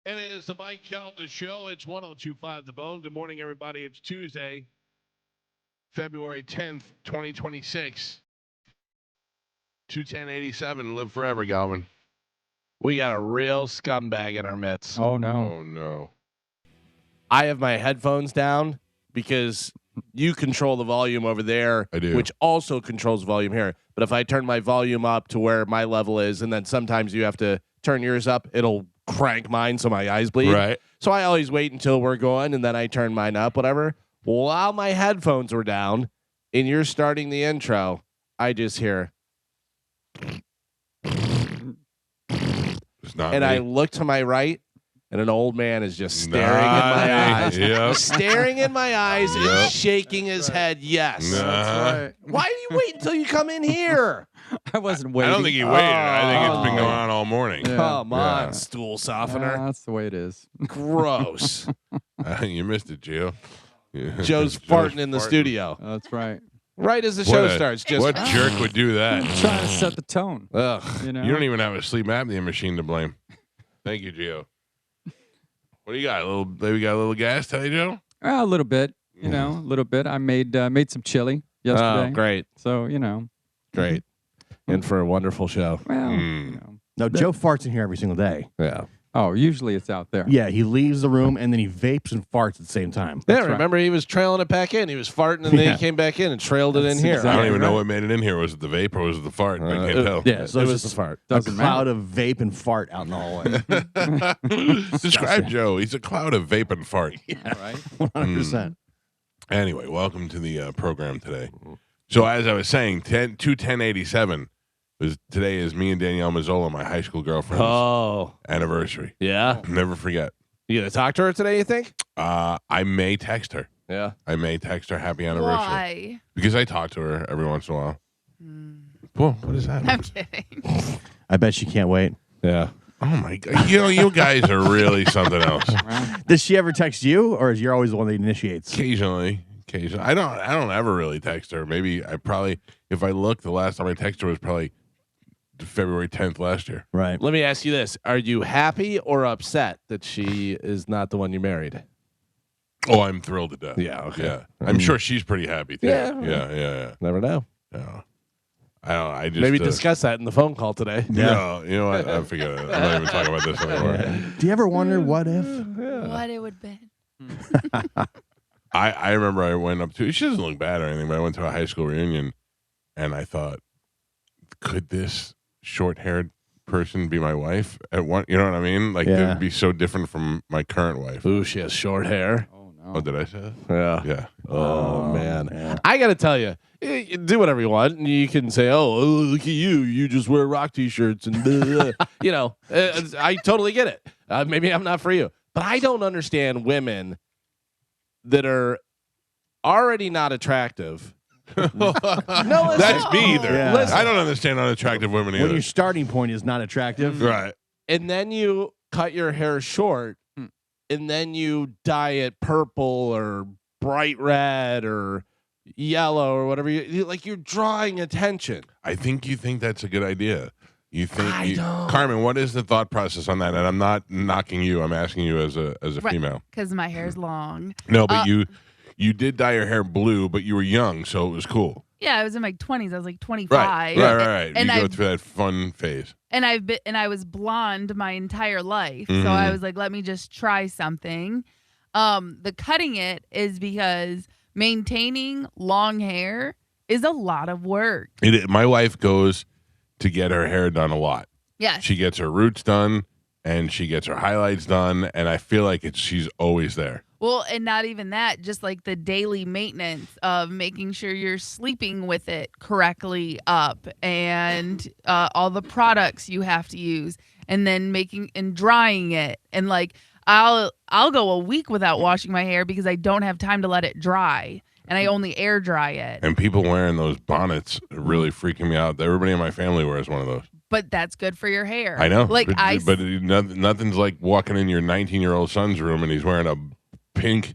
It is the Mike Shelton Show. It's 1025 The Bone. Good morning, everybody. It's Tuesday, February 10th, 2026. 21087. Live forever, Galvin. We got a real scumbag in our midst. Oh, no. Oh, no. I have my headphones down because you control the volume over there, I do. which also controls volume here. But if I turn my volume up to where my level is, and then sometimes you have to turn yours up, it'll crank mine so my eyes bleed. Right. So I always wait until we're going, and then I turn mine up, whatever. While my headphones were down, and you're starting the intro, I just hear, It's not and me. I look to my right, and an old man is just staring in my eyes. Yep. Staring in my eyes Yep. and shaking his head, yes. Nah. Why do you wait until you come in here? I wasn't waiting. I don't think he waited. I think it's been Oh. going on all morning. Yeah. Come on, Yeah. stool softener. That's the way it is. Gross. You missed it, Gio. Yeah. Joe's farting in the studio. That's right. Right as the show What a- starts. Just What jerk would do that? Trying to set the tone. Ugh. You know. You don't even have a sleep apnea machine to blame. Thank you, Gio. What do you got? We got a little gas today, Joe? A little bit. You know, a little bit. I made some chili yesterday. Oh, great. So you know. Great. And for a wonderful show. Well. Mm. You know. No, Joe farts in here every single day. Yeah. Oh, usually it's out there. Yeah, he leaves the room and then he vapes and farts at the same time. Yeah, right. remember he was trailing it back in. He was farting and then Yeah. he came back in and trailed it That's in here. I exactly don't even know right. what made it in here. Was it the vape or was it the fart? I can't tell. Yeah, so it it's was just the fart. a Doesn't cloud matter. of vape and fart out in the hallway. Describe Joe. He's a cloud of vape and fart. All right. 100%. Anyway, welcome to the program today. So as I was saying, 21087 was today is me and Danielle Mazzola, my high school girlfriend's Oh, anniversary. yeah. Never forget. You going to talk to her today, you think? I may text her. Yeah. I may text her happy anniversary. Why? Because I talk to her every once in a while. Hmm. Whoa, what is that? I'm kidding. I bet she can't wait. Yeah. Oh my god! You guys are really something else. Does she ever text you, or is you're always the one that initiates? Occasionally. I don't ever really text her. Maybe I probably, if I look, the last time I texted her was probably February 10th last year. Right. Let me ask you this. Are you happy or upset that she is not the one you married? Oh, I'm thrilled to death. Yeah, okay. Yeah, I'm sure she's pretty happy too. Yeah. Yeah. Never know. I don't. I just Maybe discuss that in the phone call today. No, you know what? I forget it. I'm not even talking about this anymore. Do you ever wonder what if? What it would be. I remember I went up to. She doesn't look bad or anything, but I went to a high school reunion, and I thought, could this short-haired person be my wife at one? You know what I mean? Like Yeah. it would be so different from my current wife. Ooh, she has short hair. Oh Oh, no. did I say that? Yeah. Yeah. Oh, man. yeah. I got to tell you, do whatever you want. You can say, oh, look at you. You just wear rock T-shirts. And blah, blah, blah. You know, I totally get it. Maybe I'm not for you. But I don't understand women that are already not attractive. No, listen. That's me either. Yeah. Listen. I don't understand unattractive women When either. your starting point is not attractive. Right. And then you cut your hair short, and then you dye it purple or bright red or yellow or whatever. Like you're drawing attention. I think you think that's a good idea. You think, I don't. Carmen? What is the thought process on that? And I'm not knocking you. I'm asking you as a Right. female. Because my hair's long. No, but you did dye your hair blue, but you were young, so it was cool. Yeah, I was in my 20s. I was like 25. Right. And you go I through that fun phase. I was blonde my entire life. Mhm. So I was like, let me just try something. The cutting it is because maintaining long hair is a lot of work. My wife goes to get her hair done a lot. Yes. She gets her roots done, and she gets her highlights done, and I feel like she's always there. Well, and not even that, just like the daily maintenance of making sure you're sleeping with it correctly up and all the products you have to use and then making and drying it. And like I'll go a week without washing my hair because I don't have time to let it dry and I only air dry it. And people wearing those bonnets are really freaking me out. Everybody in my family wears one of those. But that's good for your hair. I know. Like but nothing's like walking in your 19-year-old son's room and he's wearing a pink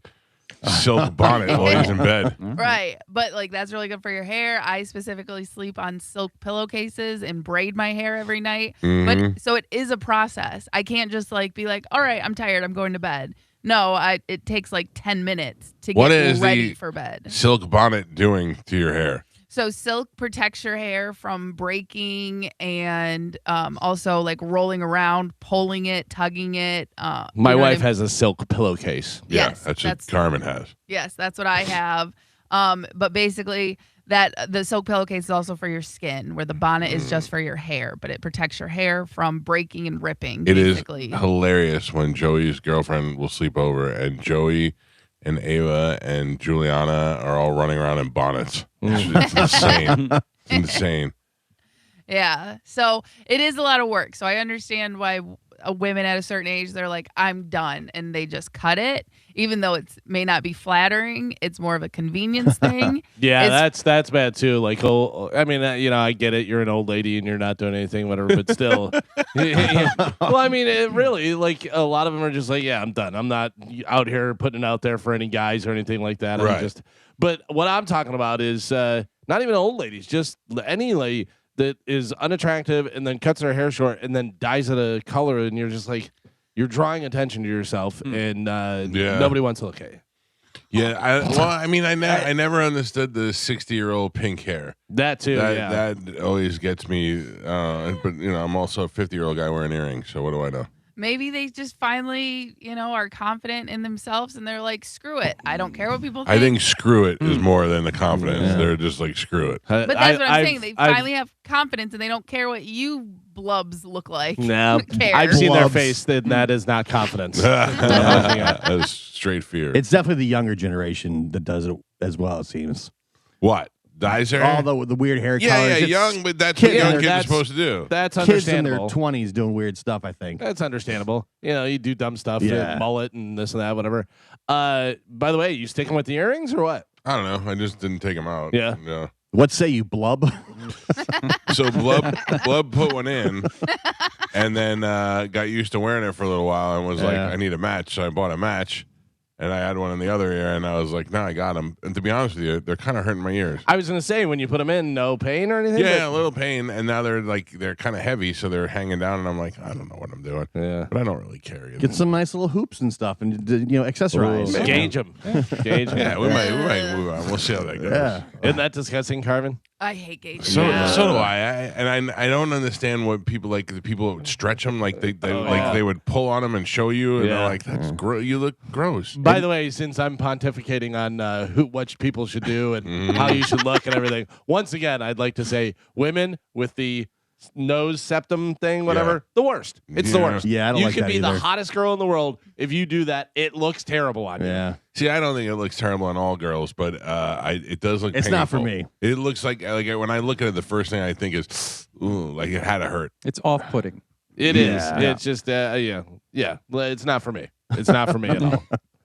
silk bonnet while he's in bed. Right. But like that's really good for your hair. I specifically sleep on silk pillowcases and braid my hair every night. Mhm. But so it is a process. I can't just like be like, all right, I'm tired, I'm going to bed. No, it takes like 10 minutes to What get is ready the for bed. silk bonnet doing to your hair? So silk protects your hair from breaking and also like rolling around, pulling it, tugging it. My wife has a silk pillowcase. Yeah, Yes, that's what Carmen has. Yes, that's what I have. But basically, that the silk pillowcase is also for your skin, where the bonnet is just for your hair, but it protects your hair from breaking and ripping. It is basically. hilarious when Joey's girlfriend will sleep over and Joey and Ava and Juliana are all running around in bonnets. It's insane. It's insane. Yeah. So it is a lot of work. So I understand why women at a certain age, they're like, I'm done. And they just cut it, even though it may not be flattering. It's more of a convenience thing. Yeah, that's bad too. Like, I mean, I get it. You're an old lady and you're not doing anything, whatever. But still, well, I mean, it really, like, a lot of them are just like, yeah, I'm done. I'm not out here putting it out there for any guys or anything like that. Right. But what I'm talking about is not even old ladies, just any lady that is unattractive and then cuts her hair short and then dyes it a color, and you're just like, you're drawing attention to yourself, and nobody wants to look at you. Yeah, I never understood the 60-year-old pink hair. That too. That always gets me. But I'm also a 50-year-old guy wearing earrings, so what do I know? Maybe they just finally, are confident in themselves and they're like, screw it. I don't care what people think. I think screw it is more than the confidence. Yeah. They're just like, screw it. But that's what I'm saying. They finally have confidence and they don't care what you blubs look like. No, Who cares? I've seen their Blubs. face. That is not confidence. That's straight fear. It's definitely the younger generation that does it as well, it seems. What? Dyes hair? All the weird hair colors. yeah, It's young, but that's what kids- young kids are that's- supposed to do. That's kids in their understandable. 20s doing weird stuff, I think. That's understandable. You do dumb stuff, Yeah. mullet and this and that, whatever. By the way, you sticking with the earrings or what? I don't know. I just didn't take them out. Yeah. What say you, blub? So Blub put one in, and then got used to wearing it for a little while, and was like, Yeah. I need a match. So I bought a match, and I had one in the other ear, and I was like, no, I got them. And to be honest with you, they're kind of hurting my ears. I was gonna say, when you put them in, no pain or anything. Yeah, a little pain, and now they're kind of heavy, so they're hanging down, and I'm like, I don't know what I'm doing, Yeah. but I don't really care. Get some nice little hoops and stuff and, accessorize. Ooh. Gauge them. Gauge 'em. Yeah, we might move on. We'll see how that goes. Yeah. Isn't that disgusting, Carvin? I hate gauge. So do I. I don't understand what people like. The people would stretch them like they would pull on them and show you, and they're Yeah. like, that's gross. You look gross. By the way, since I'm pontificating on what people should do and how you should look and everything, once again, I'd like to say women with the nose septum thing, whatever, the worst. It's the Yeah. worst. Yeah, I don't you like could that be the either. hottest girl in the world. If you do that, it looks terrible on you. Yeah. See, I don't think it looks terrible on all girls, but it does look. It's not for painful. me. It looks like when I look at it, the first thing I think is, ooh, like it had to hurt. It's off-putting. It is. Yeah. It's just, yeah. It's not for me. It's not for me at all.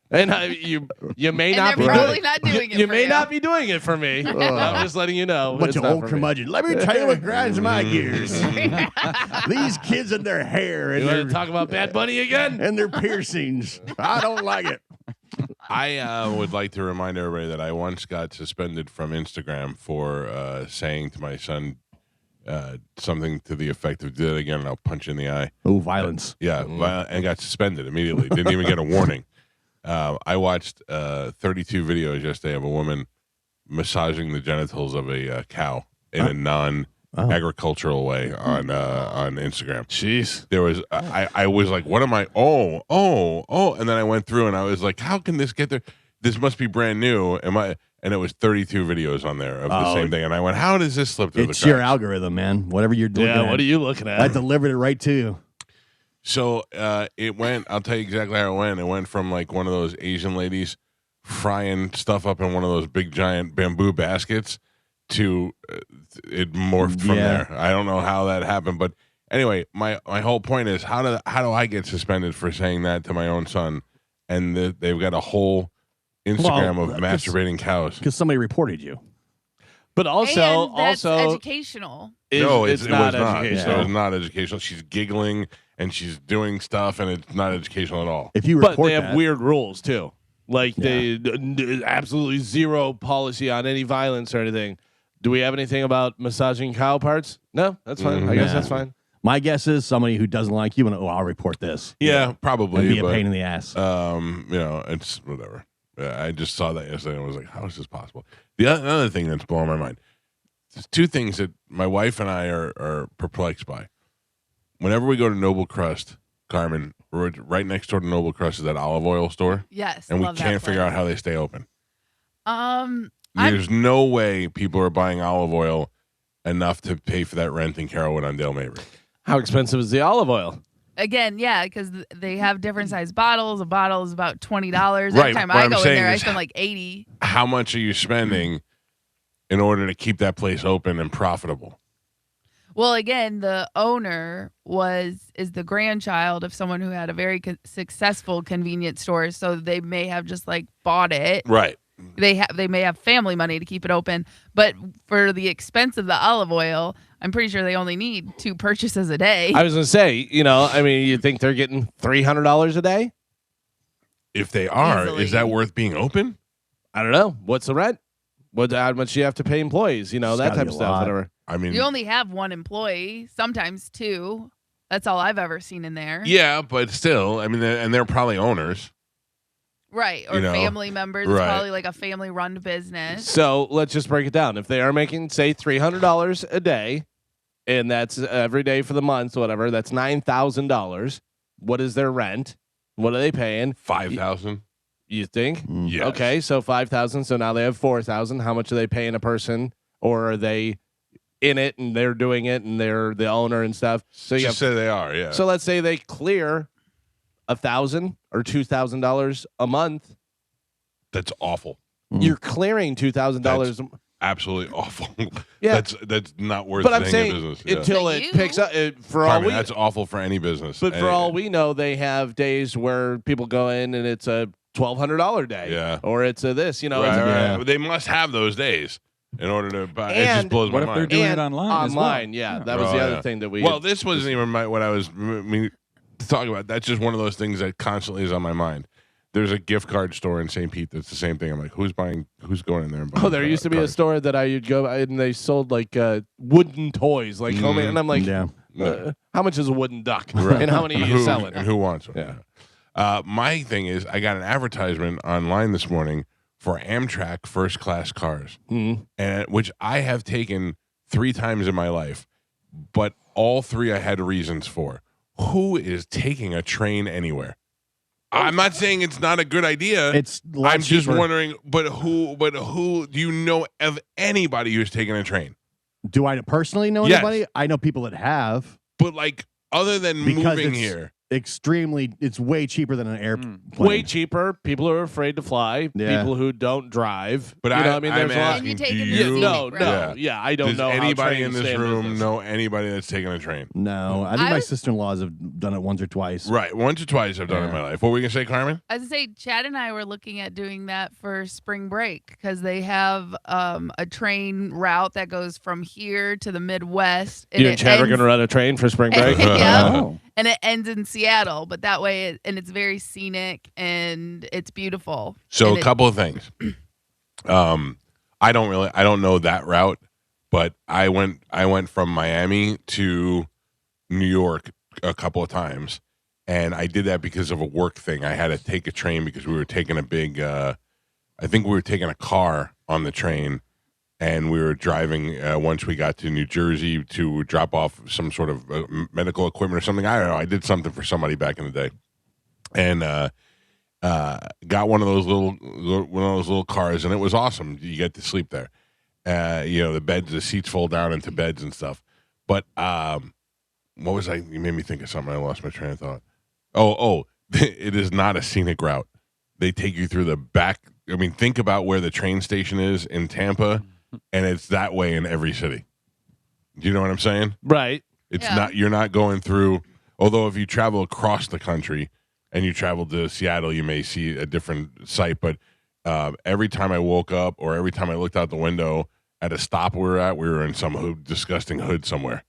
And you may And not they're be probably not doing it You for may you. not be doing it for me. I'm just letting you know. Bunch it's of not old for me. curmudgeon. Let me tell you what grinds my gears. These kids and their hair and You want their, to talk about Bad Bunny again? and their piercings. I don't like it. I would like to remind everybody that I once got suspended from Instagram for saying to my son something to the effect of, "Do it again, and I'll punch you in the eye." Oh, violence. Yeah, and got suspended immediately. Didn't even get a warning. I watched 32 videos yesterday of a woman massaging the genitals of a cow in a non-agricultural way on Instagram. Jeez. There was I was like, what am I? Oh, and then I went through and I was like, how can this get there? This must be brand new. And it was 32 videos on there of the same thing. And I went, how does this slip through the It's cracks? your algorithm, man. Whatever you're doing. Yeah, what are you looking at? I delivered it right to you. So it went, I'll tell you exactly how it went. It went from like one of those Asian ladies frying stuff up in one of those big giant bamboo baskets to it morphed from there. I don't know how that happened. But anyway, my whole point is how do I get suspended for saying that to my own son? And they've got a whole Instagram of masturbating cows. Because somebody reported you. But also, and that's educational. No, it's it not was not. educational. It was not educational. She's giggling and she's doing stuff, and it's not educational at all. If you But report they have that, weird rules too. Like they absolutely zero policy on any violence or anything. Do we have anything about massaging cow parts? No, that's fine. I guess that's fine. My guess is somebody who doesn't like you, and I'll report this. Yeah, probably. And be a but, pain in the ass. It's whatever. I just saw that yesterday and I was like, how is this possible? The other thing that's blowing my mind. There's two things that my wife and I are perplexed by. Whenever we go to Noble Crust, Carmen, we're right next door to Noble Crust is that olive oil store. Yes. And we love that can't figure place. out how they stay open. There's no way people are buying olive oil enough to pay for that rent in Carrollwood on Dale Mabry. How expensive is the olive oil? Again, yeah, because they have different size bottles. A bottle is about $20. Every Right, time what I I'm go in saying there, I is- spend like $80. How much are you spending in order to keep that place open and profitable? Well, again, the owner is the grandchild of someone who had a very successful convenience store, so they may have just like bought it. Right. They may have family money to keep it open, but for the expense of the olive oil, I'm pretty sure they only need 2 purchases a day. I was going to say, you think they're getting $300 a day? If they are, Easily. is that worth being open? I don't know. What's the rent? How much do you have to pay employees? That gotta type be of a stuff. lot. Whatever. I mean, You only have 1 employee, sometimes 2. That's all I've ever seen in there. yeah, but still, I mean, they're probably owners. Right. Or You know, family members. right. It's probably like a family-run business. So let's just break it down. If they are making, say, $300 a day, and that's every day for the month, whatever, that's $9,000. What is their rent? What are they paying? 5,000. You think? Yes. Okay, so 5,000. So now they have 4,000. How much are they paying a person, or are they in it and they're doing it and they're the owner and stuff? So you Just say they are. Yeah. So let's say they clear $1,000 or $2,000 a month. That's awful. You're clearing $2,000. Absolutely awful. Yeah. That's not worth But I'm staying saying in business. Yeah. until To it you. picks up. For all Carmen, we, that's awful for any business. but for all we know, they have days where people go in and it's a $1,200 day. Yeah. Or it's a this. right, it's a- right. They must have those days in order to buy. It And just blows What my if they're mind. doing and it online as well? Online, yeah. That was Oh, the other yeah. thing that we. Well, this wasn't even what I was talking about. That's just one of those things that constantly is on my mind. There's a gift card store in St. Pete that's the same thing. I'm like, who's going in there and buying there used to be a cards? store that I would go and they sold like wooden toys, like homemade. And I'm like, Yeah. how much is a wooden duck? Right. And how many are And you who- selling? And who wants one? Yeah. My thing is, I got an advertisement online this morning for Amtrak first class cars, Mhm. and which I have taken 3 times in my life, but all 3 I had reasons for. Who is taking a train anywhere? I'm not saying it's not a good idea. It's a lot I'm just cheaper. wondering, but who do you know of anybody who's taken a train? Do I personally know Yes. anybody? I know people that have. But like, other than Because moving it's here, it's way cheaper than an airplane. Way cheaper. People who are afraid to fly. Yeah. People who don't drive. but you know, I I mean, I'm there's a lot. And you asking, take do it to you? the No, scenic no, route. yeah, I don't Does know. anybody how in trains this stay in room business. know anybody that's taken a train? No, I think I- my sister-in-laws have done it once or twice. Right, once or twice I've done it in Yeah. my life. What were we gonna say, Carmen? As I say, Chad and I were looking at doing that for spring break because they have a train route that goes from here to the Midwest. You and Chad are going to run a train for spring break? Yeah. Oh. And it ends in Seattle, but that way, and it's very scenic and it's beautiful. So And a couple of things. I don't know that route, but I went from Miami to New York a couple of times, and I did that because of a work thing. I had to take a train because we were taking a big. I think we were taking a car on the train, and we were driving once we got to New Jersey to drop off some sort of medical equipment or something. I don't know. I did something for somebody back in the day, and got one of those little cars, and it was awesome. You get to sleep there. The seats fold down into beds and stuff. But what was I? You made me think of something. I lost my train of thought. Oh, it is not a scenic route. They take you through the back. I mean, think about where the train station is in Tampa, and it's that way in every city. Do you know what I'm saying? Right. It's Yeah. not. You're not going through. Although if you travel across the country and you travel to Seattle, you may see a different site. But every time I woke up or every time I looked out the window at a stop we were in some disgusting hood somewhere.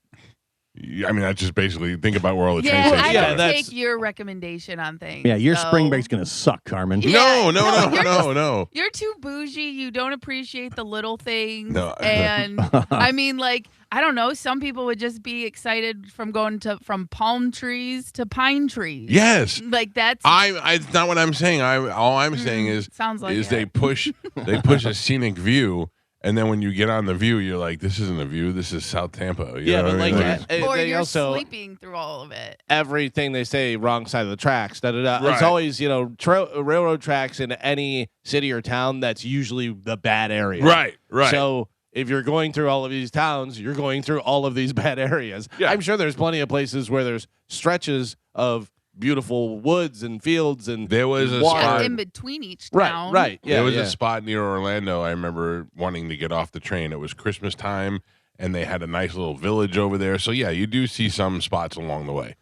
I mean, that's just basically think about where all the train Yeah, stations I Yeah, are. don't that's- take your recommendation on things. Yeah, your so- spring break's gonna suck, Carmen. Yeah, No. You're too bougie. You don't appreciate the little things. No. And I mean, like, I don't know. Some people would just be excited from going from palm trees to pine trees. Yes. Like that's. It's not what I'm saying. All I'm saying is sounds like is it. they push a scenic view, and then when you get on the view, you're like, this isn't a view. This is South Tampa. You Yeah, know but what I like mean? or they you're also sleeping through all of it. everything they say wrong side of the tracks. Da, da, da. It's Right. always railroad tracks in any city or town. That's usually the bad area. Right. So if you're going through all of these towns, you're going through all of these bad areas. Yeah. I'm sure there's plenty of places where there's stretches of beautiful woods and fields and There was a water. spot. In between each Right, town. right. Yeah, There was yeah. a spot near Orlando. I remember wanting to get off the train. It was Christmas time, and they had a nice little village over there. So yeah, you do see some spots along the way.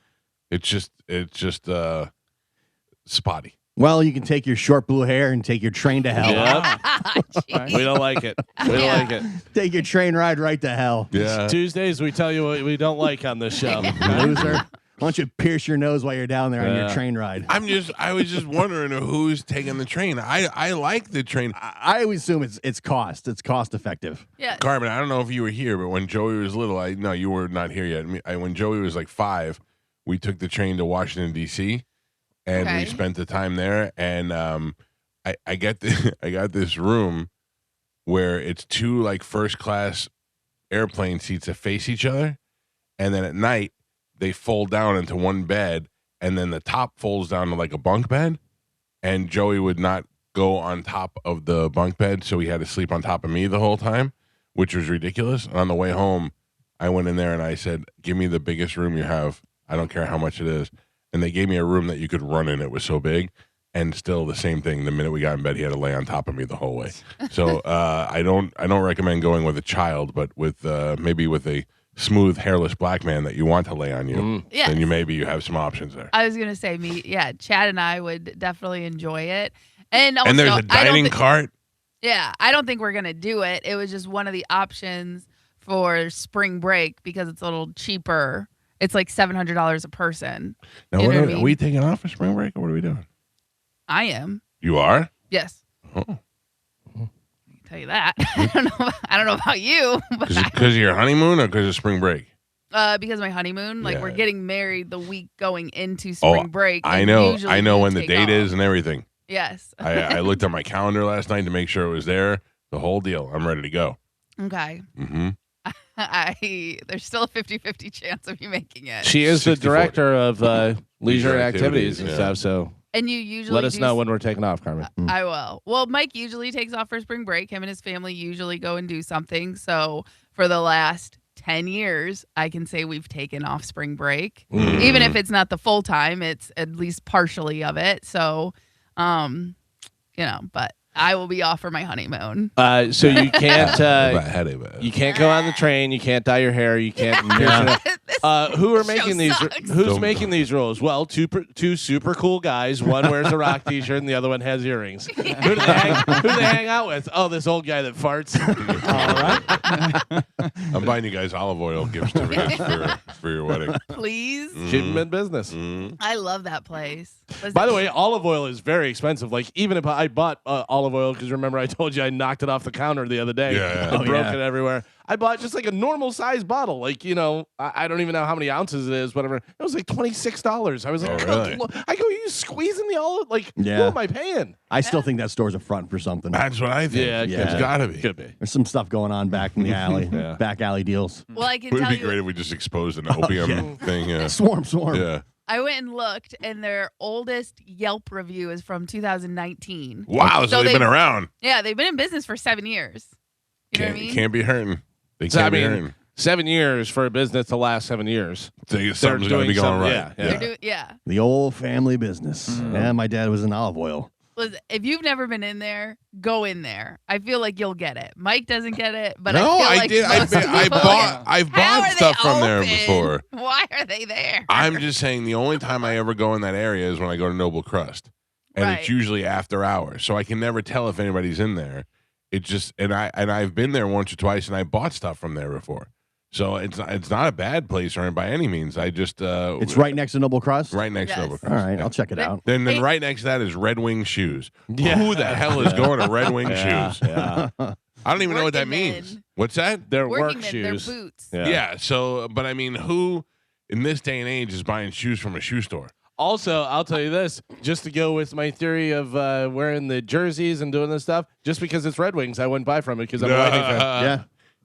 It's just spotty. Well, you can take your short blue hair and take your train to hell. Yep. Jeez. We don't like it. We don't Yeah. like it. Take your train ride right to hell. Yeah. Tuesdays, we tell you what we don't like on this show. Loser. Why don't you pierce your nose while you're down there on your Yeah. train ride? I was just wondering who's taking the train. I like the train. I always assume it's cost. It's cost effective. Yes. Carmen, I don't know if you were here, but when Joey was little, no, you were not here yet. When Joey was like 5, we took the train to Washington D.C. and we Okay. spent the time there. And I got this room where it's 2 like first class airplane seats that face each other, and then at night they fold down into one bed, and then the top folds down to like a bunk bed. And Joey would not go on top of the bunk bed, so he had to sleep on top of me the whole time, which was ridiculous. And on the way home, I went in there and I said, "Give me the biggest room you have. I don't care how much it is." And they gave me a room that you could run in. It was so big. And still the same thing. The minute we got in bed, he had to lay on top of me the whole way. So I don't recommend going with a child, but with maybe with a smooth, hairless black man that you want to lay on you, Yes. then you have some options there. I was gonna say Chad and I would definitely enjoy it. And also, And there's a I don't dining thi- cart. Yeah, I don't think we're gonna do it. It was just one of the options for spring break because it's a little cheaper. It's like $700 a person. Now, You know what I are mean? we taking off for spring break, or what are we doing? I am. You are? Yes. Oh. I can tell you that. I don't know about you, but Because of your honeymoon or because of spring break? because of my honeymoon, like Yeah. we're getting married the week going into spring break. I and know. usually I know we when the take date off. is and everything. Yes. I looked at my calendar last night to make sure it was there. The whole deal. I'm ready to go. Okay. Mm-hmm. There's still a 50-50 chance of you making it. She is the 60-40. director of leisure Leisure activities and activities, stuff. So And you usually let us do know when we're taking off, Carmen. I will. Well, Mike usually takes off for spring break. Him and his family usually go and do something. So for the last 10 years, I can say we've taken off spring break. Mm. Even if it's not the full time, it's at least partially of it. So, but I will be off for my honeymoon. So you can't Headache. you can't go on the train. You can't dye your hair. You can't. Who are making these? sucks. Who's Don't- making these rules? Well, two super cool guys. One wears a rock T-shirt, and the other one has earrings. Who do they hang out with? Oh, this old guy that farts. All right. I'm buying you guys olive oil gift certificates for your wedding. Please. Keep them in business. Mm. I love that place. By the way, olive oil is very expensive. Like even if I bought olive oil, because remember I told you I knocked it off the counter the other day. Yeah. and Oh, broke yeah. it everywhere. I bought just like a normal size bottle. Like, I don't even know how many ounces it is, whatever. It was like $26. I was like, Oh, really? I go, you squeezing the olive? Like, who Yeah. am I paying? I still think that store's a front for something. That's what I think. Yeah, it could It's be. got to be. Could be. There's some stuff going on back in the alley, Yeah. back alley deals. well, I can Would it tell be you. great if we just exposed an opium yeah. thing? Yeah. Swarm. Yeah. I went and looked, and their oldest Yelp review is from 2019. Wow. So So they've been they- around. Yeah, they've been in business for 7 years. You know what I mean? Can't be hurting. They So, can't I be mean, hurting. 7 years for a business to last 7 years. Something's got to be going something- right. yeah, They're doing, yeah. The old family business. Yeah, my dad was in olive oil. Listen, if you've never been in there, go in there. I feel like you'll get it. Mike doesn't get it, but No, I feel I like did. most I've people bought How bought are stuff they from there open? before. Why are they there? I'm just saying the only time I ever go in that area is when I go to Noble Crust, and Right. it's usually after hours, so I can never tell if anybody's in there. It just and I've been there once or twice, and I bought stuff from there before. So it's not a bad place or by any means. I just It's right next to Noble Crust. right next to Yes. Noble All Crust. right, Yeah. I'll check it out. Then Hey. right next to that is Red Wing Shoes. Yeah. Who the hell is going to Red Wing Yeah, Shoes? yeah. I don't even know what that Working means. men. What's that? They're Working work men, shoes. they're boots. Yeah. So, but I mean, who in this day and age is buying shoes from a shoe store? Also, I'll tell you this, just to go with my theory of wearing the jerseys and doing this stuff, just because it's Red Wings, I wouldn't buy from it because I'm a Lightning fan. Yeah.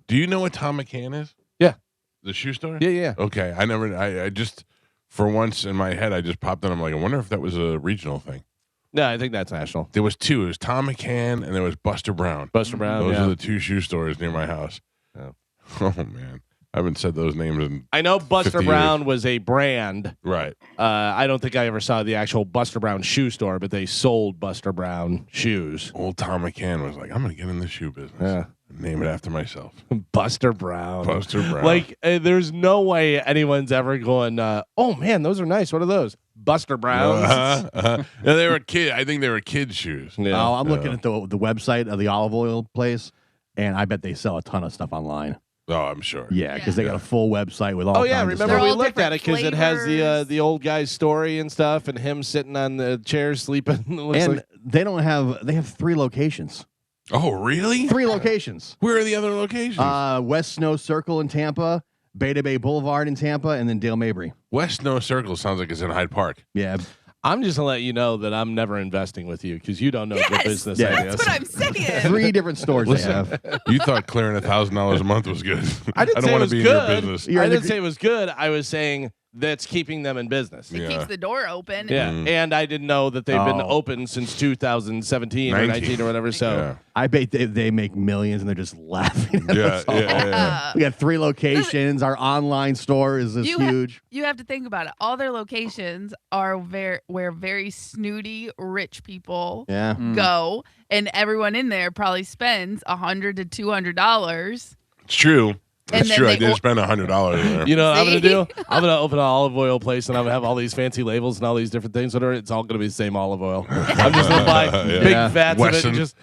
Do you know what Tom McCann is? Yeah. The shoe store? Yeah, yeah. Okay. I just, for once in my head, I just popped in. I'm like, I wonder if that was a regional thing. No, I think that's national. There was two. It was Tom McCann and there was Buster Brown. Buster Brown, Those yeah. are the two shoe stores near my house. Oh. Oh, man. I haven't said those names in. I know Buster 50 Brown years. was a brand. Right. I don't think I ever saw the actual Buster Brown shoe store, but they sold Buster Brown shoes. Old Tom McCann was like, I'm going to get in the shoe business. Yeah. Name it after myself. Buster Brown. Buster Brown. Like, there's no way anyone's ever going, oh, man, those are nice. What are those? Buster Browns. Yeah, they were kid. I think they were kids' shoes. Yeah. Oh, I'm looking at the website of the olive oil place, and I bet they sell a ton of stuff online. Oh, I'm sure. Yeah, because they got a full website with all. Oh yeah, kinds of remember They're we all looked at it different because it has flavors. the old guy's story and stuff, and him sitting on the chair sleeping. It looks and like, they don't have. They have 3 locations. Oh, really? 3 locations. Where are the other locations? West Snow Circle in Tampa, Beta Bay Boulevard in Tampa, and then Dale Mabry. West Snow Circle sounds like it's in Hyde Park. Yeah, I'm just gonna let you know that I'm never investing with you because you don't know good Yes, business Yeah. ideas. That's what I'm saying. 3 different stores they Listen, have. You thought clearing $1,000 a month was good. I didn't don't say it want was to be good. in your business. You're I in the didn't say it was good. I was saying that's keeping them in business. It Yeah. keeps the door open. Yeah, and I didn't know that they've been Oh. open since 2017 or 19 or whatever. So Yeah. I bet they make millions, and they're just laughing at Yeah, us all. yeah. We got 3 locations. Our online store is this You ha- huge. You have to think about it. All their locations are where very snooty rich people Yeah. go, and everyone in there probably spends $100 to $200. It's true. And It's then true. I they did o- spend $100 there. you know what I'm gonna See? do? I'm gonna open an olive oil place and I'm gonna have all these fancy labels and all these different things. Whatever, it's all gonna be the same olive oil. I'm just gonna buy Yeah. big Yeah. fats of it Wesson. and just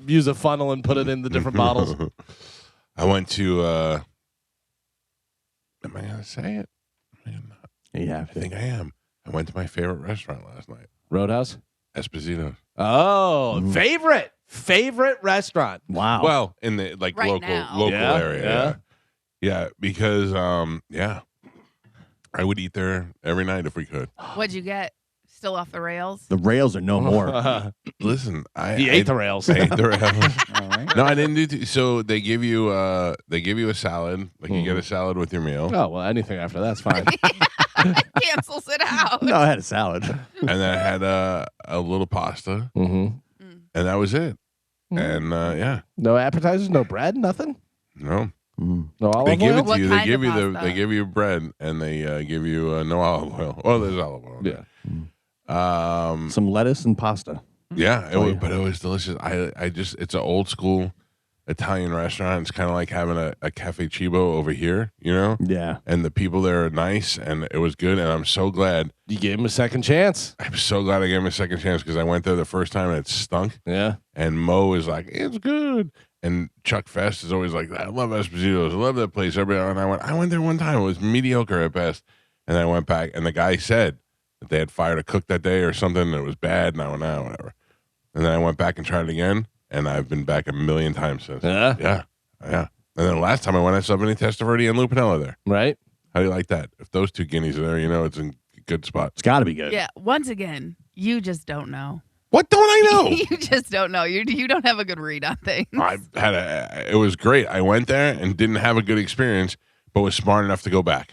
use a funnel and put it in the different bottles. I went to. Am I gonna say it? Man, You have I to. think I am. I went to my favorite restaurant last night, Roadhouse. Esposito's. Oh, Mm. favorite restaurant. Wow. Well, in the like Right local now. area. Yeah. Yeah, because I would eat there every night if we could. What'd you get? Still off the rails? the rails are no more. Listen, He ate the rails. I ate the rails. All right. No, I didn't do. So they give you a salad. Like you get a salad with your meal, Oh well, anything after that's fine. Cancels it out. No, I had a salad. and then I had a little pasta, Mm-hmm. and that was it. And yeah, No appetizers, no bread, nothing. no, Mm. No they olive give oil. it to What you. They kind give of you pasta? they give you bread, and they give you no olive oil. Oh, there's olive oil. Yeah. Some lettuce and pasta. Yeah, Oh, but it was delicious. I just it's an old school Italian restaurant. It's kind of like having a Cafe Cibo over here, you know. Yeah. And the people there are nice, and it was good. And I'm so glad. You gave him a second chance. I'm so glad I gave him a second chance because I went there the first time and it stunk. Yeah. And Mo is like, it's good. And Chuck Fest is always like, I love Esposito's. I love that place. Everybody, and I went there one time. It was mediocre at best. And I went back, and the guy said that they had fired a cook that day or something, and it was bad. And I went, no, whatever. And then I went back and tried it again, and I've been back 1,000,000 times since. Yeah. Yeah. And then last time I went, I saw Vinny Testaverde and Lou Pinella there. Right. How do you like that? If those two guineas are there, you know it's in a good spot. It's got to be good. Yeah. Once again, you just don't know. What don't I know? You just don't know. You don't have a good read on things. It was great. I went there and didn't have a good experience, but was smart enough to go back.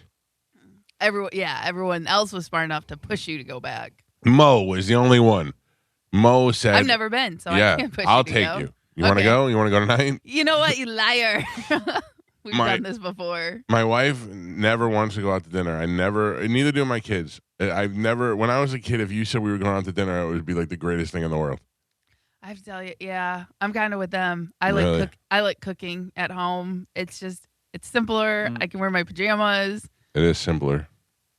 Everyone else was smart enough to push you to go back. Mo was the only one. Mo said, I've never been, so yeah, I can't push I'll you to take go. you. You want to Okay. go? You want to go tonight? You know what, you liar. We've My- done this before. My wife never wants to go out to dinner. Neither do my kids. I've never, when I was a kid, if you said we were going out to dinner, it would be like the greatest thing in the world. I have to tell you, yeah, I'm kind of with them. Really? I like cooking at home. It's simpler. I can wear my pajamas. It is simpler.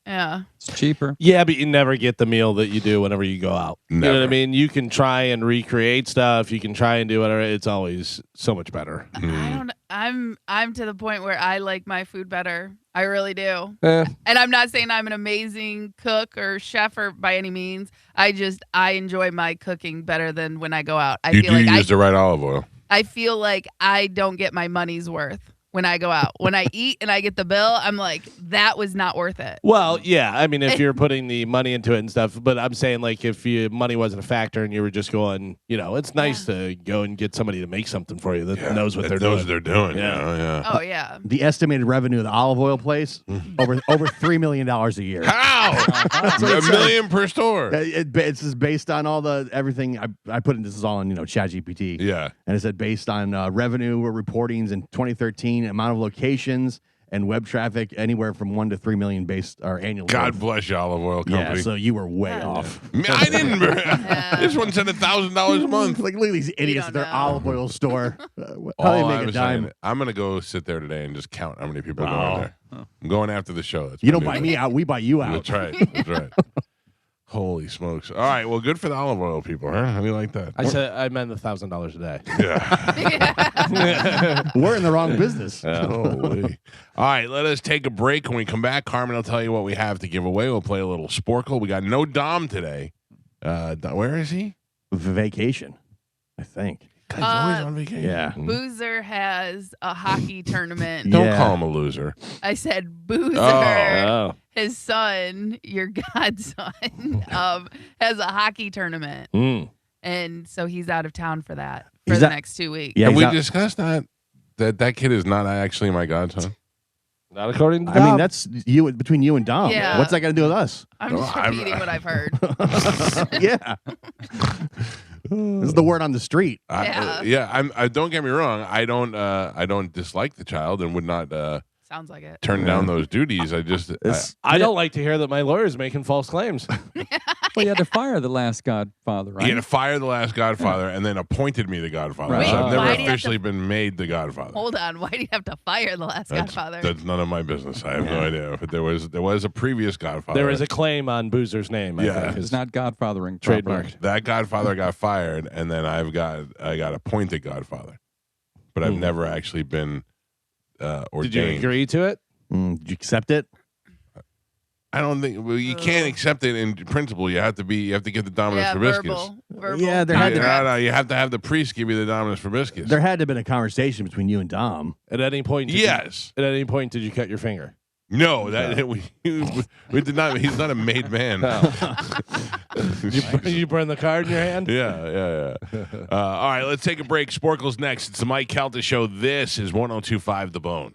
Yeah. It's cheaper. Yeah, but you never get the meal that you do whenever you go out. You know what I Never. mean? You can try and recreate stuff. You can try and do whatever. It's always so much better. I don't. I'm to the point where I like my food better. I really do. Eh. And I'm not saying I'm an amazing cook or chef or by any means. I enjoy my cooking better than when I go out. I You feel do like use the right olive oil. I feel like I don't get my money's worth when I go out. When I eat and I get the bill, I'm like, that was not worth it. Well, yeah. I mean, if you're putting the money into it and stuff, but I'm saying like if money wasn't a factor and you were just going, it's nice to go and get somebody to make something for you that knows what they're knows doing. what they're doing. Yeah. Yeah. Oh yeah. The estimated revenue of the olive oil place over $3 million a year. How? $1 million per store. It's just based on all the everything I put in. This is all on ChatGPT. Yeah. And it said based on revenue reportings in 2013, amount of locations and web traffic anywhere from 1 to 3 million based or annual. God bless you, olive oil company. Yeah, so you were way off. I didn't. This one said $1,000 a month. Like look at these idiots at don't their know. olive oil store. How All they I make a was dime. saying, I'm gonna go sit there today and just count how many people go in there. I'm going after the show. That's You my don't new buy thing. me out. We buy you out. That's right. That's right. Holy smokes! All right, well, good for the olive oil people, huh? How do you like that? I meant $1,000 a day. Yeah. We're in the wrong business. Holy. All right, let us take a break. When we come back, Carmen will tell you what we have to give away. We'll play a little Sporkle. We got no Dom today. Where is he? Vacation, I think. He's always on vacation. Yeah. Boozer has a hockey tournament. Don't Yeah. call him a loser. I said Boozer. Oh. His son, your godson, has a hockey tournament. Mm. And so he's out of town for that He's the out- next 2 weeks. Yeah, Have he's we out- discussed that? That kid is not actually my godson? Not according to I mean, Dom. that's you between you and Dom. Yeah. What's that got to do with us? I'm just I'm- repeating what I've heard. Yeah. This is the word on the street. I don't get me wrong. I don't dislike the child and would not Sounds like it. turn down those duties. I just I don't like to hear that my lawyer's making false claims. Well, you had to fire the last Godfather, right? he had to fire the last Godfather and then appointed me the Godfather. Right. So I've Wait, never why do you have officially been made the Godfather. Hold on. Why do you have to fire the last Godfather? That's none of my business. I have no idea. But there was a previous Godfather. There is a claim on Boozer's name. I Yeah. think, It's is not Godfathering. properly. trademarked. that Godfather got fired, and then I got appointed Godfather, but I've never actually been ordained. Did you agree to it? Did you accept it? I don't think you can't accept it in principle. You have to get the Dominus yeah, Probiscus. verbal. Yeah, there had to be- No, you have to have the priest give you the Dominus Probiscus. There had to have been a conversation between you and Dom. At any point? Yes. At any point, did you cut your finger? No, that we did not. He's not a made man. You burn the card in your hand? Yeah. All right, let's take a break. Sporkle's next. It's the Mike Calta Show. This is 102.5 The Bone.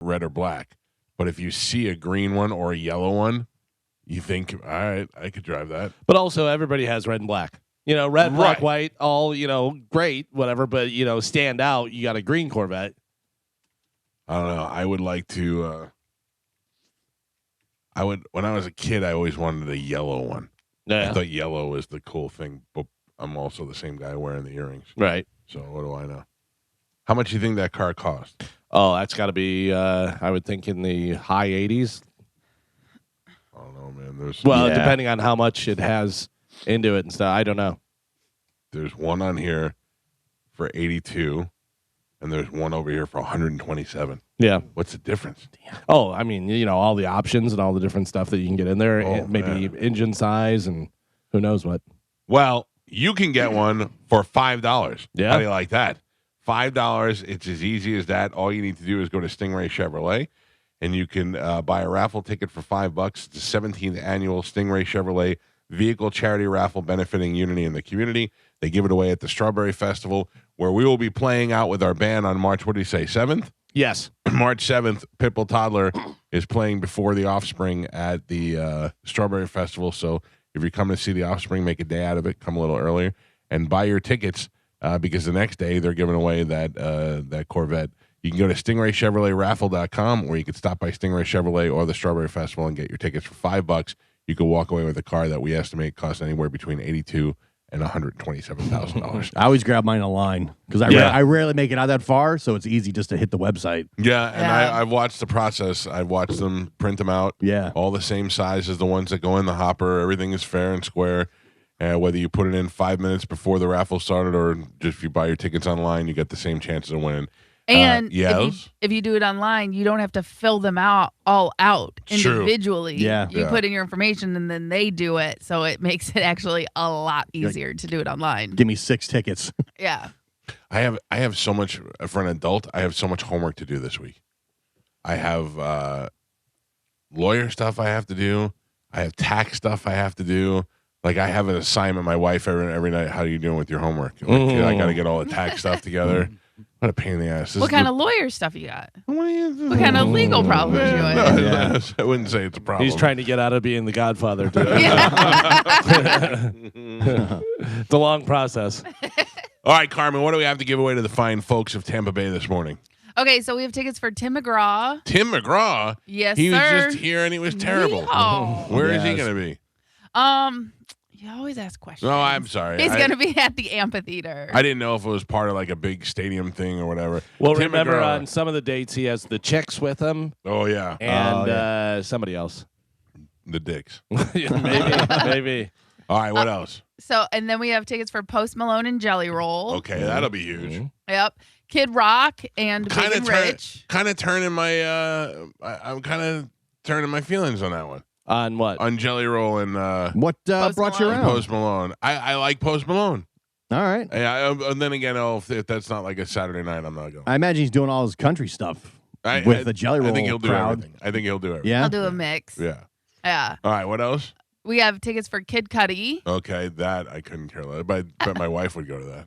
red or black. But if you see a green one or a yellow one, you think, all right, I could drive that. But also, everybody has red and black. Red, black, Right. white, all, great, whatever. But, stand out, you got a green Corvette. I don't know. I would like to. When I was a kid, I always wanted a yellow one. Yeah. I thought yellow was the cool thing, but I'm also the same guy wearing the earrings. Right. So what do I know? How much do you think that car cost? Oh, that's got to be, I would think, in the high 80s. I don't know, man. Well, Yeah. depending on how much it has into it and stuff. I don't know. There's one on here for 82, and there's one over here for 127. Yeah. What's the difference? Oh, I mean, all the options and all the different stuff that you can get in there. Oh, and maybe man. engine size and who knows what. Well, you can get one for $5. Yeah. How do you like that? $5. It's as easy as that. All you need to do is go to Stingray Chevrolet, and you can buy a raffle ticket for $5. It's the 17th annual Stingray Chevrolet vehicle charity raffle benefiting Unity in the community. They give it away at the Strawberry Festival, where we will be playing out with our band on March, what did he say, 7th? Yes. March 7th, Pitbull Toddler is playing before the Offspring at the Strawberry Festival. So if you're coming to see the Offspring, make a day out of it. Come a little earlier and buy your tickets because the next day they're giving away that Corvette. You can go to StingrayChevroletRaffle.com, or you can stop by Stingray Chevrolet or the Strawberry Festival and get your tickets for $5. You could walk away with a car that we estimate costs anywhere between $82,000 and $127,000. I always grab mine in a line because I rarely make it out that far, so it's easy just to hit the website. Yeah, and Yeah. I've watched the process. I've watched them print them out. Yeah. All the same size as the ones that go in the hopper. Everything is fair and square. Whether you put it in 5 minutes before the raffle started or just if you buy your tickets online, you get the same chances of winning. And yes. if you do it online, you don't have to fill them all out True. individually. Yeah. You Yeah. put in your information and then they do it. So it makes it actually a lot easier to do it online. Give me 6 tickets. Yeah. I have so much for an adult. I have so much homework to do this week. I have lawyer stuff I have to do. I have tax stuff I have to do. Like I have an assignment. My wife every night. How are you doing with your homework? Like, I got to get all the tax stuff together. What a pain in the ass. What kind of lawyer stuff you got? What What kind of legal problems you in? No, I wouldn't say it's a problem. He's trying to get out of being the Godfather. Too. It's a long process. All right, Carmen, what do we have to give away to the fine folks of Tampa Bay this morning? Okay, so we have tickets for Tim McGraw. Tim McGraw? Yes, He was sir. just here and he was terrible. Yeehaw. Where is he Yes. going to be? You always ask questions. No, I'm sorry. He's I- going to be at the amphitheater. I didn't know if it was part of like a big stadium thing or whatever. Well, Tim remember McGraw. on some of the dates, he has the chicks with him Oh, yeah. and somebody else. The dicks. maybe. All right, what else? So, and then we have tickets for Post Malone and Jelly Roll. Okay, that'll be huge. Yep. Kid Rock and Big Kind and of Rich. turning my I'm kind of turning my feelings on that one. On what? On Jelly Roll and What Post brought you Malone. around? Post Malone. I like Post Malone. All right. Yeah, and then again, if that's not like a Saturday night, I'm not going. I imagine he's doing all his country stuff I with the Jelly Roll I think he'll do crowd. everything. I think he'll do everything. Yeah. I'll do a mix. Yeah. Yeah. All right, what else? We have tickets for Kid Cudi, Okay, that I couldn't care less. But I bet my wife would go to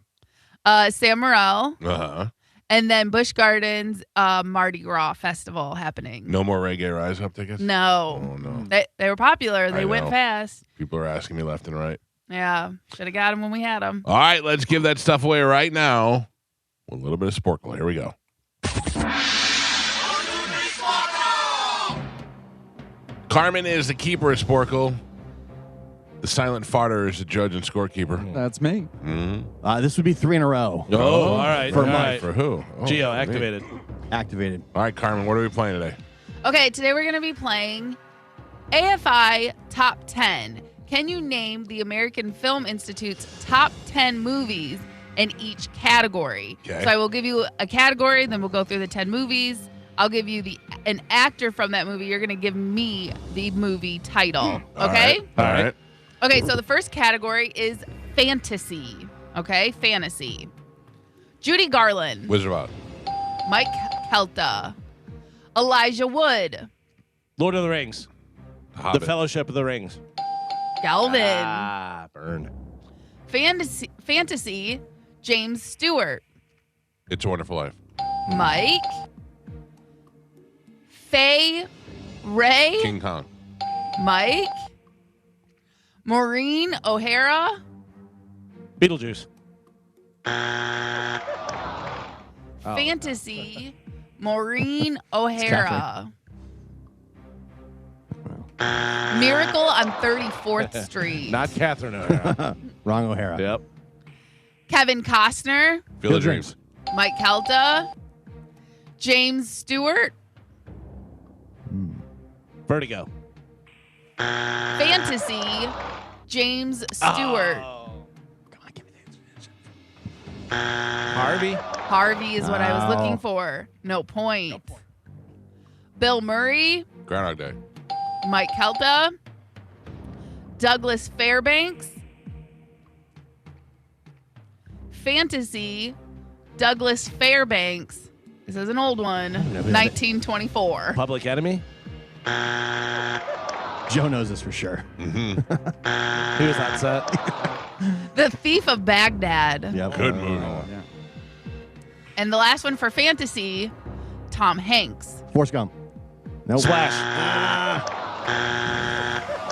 that. Sam Morril, Uh-huh. and then Busch Gardens Mardi Gras Festival happening. No more Reggae Rise Up tickets? No. Oh, no. They were popular. I They went know. fast. People are asking me left and right. Yeah. Should have got them when we had them. All right, let's give that stuff away right now. A little bit of Sporkle. Here we go. Carmen is the keeper of Sporkle. The silent farter is the judge and scorekeeper. That's me. Mm-hmm. This would be 3 in a row. Oh, all right. For all Mike. right. For who? Oh, Geo me. activated. Activated. All right, Carmen, what are we playing today? Okay, today we're going to be playing AFI Top 10. Can you name the American Film Institute's top 10 movies in each category? Okay. So I will give you a category, then we'll go through the 10 movies. I'll give you an actor from that movie. You're going to give me the movie title. Okay? All right. Okay, so the first category is fantasy. Okay, fantasy. Judy Garland, Wizard of Oz. Mike Kelta, Elijah Wood, Lord of the Rings. Hobbit. The Fellowship of the Rings. Galvin, Burn. fantasy, James Stewart, It's a Wonderful Life. Mike, Faye Ray. King Kong. Mike. Maureen O'Hara. Beetlejuice. Fantasy. Maureen O'Hara. Miracle on 34th Street. Not Catherine O'Hara. Wrong O'Hara. Yep. Kevin Costner. Field of Dreams. Mike Kelta. James Stewart. Vertigo. Fantasy. James Stewart. Harvey. Harvey is what I was looking Oh. for. No point. Bill Murray. Groundhog Day. Mike Kelta. Douglas Fairbanks. Fantasy. Douglas Fairbanks. This is an old one. know who that is. 1924. Public Enemy. Joe knows this for sure. Who was that set? The Thief of Baghdad. Yep. Good movie. Yeah. And the last one for fantasy, Tom Hanks. Forrest Gump. Nope. Splash.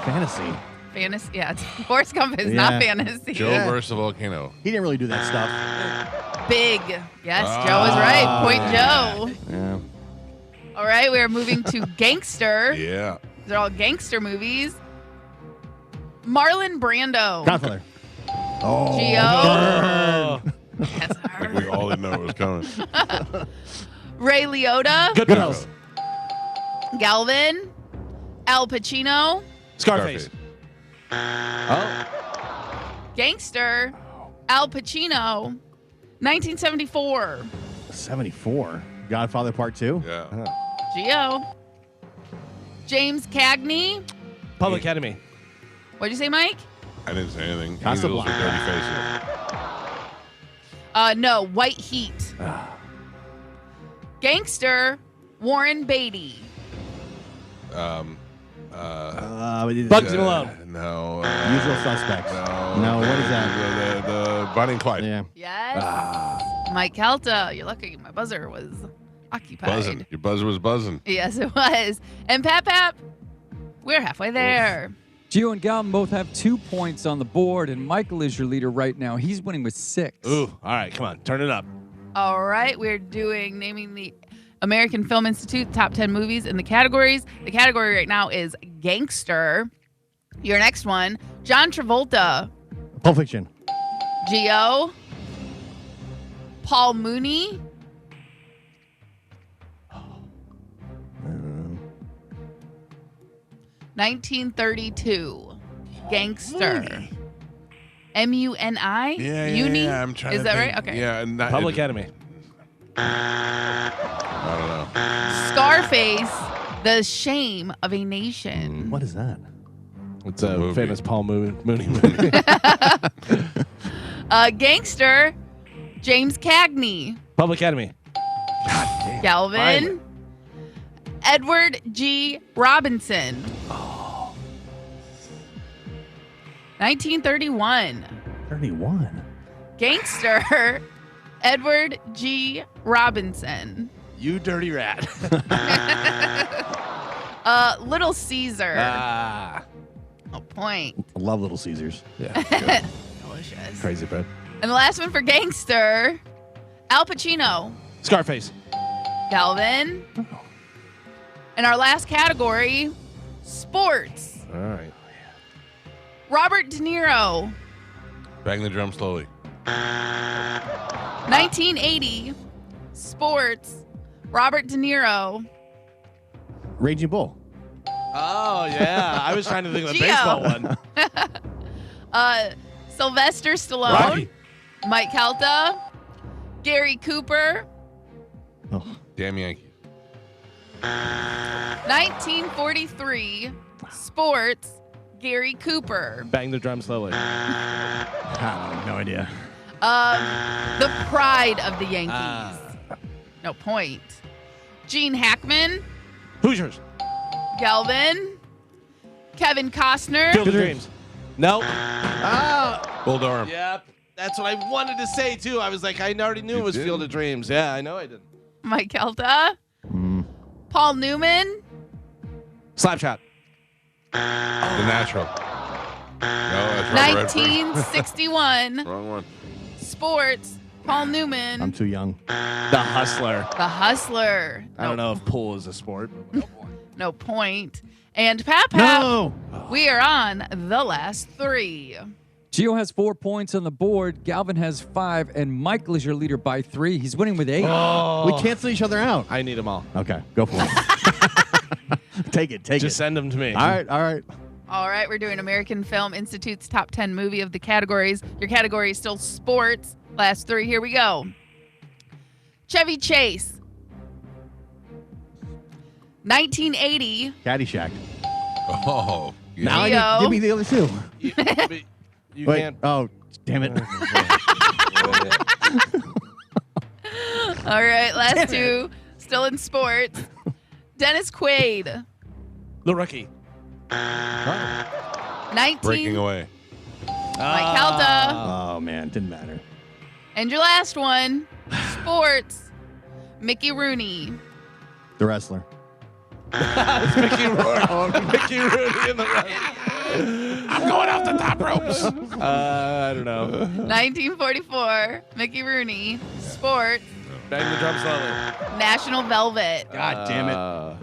Fantasy. Fantasy, yeah. Forrest Gump is not Yeah. fantasy. Joe versus the volcano. He didn't really do that stuff. Big. Yes, Joe is right. Point Joe. Yeah. All right, we are moving to Gangster. Yeah. These are all gangster movies. Marlon Brando. Godfather. Oh. Gio. Oh. That's I think we hard. all didn't know it was coming. Ray Liotta. Goodfellas. Galvin. Al Pacino. Scarface. Oh. Gangster. Al Pacino. 1974. 74. Godfather Part 2. Yeah. Gio. James Cagney. Public Enemy. What'd you say, Mike? I didn't say anything. Casablanca. Angels with dirty faces. No, White Heat. Gangster. Warren Beatty. Bugsy Malone. No. Usual Suspects. No. No, what is that? The Bonnie and Clyde. Yeah. Yes. Mike Kelta. You're lucky my buzzer was occupied. Buzzing. Your buzzer was buzzing. Yes, it was. And Pap, we're halfway there. Gio and Galvin both have 2 points on the board, and Michael is your leader right now. He's winning with 6. Ooh. All right. Come on. Turn it up. All right, we're doing naming the American Film Institute top 10 movies in the categories. The category right now is Gangster. Your next one, John Travolta. Pulp Fiction. Gio. Paul Mooney. Uh, 1932. Gangster. M-U-N-I? Yeah, Uni? yeah. I'm trying Is to that think. right? Okay. Yeah. And Public Enemy. I don't know. Scarface, The Shame of a Nation. What is that? It's a movie. famous Paul Mooney movie. Gangster, James Cagney. Public Enemy. Galvin. Finally. Edward G. Robinson. 1931. 31. Gangster, Edward G. Robinson. You dirty rat. Little Caesar. Ah. A point. I love Little Caesars. Yeah. Delicious. Crazy, bro. And the last one for Gangster, Al Pacino. Scarface. Galvin. And our last category, sports. All right. Robert De Niro. Bang the drum slowly. 1980. Sports. Robert De Niro. Raging Bull. Oh, yeah. I was trying to think of the Gio. baseball one. Sylvester Stallone. Rocky. Mike Kelta. Gary Cooper. Oh. Damn Yankees. 1943. Sports. Gary Cooper. Bang the drum slowly. No idea. The pride of the Yankees. No point. Gene Hackman. Hoosiers. Galvin. Kevin Costner. Field of Dreams. Nope. Bull Durham. Yep. That's what I wanted to say, too. I was like, I already knew it was did? Field of Dreams. Yeah, I know I did. Mike Kelta. Paul Newman. Slapshot. The Natural. No, that's Robert Redford. 1961. Wrong one. Sports. Paul Newman. I'm too young. The Hustler. The Hustler. I don't know if pool is a sport. But No point. And Pap, No. we are on the last three. Gio has 4 points on the board. Galvin has 5, and Michael is your leader by 3. He's winning with 8. Oh. We cancel each other out. I need them all. Okay, go for it. Take it. Just send them to me. All right. All right, we're doing American Film Institute's top 10 movie of the categories. Your category is still sports. Last 3, here we go. Chevy Chase. 1980. Caddyshack. Oh. Yeah. Now Leo. give me the other 2. You Wait. can't. Oh, damn it. All right, last 2. Still in sports. Dennis Quaid. The Rookie. 19. Breaking away. Mike Calda. Oh man, didn't matter. And your last one, sports. Mickey Rooney. The wrestler. Mickey Rooney in the Rookie. I'm going off the top ropes. I don't know. 1944. Mickey Rooney. Sports. Bang the drum slowly. National Velvet. God damn it.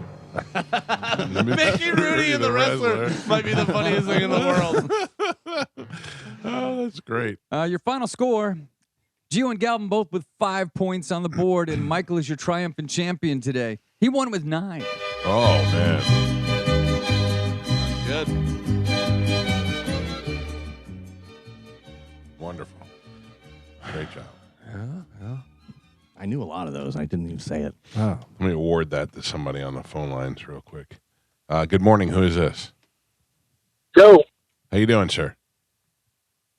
Mickey Rooney and the wrestler might be the funniest thing in the world. Oh, that's great. Your final score, Gio and Galvin both with 5 points on the board, and Michael is your triumphant champion today. He won with 9. Oh, man. Good. Wonderful. Great job. I knew a lot of those. I didn't even say it. Let me award that to somebody on the phone lines real quick. Good morning. Who is this? Joe, How you doing, sir?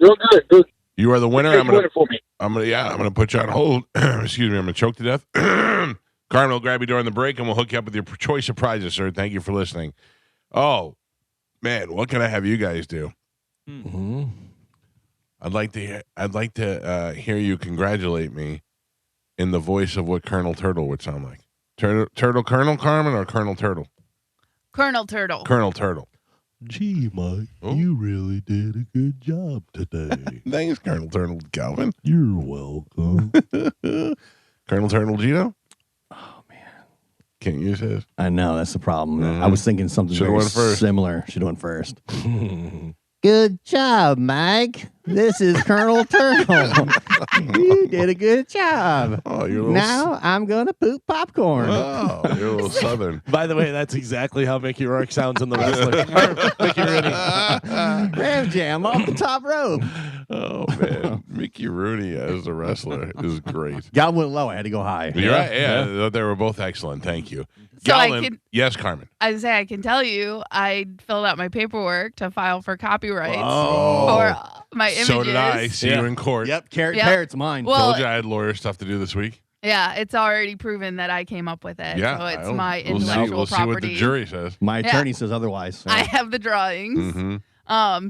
doing good. Good. You are the winner. Hey, I'm gonna for me. I'm gonna put you on hold. Excuse me, I'm gonna choke to death. Carmen will grab you during the break and we'll hook you up with your choice of prizes, sir. Thank you for listening. Oh, man, what can I have you guys do? Mm-hmm. I'd like to hear you congratulate me in the voice of what Colonel Turtle would sound like. Turtle Colonel Carmen or Colonel Turtle? Colonel Turtle. Colonel Turtle. Gee, Mike, Oh. you really did a good job today. Thanks, Colonel Turtle Calvin. You're welcome. Colonel Turtle Gino? Oh, man. Can't use his. I know that's the problem. Mhm. I was thinking something Should've very went first. similar. Should have went first. Good job, Mike. This is Colonel Turtle. You did a good job. Oh, you're a little Now I'm gonna poop popcorn. Oh, you're a little southern. By the way, that's exactly how Mickey Rourke sounds in the wrestler. Or Mickey Rooney. Ram jam off the top rope. Oh, man. Mickey Rooney as the wrestler is great. Got went low. I had to go high. You're right. Yeah, they were both excellent. Thank you. So I Galvin, can- yes, Carmen. I can tell you, I filled out my paperwork to file for copyrights Oh. for my images. So did I. See you in court. Yep, carrot. Yep. Carrot's mine. Well, Told you I had lawyer stuff to do this week. yeah, it's already proven that I came up with it. Yeah. So it's I'll- my we'll intellectual see, we'll see property. what the jury says. My attorney says otherwise. I have the drawings. hmm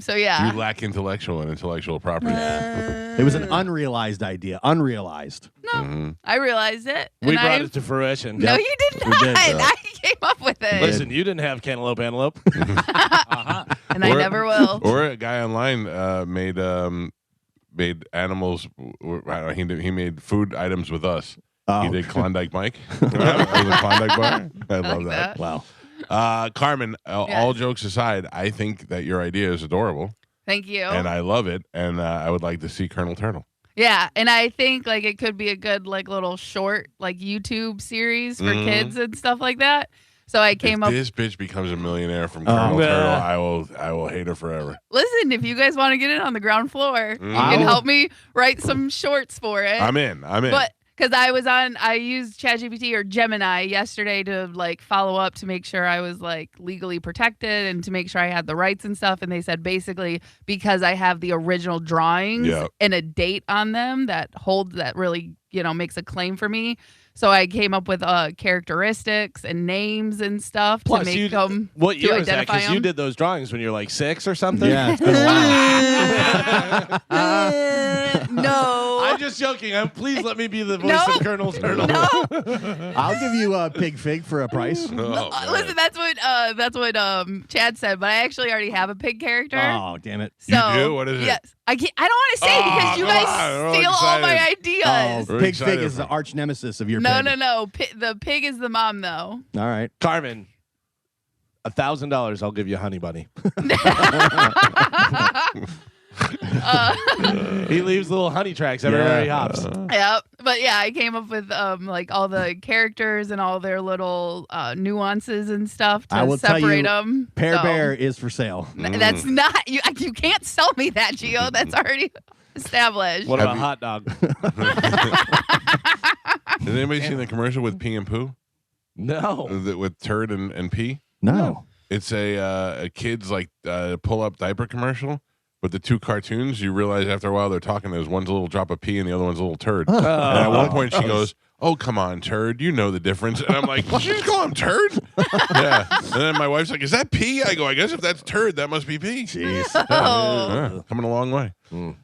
So yeah. You lack intellectual property. It was an unrealized idea. Unrealized. Mhm. I realized it. We and brought I, it to fruition. No, you did We not. did, I came up with it. Listen, you didn't have cantaloupe antelope. And I never will. Or a guy online made animals. He made food items with us. Oh. He did Klondike Mike. Remember? It was a Klondike bar. I love like that. that. Wow. Carmen, Yes. all jokes aside, I think that your idea is adorable, Thank you. and I love it, and I would like to see Colonel Turtle. Yeah, and I think like it could be a good like little short like YouTube series for Mhm. kids and stuff like that. So I came If up. this bitch becomes a millionaire from Oh. Colonel Yeah. Turtle, I will hate her forever. Listen, if you guys want to get in on the ground floor, you I can will. help me write some shorts for it. I'm in. But because I used ChatGPT or Gemini yesterday to like follow up to make sure I was like legally protected and to make sure I had the rights and stuff. And they said basically because I have the original drawings Yeah. and a date on them that really, makes a claim for me. So I came up with characteristics and names and stuff Plus, to make you, them. what year was that? identify Because you 'em. did those drawings when you were like 6 or something. Yeah, it's been a while. No. I I'm just joking. Please let me be the voice No. of Colonel Turtle. No. I'll give you a pig fig for a price. Oh, man. Listen, that's what Chad said, but I actually already have a pig character. Oh, damn it. You So, do? What is it? Yes. I don't want to say Oh, because you come guys on. We're all steal all my excited. ideas. We're Pig excited fig is for the it. arch nemesis of your No, pig. no. The pig is the mom, though. All right. Carmen, $1,000. I'll give you Honey Bunny. He leaves little honey tracks everywhere he hops. Yep. But yeah, I came up with like all the characters and all their little nuances and stuff I to will tell separate you, them. Pear Bear is for sale. That's not you. You can't sell me that, Gio. That's already established. What Have about you- hot dog? Has anybody seen the commercial with Pee and Poo? No. With turd and pee? No. It's a kid's like pull-up diaper commercial. But the two cartoons, you realize after a while they're talking. There's one's a little drop of pee and the other one's a little turd. And at one point she goes, "Oh, come on, turd. You know the difference." And I'm like, "Did you just call him turd?" Yeah. And then my wife's like, "Is that pee?" I go, "I guess if that's turd, that must be pee." Jeez. Yeah, coming a long way. All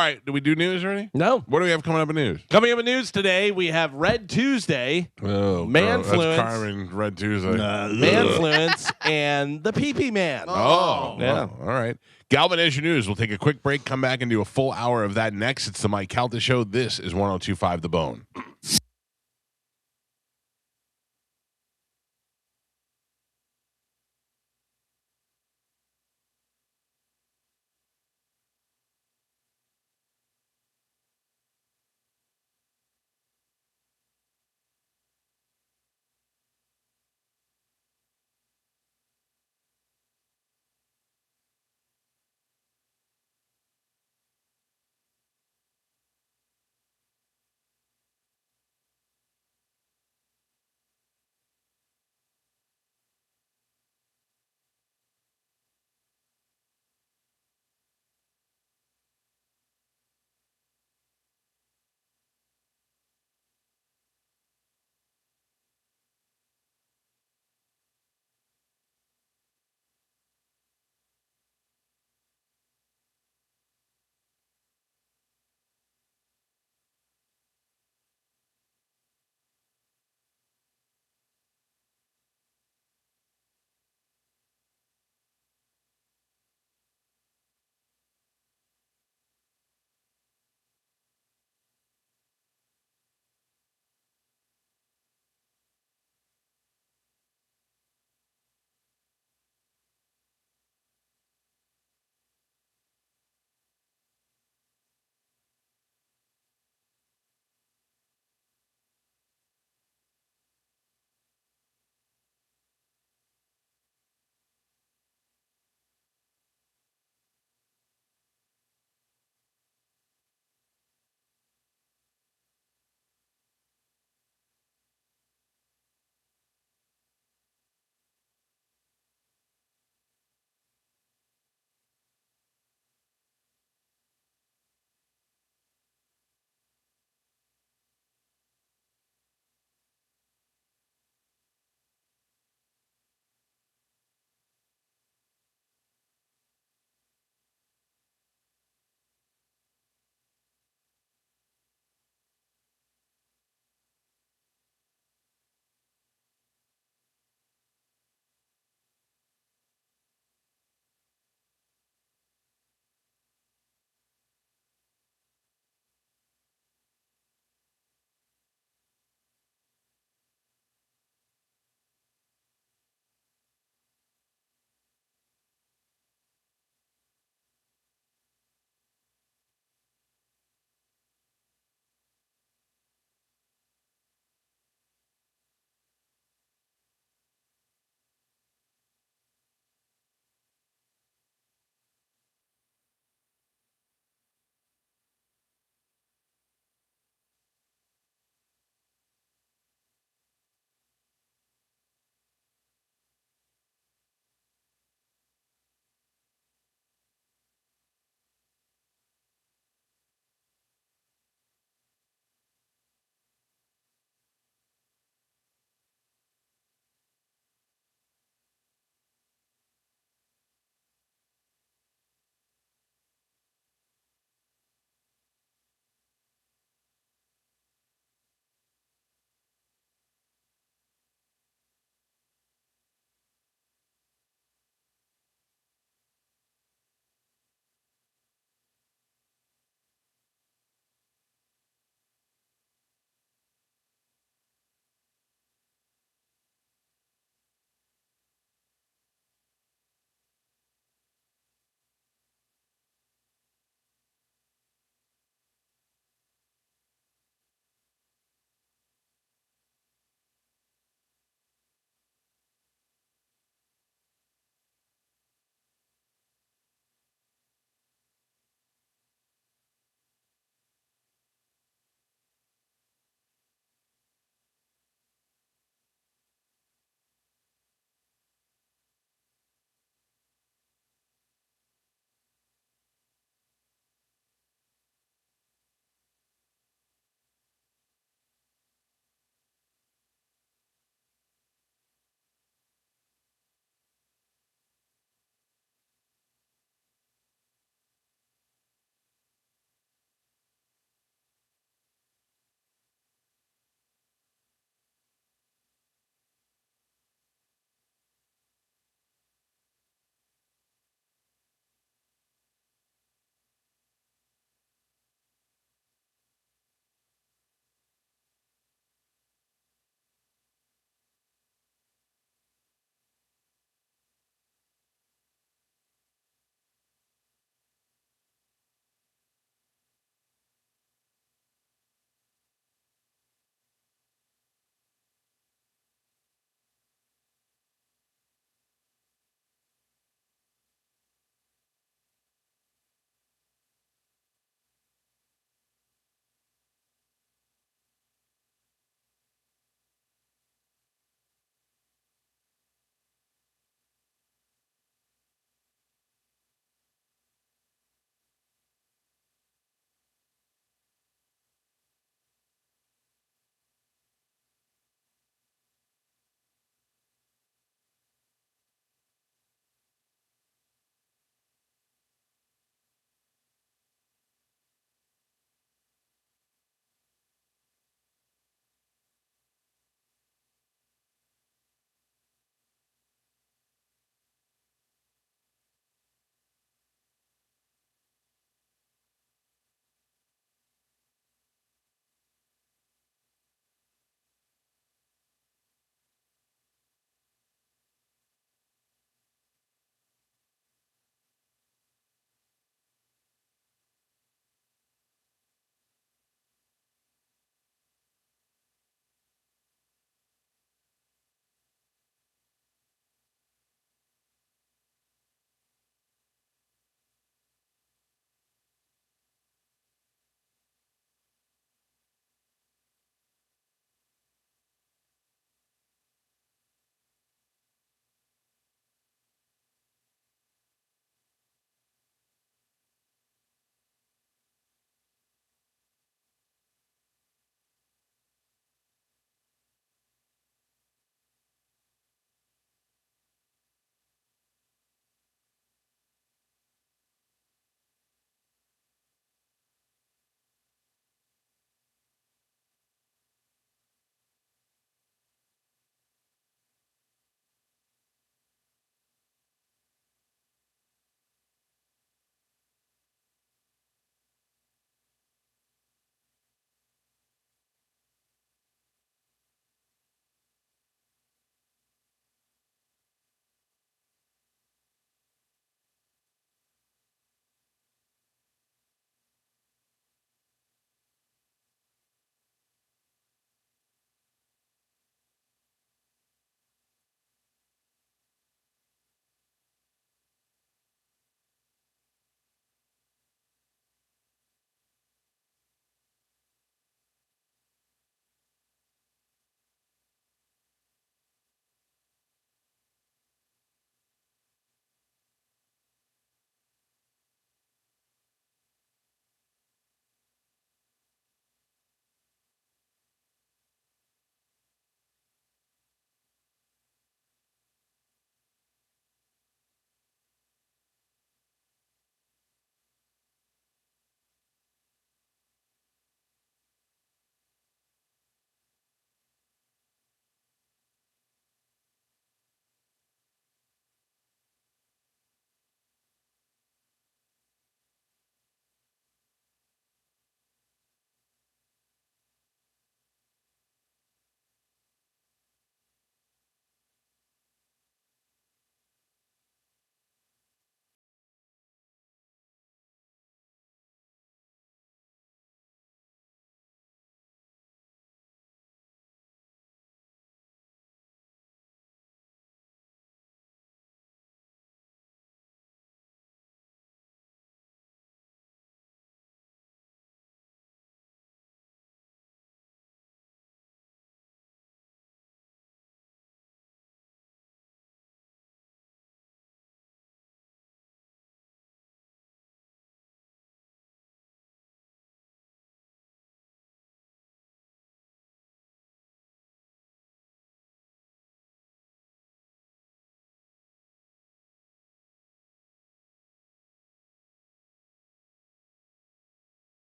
right. Do we do news already? No. What do we have coming up in news? Coming up in news today, we have Red Tuesday, Oh, Manfluence. That's Carmen Red Tuesday. Manfluence, and the Pee-Pee Man. Oh, Yeah. well, all right. Galvin, as your news. We'll take a quick break, come back, and do a full hour of that next. It's the Mike Calta Show. This is 102.5 The Bone.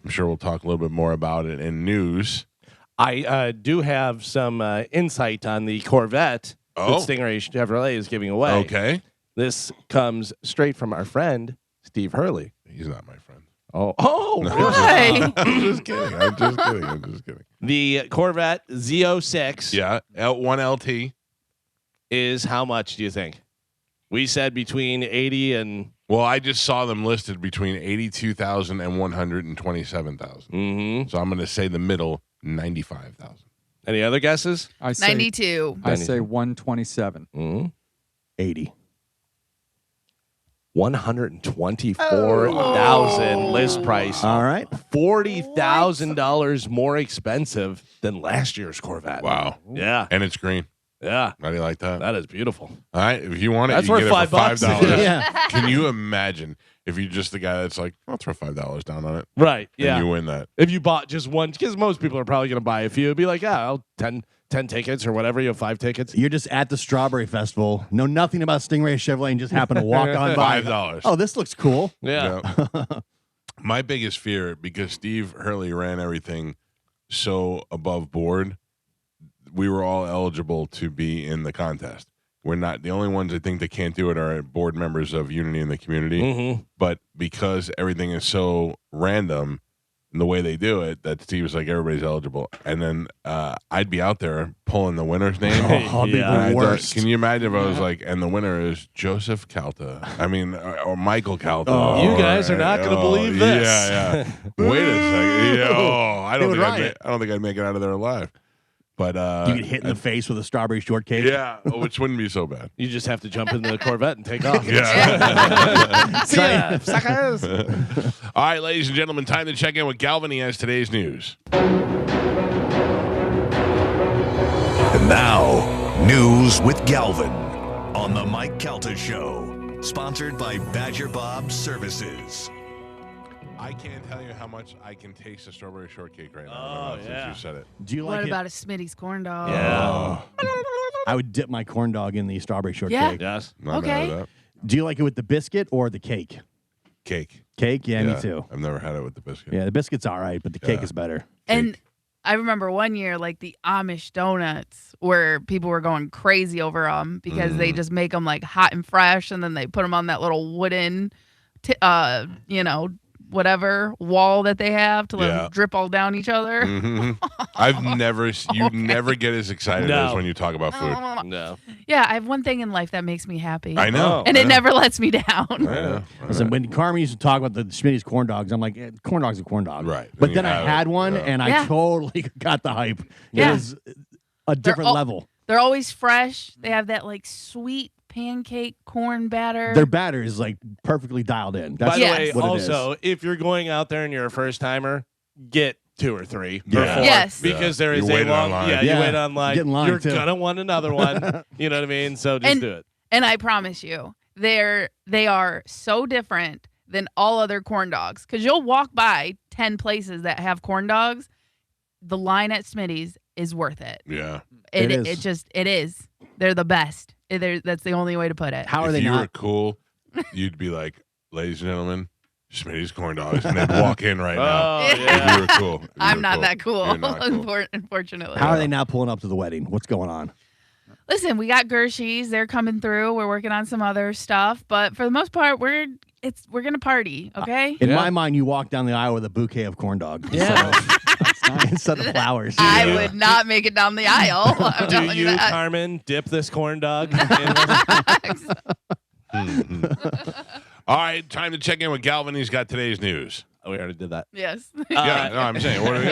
I'm sure we'll talk a little bit more about it in news. I do have some insight on the Corvette that Stingray Chevrolet is giving away. Okay. This comes straight from our friend, Steve Hurley. He's not my friend. Oh, No, Why? I'm just kidding. I'm just kidding. The Corvette Z06 Yeah, L1LT. is how much, do you think? We said between 80 and... Well, I just saw them listed between 82,000 and 127,000. Mm-hmm. So I'm going to say the middle, 95,000. Any other guesses? I say 92. I say 127. Mm-hmm. 80. 124,000 list price. All right. $40,000 more expensive than last year's Corvette. Wow. Yeah. And it's green. Yeah. How do you like that? That is beautiful. All right. If you want it, That's you worth can get it for $5. $5. Yeah. Can you imagine if you're just the guy that's like, I'll throw $5 down on it. Right. And Yeah. you win that. If you bought just one, because most people are probably going to buy a few, it'd be like, yeah, I'll 10 tickets or whatever. You have 5 tickets. You're just at the Strawberry Festival, know nothing about Stingray Chevrolet, and just happen to walk on by. $5. Oh, this looks cool. Yeah. Yeah. My biggest fear, because Steve Hurley ran everything so above board, we were all eligible to be in the contest. We're not the only ones I think that can't do it are board members of Unity in the Community. Mm-hmm. But because everything is so random in the way they do it, that Steve was like, everybody's eligible. And then I'd be out there pulling the winner's name. Oh, I'd be Yeah. And I the thought, worst. can you imagine if I was like, and the winner is Joseph Calta? I mean, or Michael Calta. Oh. You guys are not gonna believe this. Yeah, yeah. Wait a second. Yeah, I They don't would think riot. I don't think I'd make it out of there alive. But You get hit in the face with a strawberry shortcake. yeah, which wouldn't be so bad. You just have to jump in the Corvette and take off. Yeah. See ya, suckers. All right, ladies and gentlemen, time to check in with Galvin. He has today's news. And now, news with Galvin on the Mike Calta Show, sponsored by Badger Bob Services. I can't tell you how much I can taste the strawberry shortcake right now. Oh, Since yeah. you said it. Do you What like about it? a Smitty's corn dog? Yeah. I would dip my corn dog in the strawberry shortcake. Yes. Not Okay. mad at that. Do you like it with the biscuit or the cake? Cake. Cake? Yeah, me too. I've never had it with the biscuit. Yeah, the biscuit's all right, but the cake Yeah. is better. And I remember one year, like the Amish donuts, where people were going crazy over them because they just make them like hot and fresh, and then they put them on that little wooden, whatever wall that they have to let Yeah. them drip all down each other. Mhm. I've never. You never get as excited No. as when you talk about food. No. Yeah, I have one thing in life that makes me happy, I know, and I it know. never lets me down. I know. Listen, when Carmen used to talk about the Schmitty's corn dogs, I'm like, corn dog's a corn dog. Right. But Then then you I have had it, one, yeah. and I Yeah. totally got the hype. Yeah. It was a different all- level. They're always fresh. They have that like sweet pancake corn batter. Their batter is like perfectly dialed in. That's By Yes. the way, what it is. also, if you're going out there and you're a first timer, get 2 or 3 Yeah. before. Yes. Because Yeah. there is You a waited long online. Yeah, Yeah. you wait online. Get in line, You're too. gonna want another one. You know what I mean? So just And- do it. And I promise you, they are so different than all other corn dogs. Because you'll walk by 10 places that have corn dogs. The line at Smitty's is worth it. Yeah. It is. It is. They're the best. That's the only way to put it. How are If they you were not? cool, you'd be like, ladies and gentlemen, Smitty's corn dogs, and they'd walk in right now. Oh, If yeah. you were cool. If you I'm were not that cool, You're not cool. unfortunately. How are they not pulling up to the wedding? What's going on? Listen, we got Gershie's. They're coming through. We're working on some other stuff, but for the most part, we're gonna party. Okay. In Yeah. my mind, you walk down the aisle with a bouquet of corn dog. Yeah. Instead of flowers. I Yeah. would not make it down the aisle. I'm Do telling you, that. Carmen, dip this corn dog? in- Mhm. All right, time to check in with Galvin. He's got today's news. we already did that. Yes. Yeah, no, I'm saying, what do we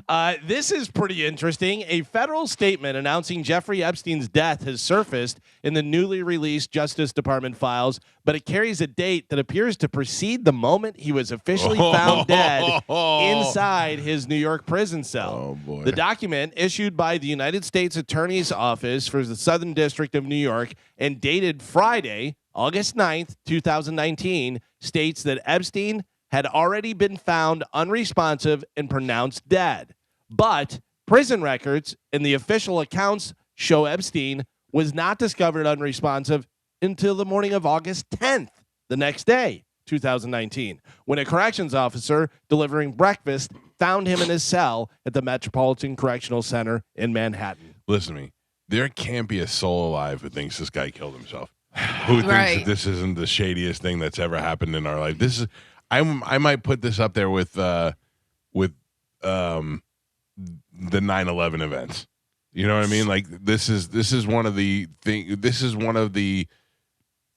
got? This is pretty interesting. A federal statement announcing Jeffrey Epstein's death has surfaced in the newly released Justice Department files, but it carries a date that appears to precede the moment he was officially found dead inside his New York prison cell. Oh, boy. The document, issued by the United States Attorney's Office for the Southern District of New York and dated Friday, August 9th, 2019, states that Epstein had already been found unresponsive and pronounced dead. But prison records and the official accounts show Epstein was not discovered unresponsive until the morning of August 10th, the next day. 2019, when a corrections officer delivering breakfast found him in his cell at the Metropolitan Correctional Center in Manhattan. Listen to me. There can't be a soul alive who thinks this guy killed himself. Who thinks Right. that this isn't the shadiest thing that's ever happened in our life? This is. I might put this up there with the 9/11 events. You know what I mean? Like this is one of the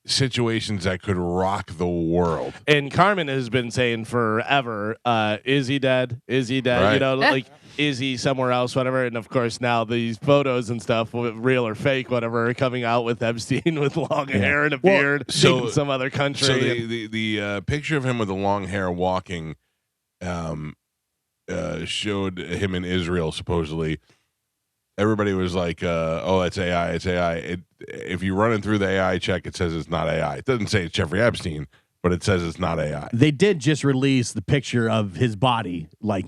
situations that could rock the world. And Carmen has been saying forever, is he dead? Is he dead? Right. You know, like, is he somewhere else, whatever? And of course, now these photos and stuff, real or fake, whatever, are coming out with Epstein with long hair and a beard in some other country. So the picture of him with the long hair walking showed him in Israel, supposedly. Everybody was like, oh, it's AI, it's AI. If you run it through the AI check, it says it's not AI. It doesn't say it's Jeffrey Epstein, but it says it's not AI. They did just release the picture of his body, like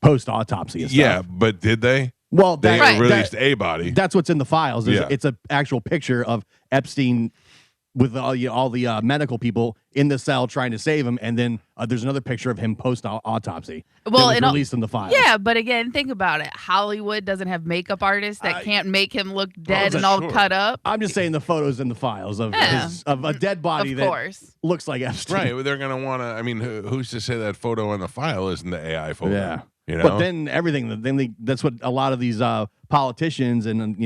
post autopsy. And stuff. Yeah, but did they? Well, They Right. released a body. that's what's in the files. Yeah. It's an actual picture of Epstein with all the medical people in the cell trying to save him, and then there's another picture of him post autopsy. Well, that was and released in the files. Yeah, but again, think about it. Hollywood doesn't have makeup artists that can't make him look dead and that's all sure. cut up. I'm just saying the photos in the files of Yeah. of a dead body Of that course. looks like Epstein. Right, well, they're going to want to. I mean, who's to say that photo in the file isn't the AI photo? Yeah. You know? But then that's what a lot of these politicians and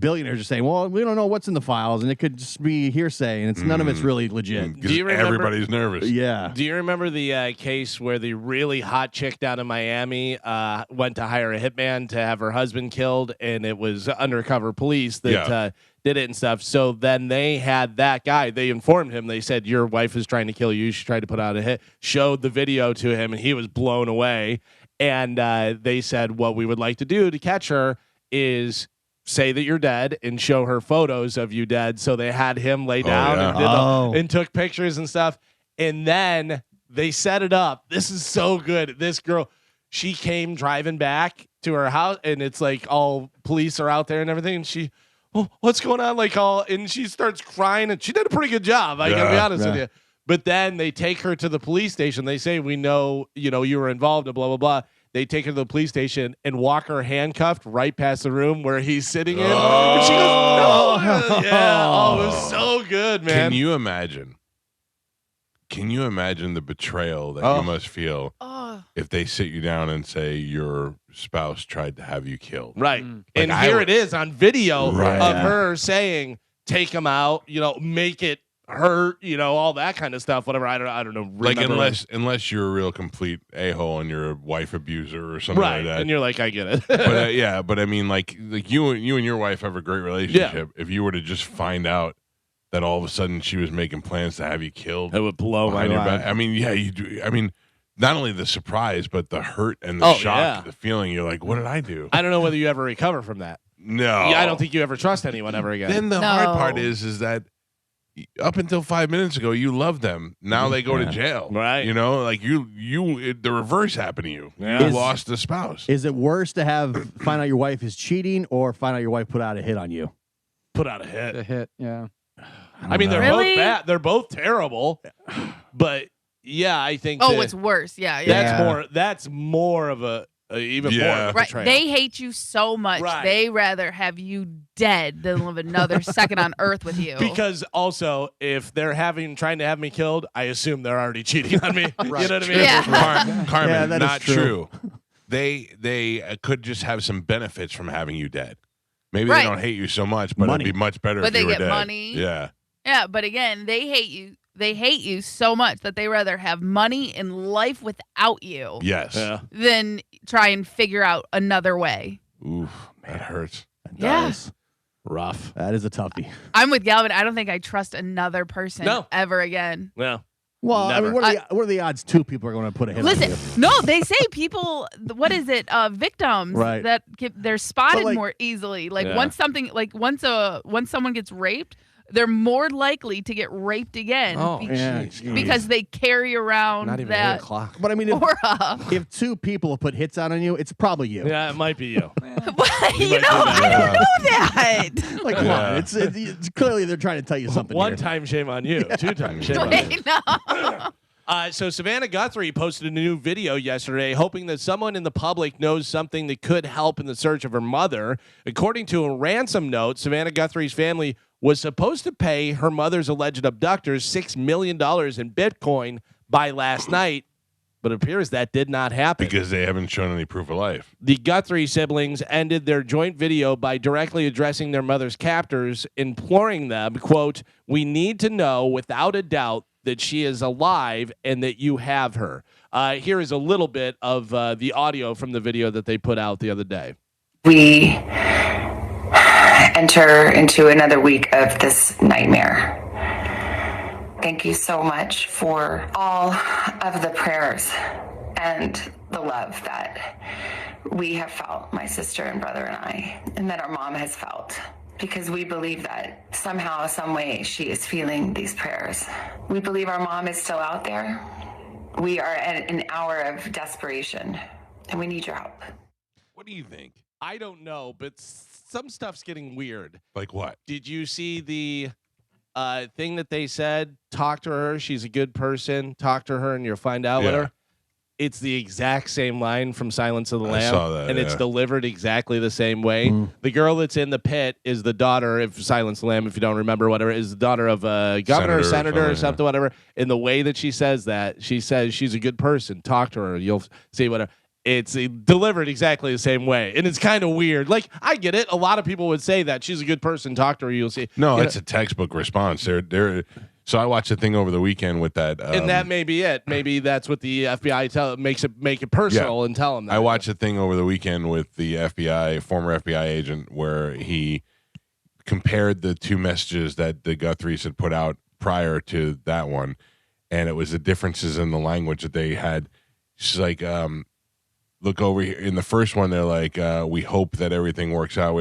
billionaires are saying. Well, we don't know what's in the files, and it could just be hearsay, and none of it's really legit. Because Do you remember- everybody's nervous. Yeah. Do you remember the case where the really hot chick down in Miami went to hire a hitman to have her husband killed, and it was undercover police that did it and stuff? So then they had that guy. They informed him. They said, your wife is trying to kill you. She tried to put out a hit. Showed the video to him, and he was blown away. And they said, what we would like to do to catch her is say that you're dead and show her photos of you dead. So they had him lay down yeah. and took pictures and stuff. And then they set it up. This is so good. This girl, she came driving back to her house, and it's like all police are out there and everything. And she, oh, what's going on? And she starts crying, and she did a pretty good job. I gotta be honest with you. But then they take her to the police station. They say, we know, you were involved and blah, blah, blah. They take her to the police station and walk her handcuffed right past the room where he's sitting in. And she goes, no. Yeah. Oh, it was so good, man. Can you imagine the betrayal that you must feel Oh, if they sit you down and say your spouse tried to have you killed? Right. Like, And I here would- it is on video Right. of her saying, take him out, make it hurt, all that kind of stuff, whatever. I don't know. Like remember. unless you're a real complete a-hole and you're a wife abuser or something Right. like that. And you're like, I get it. But but I mean, like you and your wife have a great relationship. If you were to just find out that all of a sudden she was making plans to have you killed, It would blow my behind your mind. back. I mean, yeah, you do. I mean, not only the surprise, but the hurt and the Oh, shock, yeah. the feeling. You're like, what did I do? I don't know whether you ever recover from that. No, Yeah, I don't think you ever trust anyone ever again. Then the hard part No. is that up until 5 minutes ago, you loved them. Now they go to jail. Right. Like the reverse happened to you. Yeah. You Is- lost a spouse. Is it worse to find out your wife is cheating or find out your wife put out a hit on you? Put out a hit. The hit, yeah. I mean, they're Really? both bad. They're both terrible. But yeah, I think it's worse. Yeah. that's more of a even more of a Right. betrayal. They hate you so much. Right. They rather have you dead than live another second on earth with you. Because also, if they're trying to have me killed, I assume they're already cheating on me. You know what I mean? Yeah. Carmen, Yeah, that is not true. true. They could just have some benefits from having you dead. Maybe Right. they don't hate you so much, but Money. it'd be much better But if they you were get dead. money. Yeah. Yeah, but again, they hate you. They hate you so much that they rather have money and life without you Yes. Yeah. than try and figure out another way. Oof, that hurts. Yeah. Rough. That is a toughie. I'm with Galvin. I don't think I trust another person No. ever again. Yeah. Well, I mean, Never. what are the odds two people are going to put a hit on you? Listen, no, they say people. What is it? Victims Right. that they're spotted But, like- more easily. Like Yeah. once someone gets raped, they're more likely to get raped again Oh, Yeah. because they carry around Not even that 8:00. But I mean, aura. if two people have put hits out on you, it's probably you. Yeah, it might be you. You might know, do I that. don't know that. Like, come on. It's clearly they're trying to tell you something. One here. time, shame on you. 2 times, shame on you. Wait, no. So Savannah Guthrie posted a new video yesterday hoping that someone in the public knows something that could help in the search of her mother. According to a ransom note, Savannah Guthrie's family was supposed to pay her mother's alleged abductors $6 million in Bitcoin by last night, but it appears that did not happen. Because they haven't shown any proof of life. The Guthrie siblings ended their joint video by directly addressing their mother's captors, imploring them, quote, "We need to know without a doubt that she is alive and that you have her." Here is a little bit of the audio from the video that they put out the other day. We enter into another week of this nightmare. Thank you so much for all of the prayers and the love that we have felt, my sister and brother and I, and that our mom has felt. Because we believe that somehow, some way, she is feeling these prayers. We believe our mom is still out there. We are at an hour of desperation, and we need your help. What do you think? I don't know, but some stuff's getting weird. Like what? Did you see the thing that they said? Talk to her. She's a good person. Talk to her and you'll find out with Yeah. her. It's the exact same line from Silence of the I Lamb. saw that, and it's yeah. delivered exactly the same way. The girl that's in the pit is the daughter of Silence of the Lamb, if you don't remember, whatever, is the daughter of a governor, senator, or something, whatever. In the way that she says that, she says she's a good person. Talk to her. You'll see whatever. It's delivered exactly the same way. And it's kind of weird. Like, I get it. A lot of people would say that. She's a good person. Talk to her. You'll see. No, You it's a textbook response. They're So I watched a thing over the weekend with that. and that may be it. Maybe that's what the FBI make it personal and tell them that. I watched a thing over the weekend with the FBI, former FBI agent, where he compared the two messages that the Guthries had put out prior to that one, and it was the differences in the language that they had. She's like, look over here. In the first one, they're like, we hope that everything works out.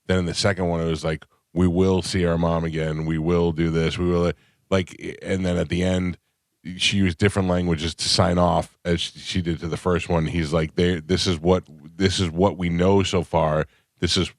Then in the second one, it was like, we will see our mom again. We will do this. We will. Like, and then at the end, she used different languages to sign off as she did to the first one. He's like, this is what we know so far. This is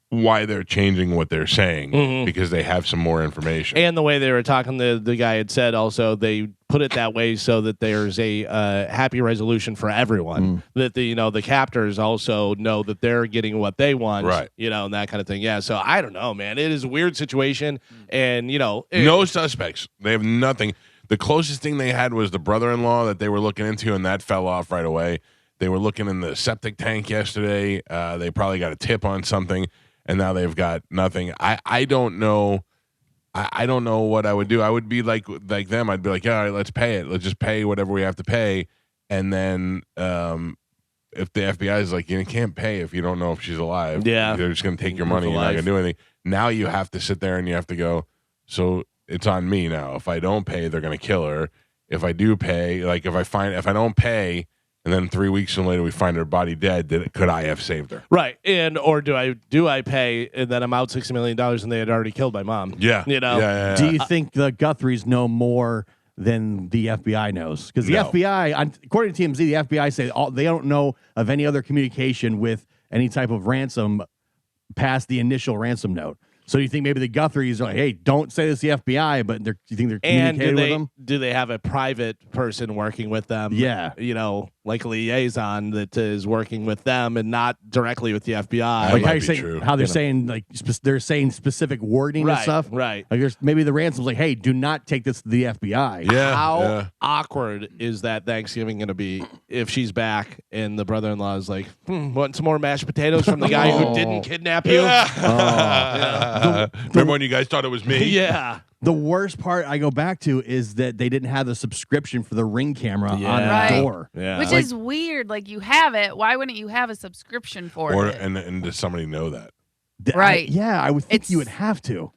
why they're changing what they're saying, because they have some more information. And the way they were talking, the guy had said also they put it that way so that there's a happy resolution for everyone. That the captors also know that they're getting what they want, Right. And that kind of thing. Yeah. So I don't know, man. It is a weird situation, and no suspects. They have nothing. The closest thing they had was the brother-in-law that they were looking into, and that fell off right away. They were looking in the septic tank yesterday. They probably got a tip on something, and now they've got nothing. I don't know. I don't know what I would do. I would be like them. I'd be like, yeah, all right, let's pay it. Let's just pay whatever we have to pay. And then if the FBI is like, you can't pay if you don't know if she's alive. Yeah. They're just going to take your money. You're not going to do anything. Now you have to sit there and you have to go, so it's on me now. If I don't pay, they're going to kill her. If I do pay, like if I don't pay, and then 3 weeks later we find her body dead, could I have saved her? right. And or do I pay and then I'm out $6 million and they had already killed my mom? Yeah. Yeah. Do you think the Guthries know more than the FBI knows? Because the No. FBI, according to TMZ, the FBI say they don't know of any other communication with any type of ransom past the initial ransom note. So you think maybe the Guthries are like, hey, don't say this to the FBI, but do you think they're And communicating with them? do they have a private person working with them? Yeah. Like a liaison that is working with them and not directly with the FBI. That Like might how, be you're saying, true. how they're saying, like they're saying specific wording and stuff. Right. Like there's maybe the ransom's like, hey, do not take this to the FBI. Yeah. How yeah. awkward is that Thanksgiving going to be if she's back and the brother-in-law is like, want some more mashed potatoes from the guy who didn't kidnap you? Remember when you guys thought it was me? Yeah. The worst part I go back to is that they didn't have the subscription for the Ring camera on Yeah. the Right. door. Yeah. Which is weird. Like, you have it. Why wouldn't you have a subscription for Or it? and does somebody know that? Right. Yeah, I would think It's- you would have to.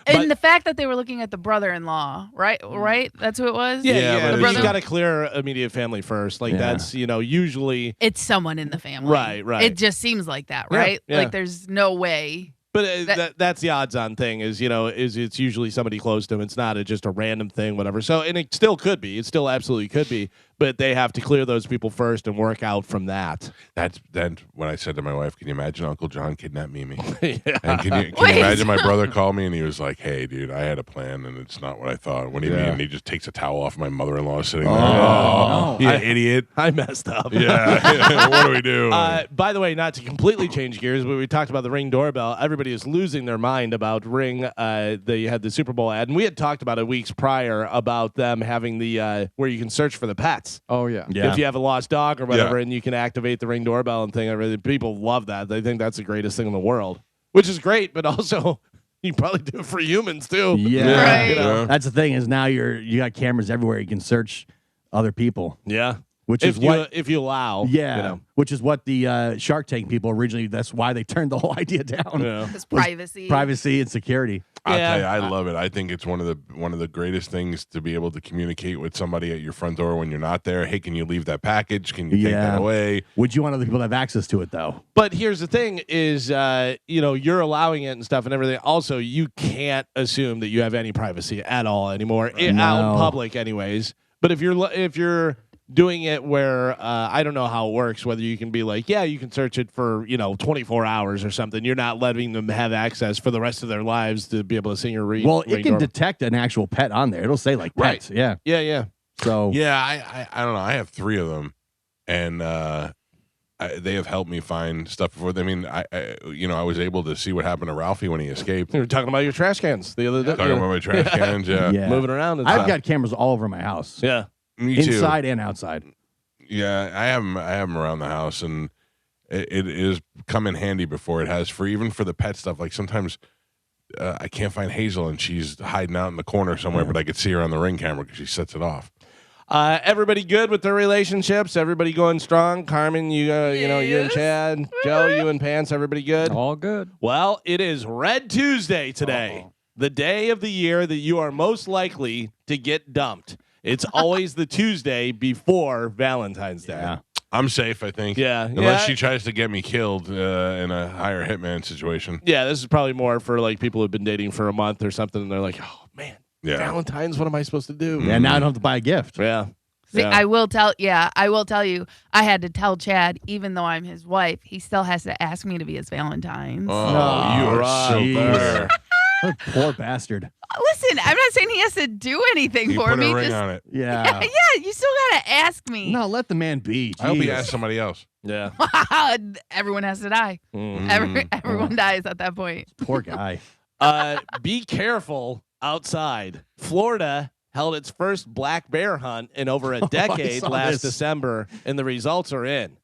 And But- the fact that they were looking at the brother-in-law, right? Right? That's who it was? Yeah, Yeah, but but it's- you got to clear immediate family first. Like Yeah. that's, usually. It's someone in the family. Right. It just seems like that, Yeah, right? yeah. Like, there's no way. But That- that's the odds-on thing is it's usually somebody close to him. It's not just a random thing, whatever. So, and it still could be. It still absolutely could be. but they have to clear those people first and work out from that. That's then when I said to my wife, "Can you imagine Uncle John kidnapped Mimi?" Yeah. And can you imagine my brother called me and he was like, "Hey, dude, I had a plan and it's not what I thought." What do you mean? And he just takes a towel off my mother-in-law sitting there. no. You idiot! I messed up. Yeah, what do we do? By the way, not to completely change gears, but we talked about the Ring doorbell. Everybody is losing their mind about Ring. They had the Super Bowl ad, and we had talked about it weeks prior about them having the where you can search for the pets. Oh yeah. If you have a lost dog or whatever, and you can activate the Ring doorbell and thing. People love that. They think that's the greatest thing in the world, which is great. But also, you probably do it for humans too. Yeah. Right. You know? Yeah. That's the thing is now you got cameras everywhere. You can search other people, Yeah. which is what. If you allow. Yeah, You know. which is what the Shark Tank people originally. That's why they turned the whole idea down. Yeah. It's privacy. Privacy and security. I'll Yeah. tell you, I love it. I think it's one of the greatest things to be able to communicate with somebody at your front door when you're not there. Hey, can you leave that package? Can you take that away? Would you want other people to have access to it though? But here's the thing: is you're allowing it and stuff and everything. Also, you can't assume that you have any privacy at all anymore out in public, anyways. But if you're doing it where I don't know how it works, whether you can be like, yeah, you can search it for 24 hours or something. You're not letting them have access for the rest of their lives to be able to see your read. Well, it can detect an actual pet on there. It'll say like pets. Yeah. Yeah. So Yeah, I don't know. I have 3 of them, and they have helped me find stuff before. I mean, I was able to see what happened to Ralphie when he escaped. We were talking about your trash cans the other day. Talking about my trash cans, yeah. Yeah. Moving around. And I've stuff. got cameras all over my house, Yeah. Me too. inside and outside. Yeah, I have them around the house, and it is come in handy before it has even for the pet stuff. Like sometimes I can't find Hazel, and she's hiding out in the corner somewhere, but I could see her on the Ring camera because she sets it off. Everybody good with their relationships? Everybody going strong? Carmen, you and Chad, Joe, you and Pants, everybody good? All good. Well, it is Red Tuesday today, the day of the year that you are most likely to get dumped. It's always the Tuesday before Valentine's Day. Yeah. I'm safe, I think. Yeah. Unless she tries to get me killed in a hire hitman situation. Yeah, this is probably more for like people who've been dating for a month or something, and they're like, oh man, Yeah. Valentine's, what am I supposed to do? Yeah, now I don't have to buy a gift. Yeah. See, I will tell you, I had to tell Chad, even though I'm his wife, he still has to ask me to be his Valentine's. Oh, you are so jeez. bitter. What a poor bastard. Listen, I'm not saying he has to do anything He for put me. a ring Just, on it. Yeah. yeah, you still gotta ask me. No, let the man be. I hope he Jeez. asked somebody else. Yeah. Everyone has to die. Mm. Everyone dies at that point. Poor guy. Be careful outside. Florida held its first black bear hunt in over a decade saw last this. December, and the results are in.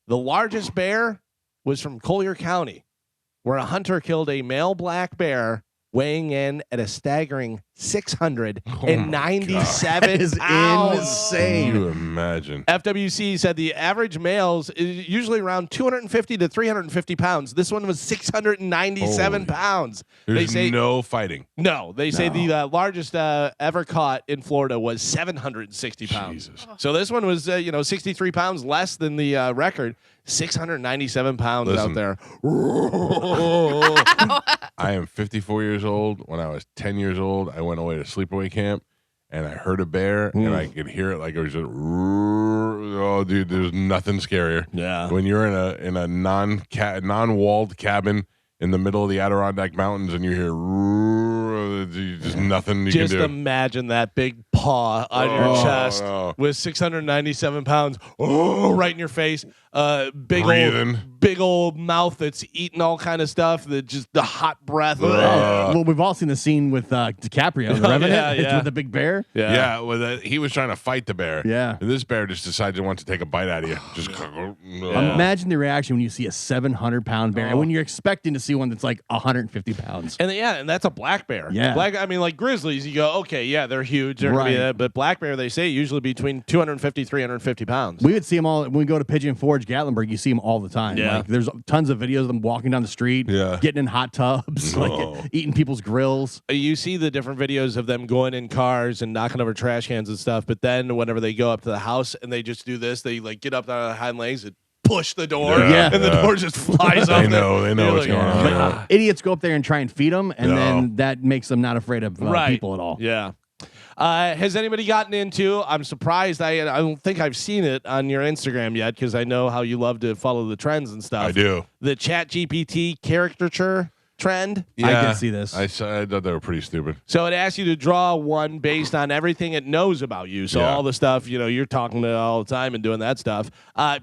The largest bear was from Collier County, where a hunter killed a male black bear weighing in at a staggering 697 That is pounds. insane. Can you imagine? FWC said the average males is usually around 250 to 350 pounds. This one was 697 Holy. pounds. There's say no fighting. No, they say the largest ever caught in Florida was 760 pounds. Jesus. So this one was 63 pounds less than the record. 697 pounds Listen. out there. I am 54 years old. When I was 10 years old, I went away to sleepaway camp, and I heard a bear, and I could hear it like it was just, oh, dude, there's nothing scarier. Yeah. When you're in a non-walled cabin in the middle of the Adirondack Mountains, and you hear, just nothing you Just can do. imagine that big paw on your chest no. with 697 pounds right in your face. Breathing. Big old mouth that's eating all kind of stuff. That just the hot breath. Well, we've all seen the scene with DiCaprio in The Revenant yeah. with the big bear. Yeah, well, he was trying to fight the bear. Yeah. And this bear just decided to want to take a bite out of you. Just Imagine the reaction when you see a 700-pound bear and when you're expecting to see one that's like 150 pounds. And that's a black bear. Yeah. Like grizzlies, you go, okay, yeah, they're huge. They're gonna be Right. but black bear, they say usually between 250, 350 pounds. We would see them all when we go to Pigeon Forge, Gatlinburg. You see them all the time. Yeah. Like, there's tons of videos of them walking down the street, Yeah. getting in hot tubs, No. like eating people's grills. You see the different videos of them going in cars and knocking over trash cans and stuff, but then whenever they go up to the house and they just do this, they like get up on their hind legs and push the door, Yeah. and the door just flies They open. know You're what's like, going on. "Ah." Idiots go up there and try and feed them, and No. then that makes them not afraid of Right. people at all. Yeah. Has anybody gotten into? I'm surprised. I don't think I've seen it on your Instagram yet because I know how you love to follow the trends and stuff. I do. The ChatGPT caricature trend. I did see this. I thought they were pretty stupid. So it asks you to draw one based on everything it knows about you. So all the stuff you're talking to all the time and doing that stuff.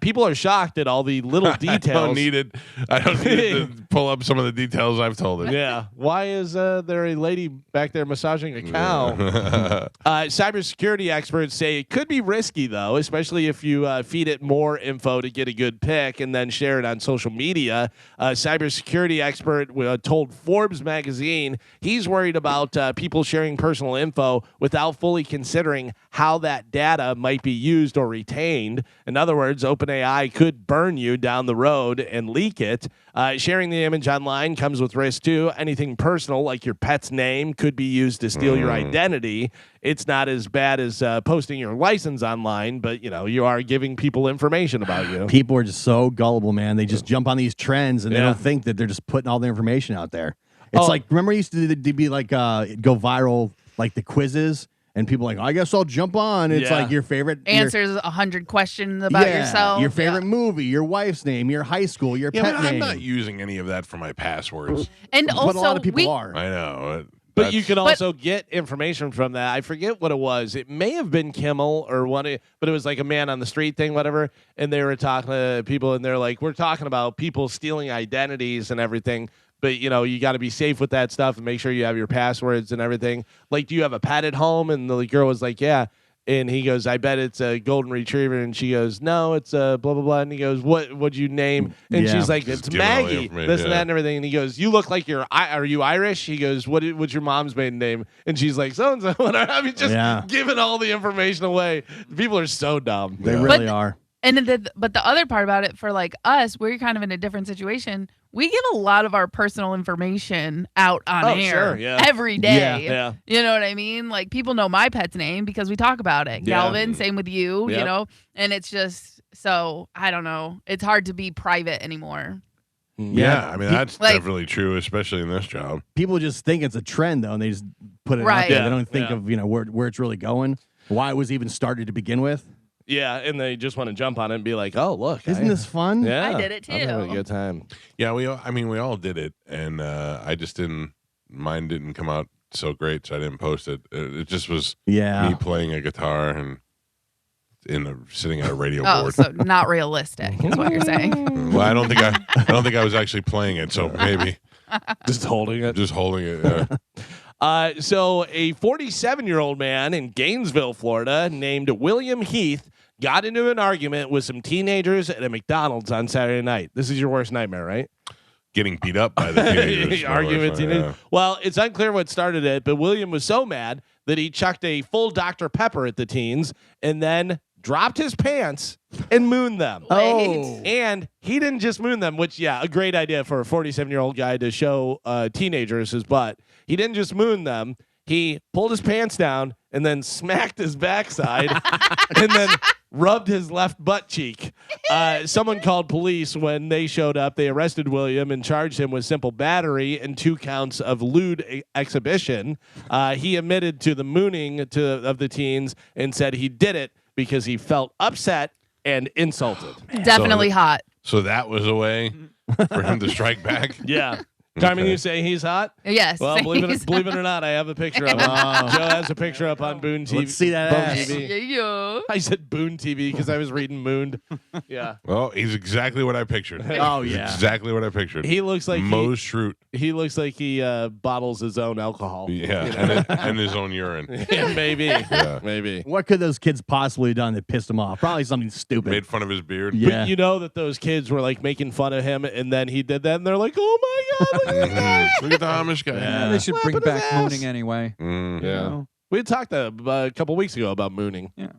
People are shocked at all the little details. I don't need it to pull up some of the details I've told it. Yeah. Why is there a lady back there massaging a cow? Cybersecurity experts say it could be risky, though, especially if you feed it more info to get a good pick and then share it on social media. Cybersecurity expert told Forbes magazine he's worried about people sharing personal info without fully considering how that data might be used or retained. In other words, OpenAI could burn you down the road and leak it. Sharing the image online comes with risk too. Anything personal, like your pet's name, could be used to steal your identity. It's not as bad as posting your license online, but you are giving people information about you. People are just so gullible, man. They just jump on these trends and they don't think that they're just putting all the information out there. It's like, remember, it used to be like go viral, like the quizzes, and people are like, I guess I'll jump on. It's like your favorite answers 100 questions about yourself. Your favorite movie, your wife's name, your high school, your pet but name. I'm not using any of that for my passwords. And But also, a lot of people are. I know. But you can also get information from that. I forget what it was. It may have been Kimmel or but it was like a man on the street thing, whatever. And they were talking to people, and they're like, we're talking about people stealing identities and everything. But, you got to be safe with that stuff and make sure you have your passwords and everything. Like, do you have a pet at home? And the girl was like, yeah. And he goes, I bet it's a golden retriever. And she goes, no, it's a blah, blah, blah. And he goes, what'd you name? And she's like, it's Maggie, this and that and everything. And he goes, you look like are you Irish? He goes, what's your mom's maiden name? And she's like, so-and-so. I mean, just giving all the information away. People are so dumb. They really are. And but the other part about it for like us, we're kind of in a different situation. We give a lot of our personal information out on air every day. Yeah. You know what I mean? Like, people know my pet's name because we talk about it. Yeah. Galvin, same with you, and it's just, so I don't know. It's hard to be private anymore. Yeah, I mean, that's definitely true, especially in this job. People just think it's a trend, though, and they just put it out there. They don't think of where it's really going, why it was even started to begin with. Yeah, and they just want to jump on it and be like, "Oh, look, isn't this fun?" Yeah, I did it too. I'm having a good time. Yeah, we all did it, and I just didn't. Mine didn't come out so great, so I didn't post it. It just was me playing a guitar and sitting at a radio board. So not realistic is what you're saying. Well, I don't think I was actually playing it, so maybe just holding it. So a 47-year-old man in Gainesville, Florida, named William Heath, got into an argument with some teenagers at a McDonald's on Saturday night. This is your worst nightmare, right? Getting beat up by the teenagers. Arguing with teenagers. Yeah. Well, it's unclear what started it, but William was so mad that he chucked a full Dr. Pepper at the teens and then dropped his pants and mooned them. Oh. And he didn't just moon them, which, a great idea for a 47-year-old guy to show teenagers his butt. He didn't just moon them. He pulled his pants down and then smacked his backside and then rubbed his left butt cheek. Someone called police. When they showed up, they arrested William and charged him with simple battery and 2 counts of lewd exhibition. He admitted to the mooning of the teens and said he did it because he felt upset and insulted. Definitely hot. So that was a way for him to strike back? Yeah. Carmen, you say he's hot? Yes. Well, believe it or not, I have a picture of him. Joe has a picture up on Boone TV. Let's see that ass. Yeah. I said Boone TV because I was reading Mooned. Yeah. Well, he's exactly what I pictured. Oh, He's yeah. exactly what I pictured. He looks like Moe's Shroot. He looks like he bottles his own alcohol. Yeah, and his own urine. Yeah, maybe. Yeah. Maybe. What could those kids possibly have done that pissed him off? Probably something stupid. Made fun of his beard. Yeah. But you know that those kids were like making fun of him, and then he did that, and they're like, "Oh my god, look at that!" Look at the Amish guy. Yeah, they should bring back mooning anyway. Mm. You know? We had talked a couple weeks ago about mooning. Yeah.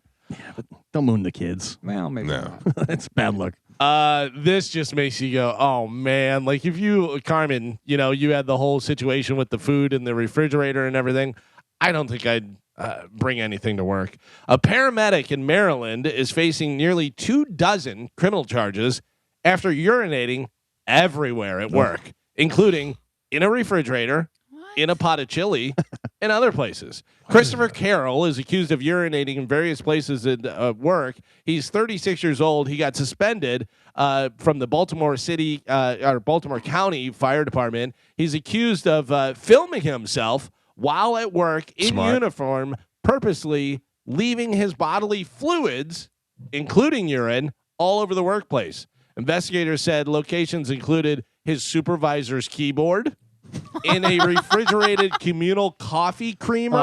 But don't moon the kids. Well, maybe No. not. It's bad luck. This just makes you go, oh man. Like if you, Carmen, you had the whole situation with the food in the refrigerator and everything. I don't think I'd bring anything to work. A paramedic in Maryland is facing nearly 24 criminal charges after urinating everywhere at work, including in a refrigerator, in a pot of chili, and other places. Christopher Carroll is accused of urinating in various places at work. He's 36 years old. He got suspended from the Baltimore City or Baltimore County Fire Department. He's accused of filming himself while at work in uniform, purposely leaving his bodily fluids, including urine, all over the workplace. Investigators said locations included his supervisor's keyboard, in a refrigerated communal coffee creamer.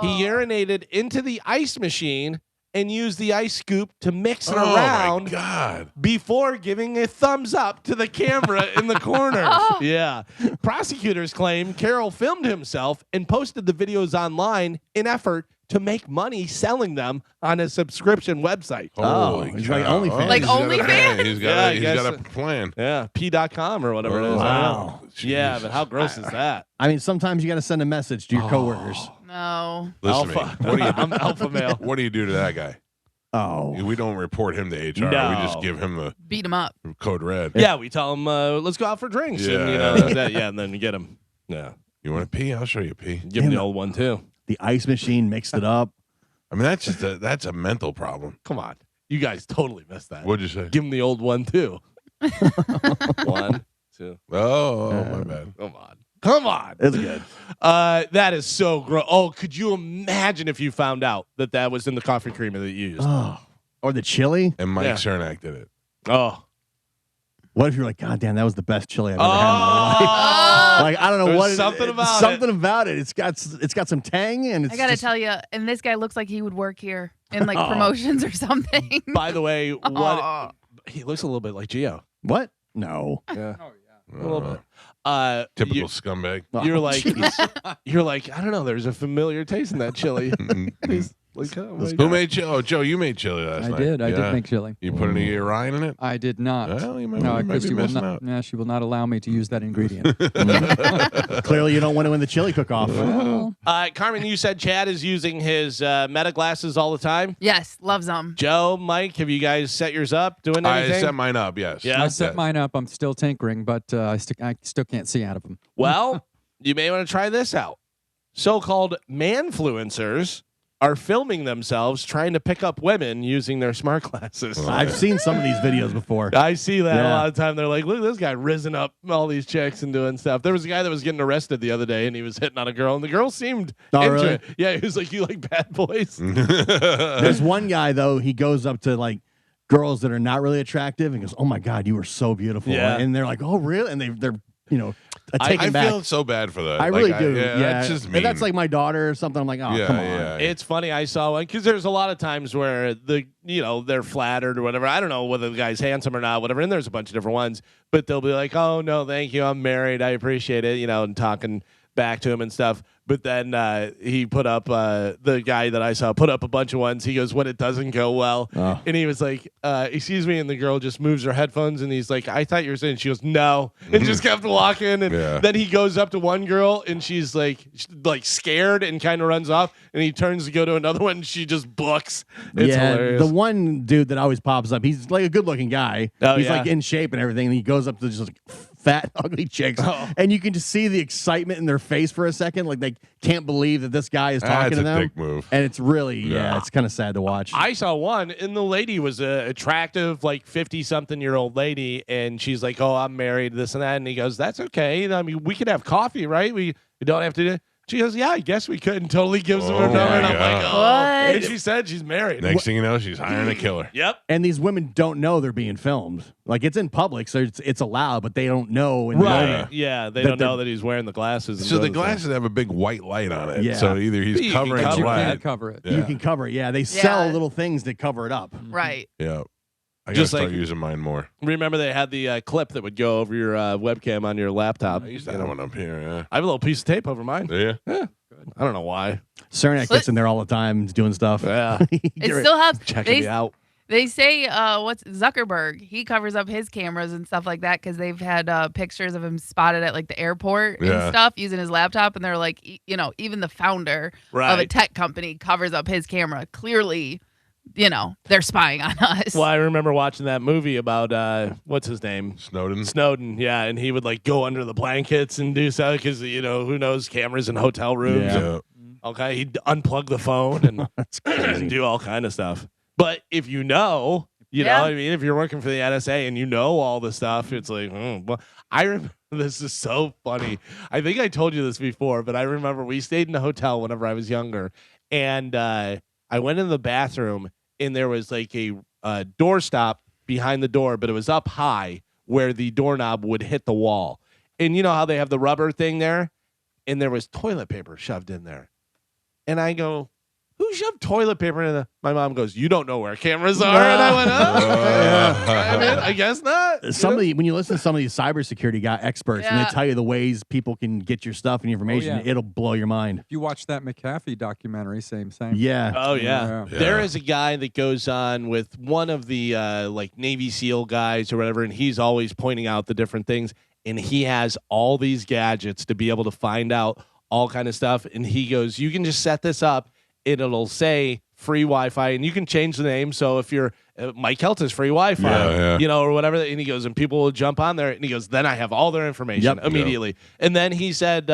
He urinated into the ice machine and used the ice scoop to mix it around my God. before giving a thumbs up to the camera in the corner. Yeah. Prosecutors claim Carroll filmed himself and posted the videos online in effort to make money selling them on a subscription website. Holy he's cow. like OnlyFans. Like he's got a OnlyFans? plan. He's got, Yeah, I he's got guess- a plan. Yeah, p.com or whatever it is. I don't know. Wow. Yeah, Jesus. but how gross is that? I mean, sometimes you got to send a message to your coworkers. No. Listen to me. Alpha. What do you I'm alpha male. What do you do to that guy? Oh, We don't report him to HR. No. We just give him the Beat him up. code red. Yeah, we tell him, let's go out for drinks. And, and then get him. Yeah. You want to pee? I'll show you pee. Give him the old one, too. the ice machine mixed it up. I mean, that's just that's a mental problem. Come on. You guys totally missed that. What'd you say? Give him the old one, too. 1, 2. Oh, my bad. Come on. Come on. It's good. That is so gross. Oh, could you imagine if you found out that was in the coffee creamer that you used? Oh, or the chili. And Mike Yeah. Cernak did it. Oh. What if you're like, God damn, that was the best chili I've ever had in my life? Like, I don't know There's what something about something about it. It's got some tang, and it's I gotta just- tell you, and this guy looks like he would work here in like promotions or something. By the way, Aw. he looks a little bit like Gio. What? No. Yeah. A A little bit. Typical scumbag. You're like, Jeez. you're like, I don't know. There's a familiar taste in that chili. He's like, oh my Who God. made chili? Oh, Joe, you made chili last I night. did. I Yeah. did make chili. You put any Orion in it? I did not. Well, you might, No, you might Christy be will missing not. out. Yeah, she will not allow me to use that ingredient. Clearly, you don't want to win the chili cook-off. Carmen, you said Chad is using his Meta glasses all the time. Yes, loves them. Joe, Mike, have you guys set yours up? Doing I anything? set mine up, yes. Yeah. I set mine up. I'm still tinkering, but I still can't see out of them. Well, you may want to try this out. So-called manfluencers are filming themselves trying to pick up women using their smart glasses. I've seen some of these videos before. I see that a Yeah. lot of time. They're like, look at this guy risen up all these chicks and doing stuff. There was a guy that was getting arrested the other day, and he was hitting on a girl, and the girl seemed Oh, into really? it. Yeah, he was like, you like bad boys? There's one guy though. He goes up to like girls that are not really attractive and goes, "Oh my God, you were so beautiful." Yeah. And they're like, "Oh really?" And they're I taken back. feel so bad for that. I really Like, do. Yeah, that's just If mean. that's like my daughter or something, I'm like, oh, yeah, come on. yeah. It's funny. I saw one because there's a lot of times where they're flattered or whatever. I don't know whether the guy's handsome or not, whatever. And there's a bunch of different ones, but they'll be like, "Oh no, thank you. I'm married. I appreciate it." And talking back to him and stuff. But then he put up the guy that I saw put up a bunch of ones. He goes, when it doesn't go well, and he was like, "Excuse me," and the girl just moves her headphones, and he's like, "I thought you were saying." She goes, "No," and just kept walking. And Yeah. then he goes up to one girl, and she's like scared and kind of runs off. And he turns to go to another one, and she just books. It's hilarious. The one dude that always pops up, he's like a good-looking guy. Oh, he's yeah. like in shape and everything, and he goes up to just like fat, ugly chicks, and you can just see the excitement in their face for a second, like they can't believe that this guy is talking That's to a them. dick move. And it's really, Yeah. it's kind of sad to watch. I saw one, and the lady was a attractive, like 50-something-year-old lady, and she's like, "Oh, I'm married, this and that," and he goes, "That's okay. I mean, we could have coffee, right? We don't have to do." She goes, "Yeah, I guess we could," and totally gives him her Oh, number, and my I'm like, God. "Oh," What? and she said she's married. Next thing you know, she's hiring a killer. Yep. And these women don't know they're being filmed. Like it's in public, so it's allowed, but they don't know. In the Right. moment. Yeah, they That don't know they're- that he's wearing the glasses. and So the doing stuff. glasses have a big white light on it. Yeah. So either You he's can covering cover the You it. light. can't cover it. Yeah. You can cover it. Yeah, they sell little things that cover it up. Right. Yeah. I gotta Just start like- using mine more. Remember they had the clip that would go over your webcam on your laptop. I used to have one up here. I have a little piece of tape over mine. Yeah. Yeah. I don't know why. Cernak gets in there all the time doing stuff. Yeah. It still helps. Checking me out. They say what's Zuckerberg? He covers up his cameras and stuff like that because they've had pictures of him spotted at like the airport Yeah. and stuff using his laptop, and they're like, even the founder of a Right. tech company covers up his camera. Clearly, they're spying on us. Well, I remember watching that movie about what's his name? Snowden. Yeah, and he would like go under the blankets and do so because who knows, cameras in hotel rooms. Yeah. Okay, he'd unplug the phone and and do all kind of stuff. But if you know, if you're working for the NSA and you know all the stuff, it's like, well, I remember this is so funny. I think I told you this before, but I remember we stayed in a hotel whenever I was younger, and I went in the bathroom and there was like a doorstop behind the door, but it was up high where the doorknob would hit the wall. And you know how they have the rubber thing there? And there was toilet paper shoved in there. And I go, who shoved toilet paper in the? My mom goes, you don't know where cameras are. And I went, I guess not. When you listen to some of these cybersecurity experts, and they tell you the ways people can get your stuff and information, it'll blow your mind. If you watch that McAfee documentary, same. Yeah. Oh yeah. There is a guy that goes on with one of the like Navy SEAL guys or whatever, and he's always pointing out the different things, and he has all these gadgets to be able to find out all kind of stuff. And he goes, you can just set this up, and it'll say free Wi-Fi, and you can change the name. So if you're Mike Kelta's free Wi-Fi, or whatever, and he goes, and people will jump on there, and he goes, then I have all their information immediately. Yep. And then he said,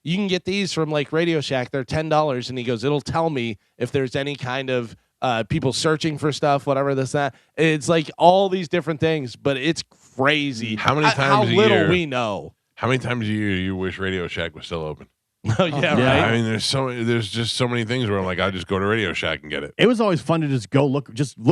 you can get these from like Radio Shack. They're $10, and he goes, it'll tell me if there's any kind of people searching for stuff, whatever this, that. It's like all these different things, but it's crazy. How many times how a little year, we know. How many times a year you wish Radio Shack was still open? Oh yeah, right. I mean, there's just so many things where I'm like, I'll just go to Radio Shack and get it. It was always fun to just go look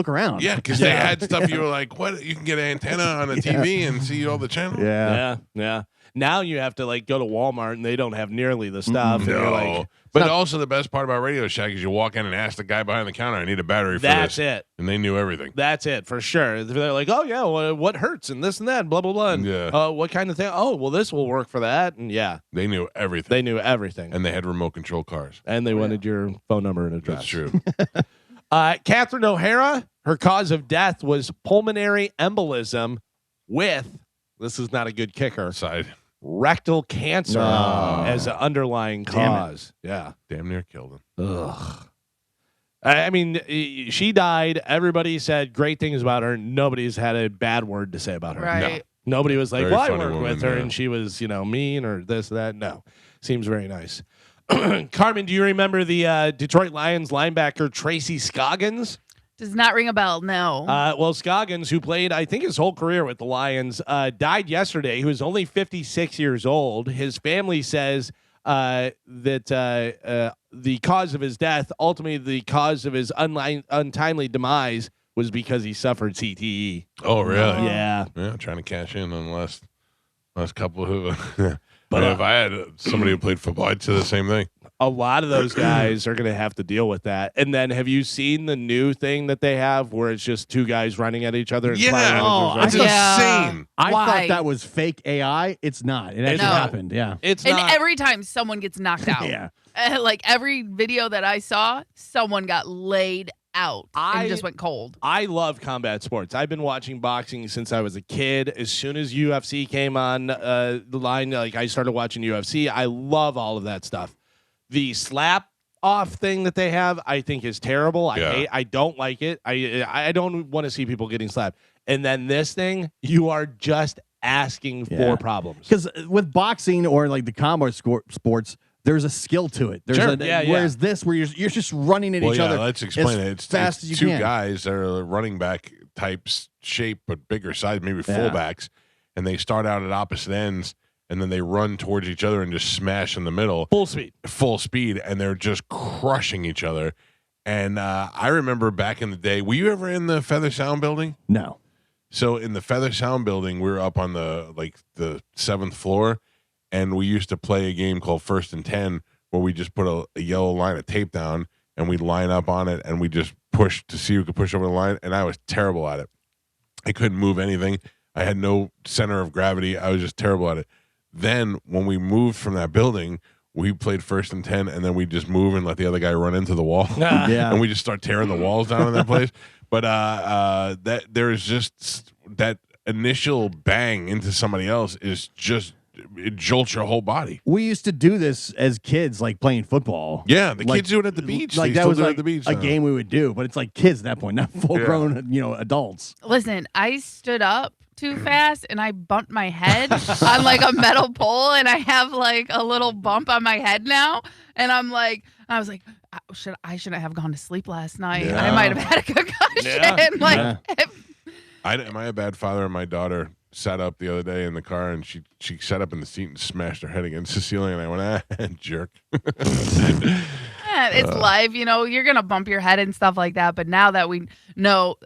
around. Yeah, because they had stuff you were like, what? You can get an antenna on a TV and see all the channels. Yeah. Now you have to like go to Walmart and they don't have nearly the stuff. And you're like, but also the best part about Radio Shack is you walk in and ask the guy behind the counter, I need a battery for that's this. it. And they knew everything. That's it for sure. They're like, oh yeah, well, what hurts and this and that, and blah blah blah. And, what kind of thing? Oh, well, this will work for that. And they knew everything. They knew everything. And they had remote control cars. And they wanted your phone number and address. That's true. Catherine O'Hara, her cause of death was pulmonary embolism with, this is not a good kicker, rectal cancer as an underlying cause. Yeah. Damn near killed him. Ugh. I mean, she died. Everybody said great things about her. Nobody's had a bad word to say about her. Right. No. Nobody was like, Very well, I funny worked woman, with her and she was, mean or this, that. No. Seems very nice. Carmen, do you remember the Detroit Lions linebacker Tracy Scoggins? Does not ring a bell, no. Well, Scoggins, who played, I think, his whole career with the Lions, died yesterday. He was only 56 years old. His family says that the cause of his death, ultimately the cause of his untimely demise, was because he suffered CTE. Oh, really? Yeah. Yeah, trying to cash in on the last couple who. But if I had somebody who played football, I'd say the same thing. A lot of those guys are going to have to deal with that. And then have you seen the new thing that they have where it's just two guys running at each other? And It's insane. I thought that was fake AI. It's not. It actually happened. Yeah. It's and not. every time someone gets knocked out. Yeah. Like every video that I saw, someone got laid out and just went cold. I love combat sports. I've been watching boxing since I was a kid. As soon as UFC came on the line, like I started watching UFC. I love all of that stuff. The slap off thing that they have, I think, is terrible. I don't like it. I don't want to see people getting slapped. And then this thing, you are just asking for problems. Because with boxing or like the combat sports, there's a skill to it. There's whereas this, where you're just running at each other. Let's explain it. It's fast as you two can. guys that are running back types shape, but bigger size, maybe fullbacks, and they start out at opposite ends, and then they run towards each other and just smash in the middle. Full speed, and they're just crushing each other. And I remember back in the day, were you ever in the Feather Sound building? No. So in the Feather Sound building, we were up on the 7th floor. And we used to play a game called First and 10 where we just put a yellow line of tape down and we'd line up on it and we just push to see who could push over the line. And I was terrible at it. I couldn't move anything. I had no center of gravity. I was just terrible at it. Then when we moved from that building, we played First and 10 and then we just move and let the other guy run into the wall. And we just start tearing the walls down in that place. But that there is just that initial bang into somebody else is just it jolts your whole body. We used to do this as kids, like playing football. Yeah, the Like- kids do it at the beach. Like They that still was do it like at the beach a now. game we would do, but it's like kids at that point, not full grown, adults. Listen, I stood up too fast and I bumped my head on like a metal pole, and I have like a little bump on my head now. And I was like, I shouldn't have gone to sleep last night. Yeah. I might have had a concussion. Yeah. Like, Am I a bad father? And my daughter sat up the other day in the car, and she sat up in the seat and smashed her head against the ceiling, and I went, jerk. it's life, you're gonna bump your head and stuff like that. But now that we know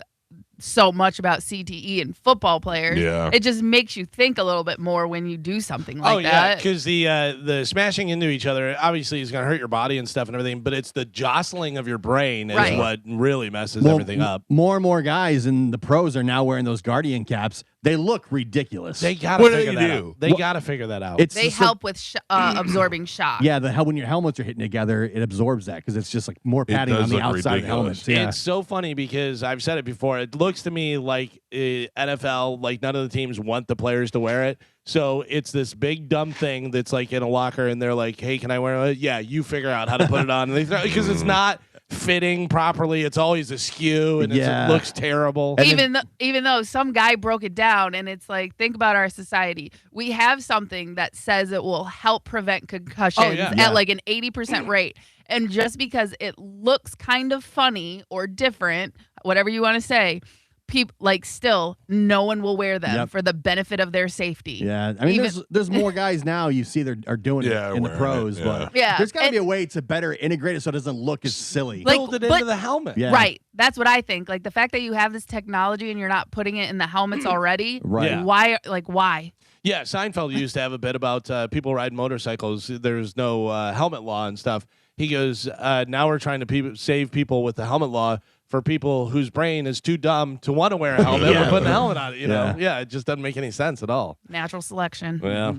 so much about CTE and football players, Yeah. it just makes you think a little bit more when you do something like yeah, that. because the smashing into each other obviously is going to hurt your body and stuff and everything, but it's the jostling of your brain is Right. what really messes Well, everything up. More and more guys in the pros are now wearing those Guardian caps. They look ridiculous. They got to What do figure they that do? out. They Well, got to figure that out. It's They just like- help with absorbing shock. Yeah, when your helmets are hitting together, it absorbs that because it's just like more padding does on the look outside of the helmets. ridiculous. Yeah. It's so funny because I've said it before. It looks to me like NFL, like none of the teams want the players to wear it. So it's this big dumb thing that's like in a locker, and they're like, "Hey, can I wear it?" Yeah, you figure out how to put it on. And they because it's not fitting properly. It's always askew, and Yeah. it looks terrible. Even though some guy broke it down, and it's like, think about our society. We have something that says it will help prevent concussions Yeah. at like an 80% rate. And just because it looks kind of funny or different, whatever you want to say, people still no one will wear them Yep. for the benefit of their safety. Yeah, I mean, there's more guys now you see that are doing Yeah, it in the wearing pros, it, but yeah. there's got to And- be a way to better integrate it so it doesn't look as silly. Like, Build it but- into the helmet. Yeah. Right. That's what I think. Like the fact that you have this technology and you're not putting it in the helmets already. Right. Yeah. Why? Like why? Yeah, Seinfeld used to have a bit about people riding motorcycles. There's no helmet law and stuff. He goes, now we're trying to save people with the helmet law for people whose brain is too dumb to want to wear a helmet. Yeah. We're putting a helmet on it, you know? Yeah. Yeah, it just doesn't make any sense at all. Natural selection. Yeah.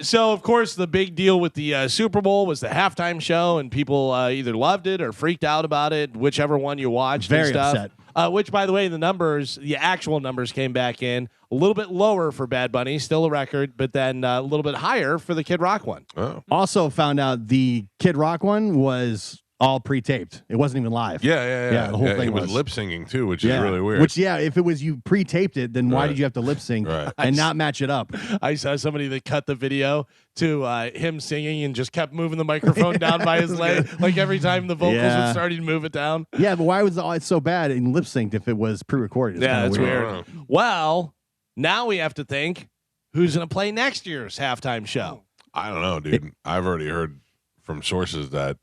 So, of course, the big deal with the Super Bowl was the halftime show, and people either loved it or freaked out about it, whichever one you watched. Very and stuff. upset. Which, by the way, the actual numbers came back in a little bit lower for Bad Bunny, still a record, but then a little bit higher for the Kid Rock one. Oh. Also found out the Kid Rock one was all pre-taped. It wasn't even live. Yeah. The whole thing He was was lip singing too, which is really weird. Which, if it was you pre-taped it, then why Right. did you have to lip sync Right. and not match it up? I saw somebody that cut the video to him singing and just kept moving the microphone down by his leg. Like every time the vocals Yeah. would start, he'd move it down. Yeah, but why was it so bad in lip synced if it was pre-recorded? It's Yeah, kinda that's weird. weird. Well, now we have to think who's going to play next year's halftime show. I don't know, dude. I've already heard from sources that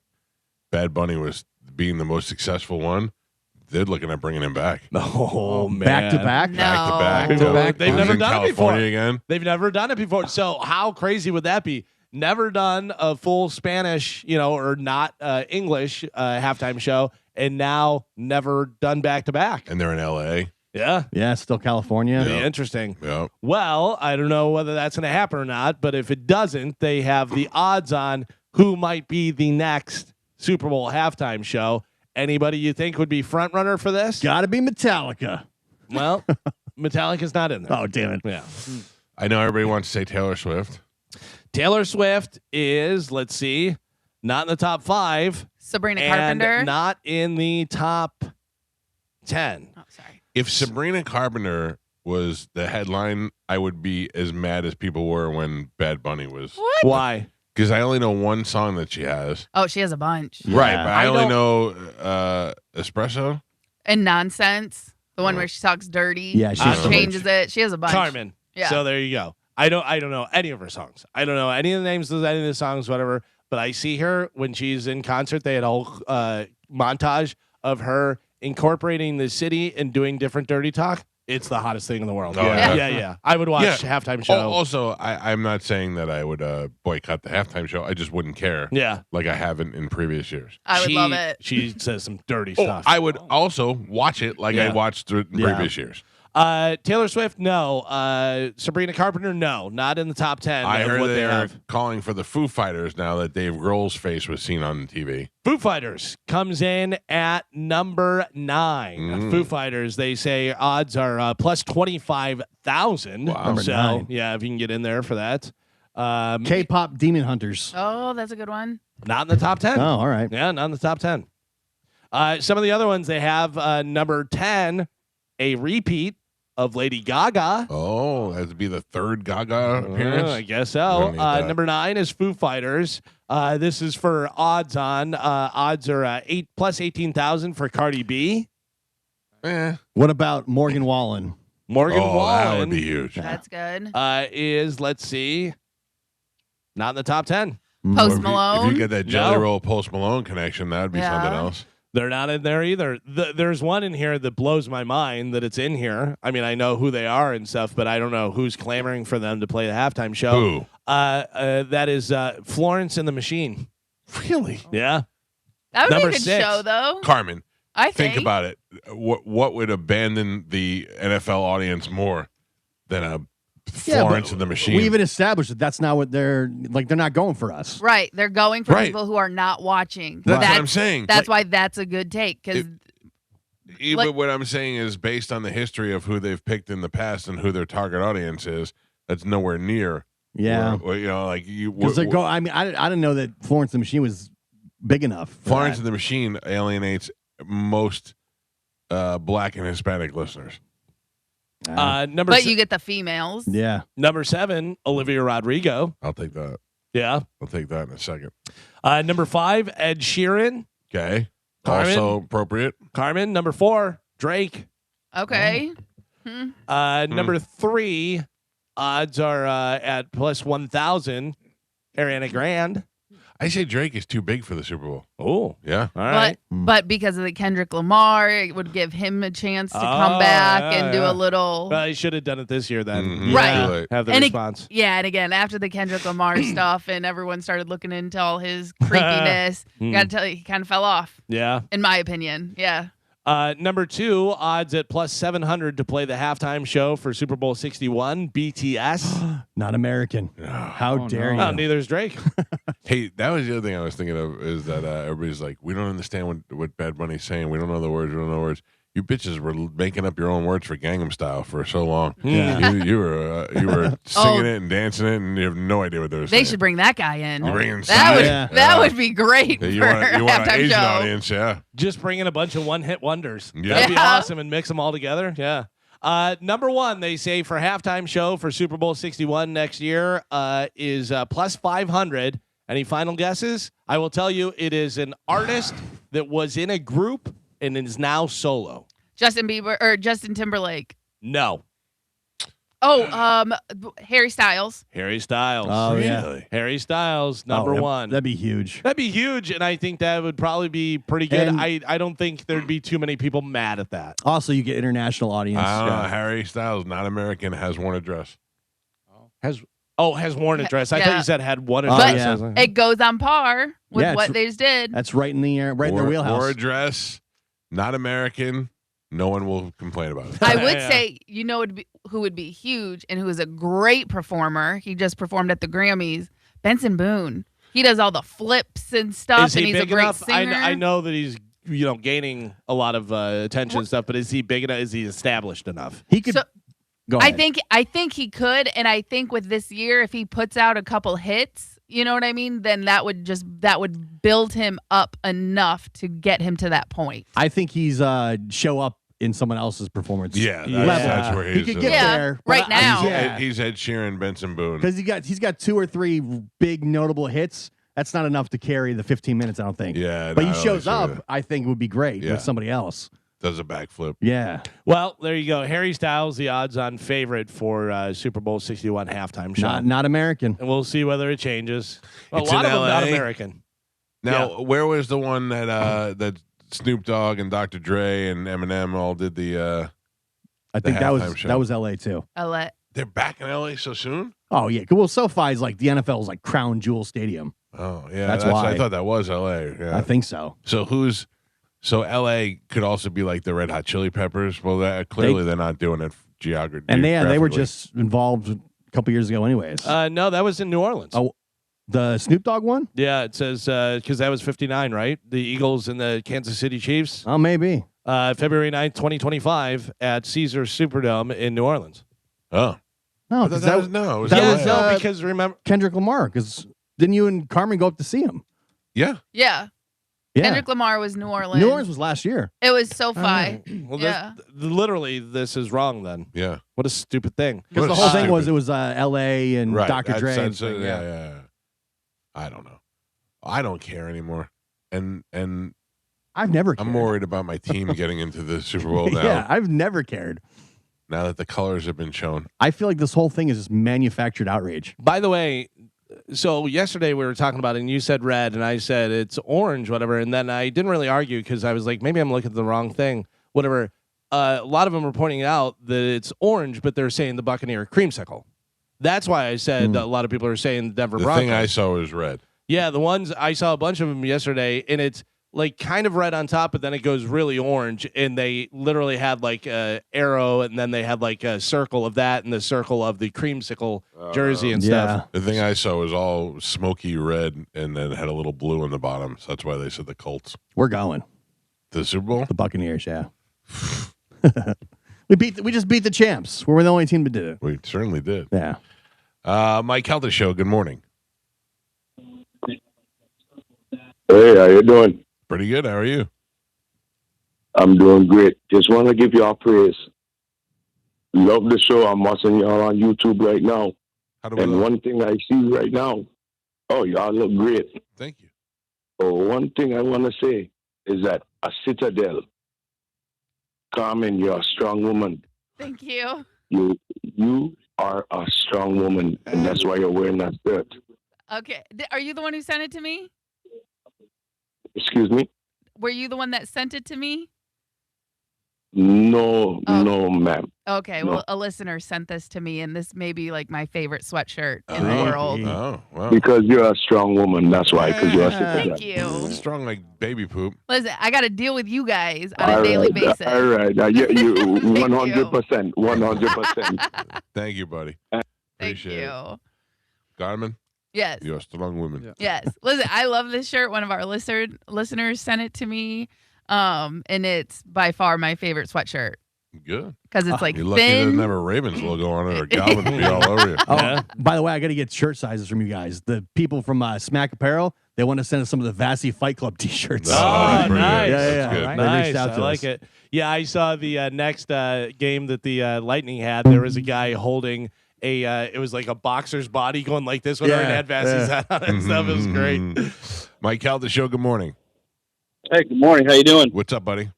Bad Bunny was being the most successful one. They're looking at bringing him back. Oh, man. Back to back? No. Back to back. Back to back. They've He's never in done it before. California again. They've never done it before. So how crazy would that be? Never done a full Spanish, or not English halftime show, and now never done back to back. And they're in LA. Yeah. Yeah, still California. Be Yeah. interesting. Yeah. Well, I don't know whether that's going to happen or not, but if it doesn't, they have the odds on who might be the next Super Bowl halftime show. Anybody you think would be front runner for this? Got to be Metallica. Well, Metallica's not in there. Oh, damn it. Yeah. I know everybody wants to say Taylor Swift. Taylor Swift is, let's see, not in the top 5 Sabrina and Carpenter. not in the top 10. Oh, sorry. If Sabrina Carpenter was the headline, I would be as mad as people were when Bad Bunny was. What? Why? Because I only know one song that she has. Oh, she has a bunch. Right, but I I only don't- know Espresso. And Nonsense, the one where she talks dirty. Yeah, she she has a changes it. She has a bunch. Carmen. Yeah. So there you go. I don't know any of her songs. I don't know any of the names of any of the songs, whatever. But I see her when she's in concert. They had a whole montage of her incorporating the city and doing different dirty talk. It's the hottest thing in the world. Oh, yeah. yeah. Yeah. I would watch Yeah. halftime show. Also, I'm not saying that I would boycott the halftime show. I just wouldn't care yeah. like I haven't in previous years. I would love it. She says some dirty Oh, stuff. I would also watch it like I Yeah. watched it in Yeah. previous years. Taylor Swift, no. Sabrina Carpenter, no. Not in the top 10 I of heard what they they're have. calling for the Foo Fighters now that Dave Grohl's face was seen on TV. Foo Fighters comes in at number 9. Foo Fighters, they say odds are plus 25,000. Wow. Number So, 9. yeah, if you can get in there for that. K-pop Demon Hunters. Oh, that's a good one. Not in the top 10. Oh, all right. Yeah, not in the top 10. Some of the other ones they have number 10, a repeat of Lady Gaga. Oh, that would be the third Gaga appearance. I guess We so. don't need that. Number 9 is Foo Fighters. This is for odds on. Odds are plus 18,000 for Cardi B. What about Morgan Wallen? Morgan Wallen. That would be huge. That's good. Is, let's see, not in the top 10. Post If you Malone. get that Jelly No. Roll Post Malone connection, that would be Yeah. something else. They're not in there either. There's one in here that blows my mind that it's in here. I mean, I know who they are and stuff, but I don't know who's clamoring for them to play the halftime show. Who? That is Florence and the Machine. Really? Yeah. That would be Number a good 6. show, though. Carmen, I think about it. What would abandon the NFL audience more than a Florence and the Machine? We even established that that's not what they're like. They're not going for us. Right. They're going for Right. people who are not watching. That's what I'm saying. That's why that's a good take. Because Even what I'm saying is based on the history of who they've picked in the past and who their target audience is. That's nowhere near. Yeah. where, you know, like you. Because they're I mean, I didn't know that Florence and the Machine was big enough. for Florence that. and the Machine alienates most Black and Hispanic listeners. Number but you get the females. Yeah. number 7, Olivia Rodrigo. I'll take that. Yeah. I'll take that in a second. Number 5, Ed Sheeran. Okay. Carmen? Also appropriate. Carmen. Number 4, Drake. Okay. Number 3, odds are at plus 1,000, Ariana Grande. I say Drake is too big for the Super Bowl. Oh, Yeah. all right. But because of the Kendrick Lamar, it would give him a chance to Oh, come back yeah, and do yeah. a little. Well, he should have done it this year then. Mhm. Right. Too late. Have the And response. Yeah, and again, after the Kendrick Lamar stuff and everyone started looking into all his creepiness, gotta tell you, he kind of fell off, Yeah. in my opinion. Yeah. Number 2, odds at plus 700 to play the halftime show for Super Bowl 61, BTS. Not American. How dare you? Oh, neither is Drake. Hey, that was the other thing I was thinking of is that everybody's like, we don't understand what Bad Bunny's saying. We don't know the words. We don't know the words. You bitches were making up your own words for Gangnam Style for so long. Yeah. You were singing it and dancing it, and you have no idea what they were saying. They should bring that guy in. You bring in That would Yeah. that would be great Yeah, you for want, a you want an halftime Asian show. audience, yeah. Just bring in a bunch of one-hit wonders. Yeah. That'd be Yeah. awesome and mix them all together. Yeah. Number 1, they say for halftime show for Super Bowl 61 next year is plus 500. Any final guesses? I will tell you it is an artist that was in a group and is now solo. Justin Bieber or Justin Timberlake. No. Oh, Harry Styles. Harry Styles. Oh, yeah. Really? Harry Styles, number Oh, 1. That'd be huge. That'd be huge, and I think that would probably be pretty good. And- I don't think there'd be too many people mad at that. Also, you get international audience. I don't know. Yeah. Harry Styles, not American, has worn a dress. Has worn a dress. I thought Yeah. you said had one Oh, dress. yeah. I was like, It goes on par with Yeah, what it's- they just did. That's right in the right in their Wore wheelhouse. a dress, not American. No one will complain about it. I would Yeah. say, who would be huge and who is a great performer. He just performed at the Grammys. Benson Boone. He does all the flips and stuff, Is he and he's a big great enough? singer. I know that he's gaining a lot of attention and stuff, but is he big enough? Is he established enough? He could So- go I ahead. think he could, and I think with this year, if he puts out a couple hits, you know what I mean, then that would build him up enough to get him to that point. I think he's show up in someone else's performance. Yeah, that's, Yeah. that's where He he's. could get Yeah, there right but now. He's Ed Sheeran, Benson Boone. because he's got 2 or 3 big notable hits. That's not enough to carry the 15 minutes. I don't think. Yeah, but no, he I shows don't up. see that. I think would be great Yeah. with somebody else. Does a backflip. Yeah. Well, there you go. Harry Styles, the odds-on favorite for Super Bowl 61 halftime show. Not American. And we'll see whether it changes. Well, a It's lot in of them not LA. American. Now, where was the one that that Snoop Dogg and Dr. Dre and Eminem all did the? I think halftime show. that was LA too. I'll let They're back in LA so soon. Oh yeah. Well, SoFi is like the NFL's like crown jewel stadium. Oh yeah, That's why. I thought that was LA. Yeah. I think so. So LA could also be like the Red Hot Chili Peppers. Well, clearly they're not doing it geography. And they were just involved a couple years ago, anyways. No, that was in New Orleans. Oh, the Snoop Dogg one? Yeah, it says because that was 59, right? The Eagles and the Kansas City Chiefs. Oh, maybe. February 9th, 2025 at Caesars Superdome in New Orleans. Oh, No, I thought 'cause that was no. It was that Yeah, was, LA. no, because remember, Kendrick Lamar. Because didn't you and Carmen go up to see him? Yeah. Yeah. Yeah. Kendrick Lamar was New Orleans. New Orleans was last year. It was SoFi. well, Yeah. literally, this is wrong. Then Yeah. what a stupid thing. Because What the a whole thing stupid- was it was L.A. and Right. Dr. Dre. and That's stuff, yeah. I don't know. I don't care anymore. And I've never cared. I'm worried about my team getting into the Super Bowl now. Yeah, I've never cared. Now that the colors have been shown. I feel like this whole thing is just manufactured outrage. By the way, so yesterday we were talking about it, and you said red, and I said it's orange, whatever. And then I didn't really argue because I was like, maybe I'm looking at the wrong thing, whatever. A lot of them were pointing out that it's orange, but they're saying the Buccaneer creamsicle. That's why I said a lot of people are saying the Denver The Broncos. thing I saw was red. Yeah, the ones I saw a bunch of them yesterday, and it's like kind of red on top, but then it goes really orange, and they literally had like a arrow, and then they had like a circle of that, and the circle of the creamsicle jersey and stuff. The thing I saw was all smoky red and then had a little blue in the bottom. So that's why they said the Colts. We're going. The Super Bowl? The Buccaneers, yeah. We just beat the champs. We're the only team that did it. We certainly did. Yeah. Mike Kelter Show, good morning. Hey, how you doing? Pretty good. How are you? I'm doing great. Just want to give y'all praise. Love the show. I'm watching y'all on YouTube right now. How do we And look? one thing I see right now, oh, y'all look great. Thank you. Oh, one thing I want to say is that a citadel. Carmen, you're a strong woman. Thank you. You are a strong woman, and that's why you're wearing that shirt. Okay. Are you the one who sent it to me? Excuse me? Were you the one that sent it to me? No, Oh. no, ma'am. Okay. No. Well, a listener sent this to me, and this may be like my favorite sweatshirt in the Oh. world. Oh, wow. Because you're a strong woman. That's why, because you're a citadel. Thank you. Strong like baby poop. Listen, I got to deal with you guys on a daily basis. All right. You Thank 100%. 100%. Thank you, buddy. Thank Appreciate it. you. Garmin, Yes. you're a strong woman. Yes. Listen, I love this shirt. One of our listeners sent it to me. And it's by far my favorite sweatshirt Good. because it's like You're lucky it doesn't thin. have a Ravens logo on it or Galvin to be all over you. Oh, by the way, I got to get shirt sizes from you guys. The people from Smack Apparel, they want to send us some of the Vassy Fight Club T-shirts. Oh, that's pretty nice. good. Yeah, That's yeah, good. right. They Nice, reached out I to like us. it. Yeah, I saw the next game that the Lightning had. There was a guy holding a. It was like a boxer's body going like this when Yeah, and had Vassy's hat on and stuff. It was great. Mike Kelter Show, good morning. Hey, good morning. How you doing? What's up, buddy?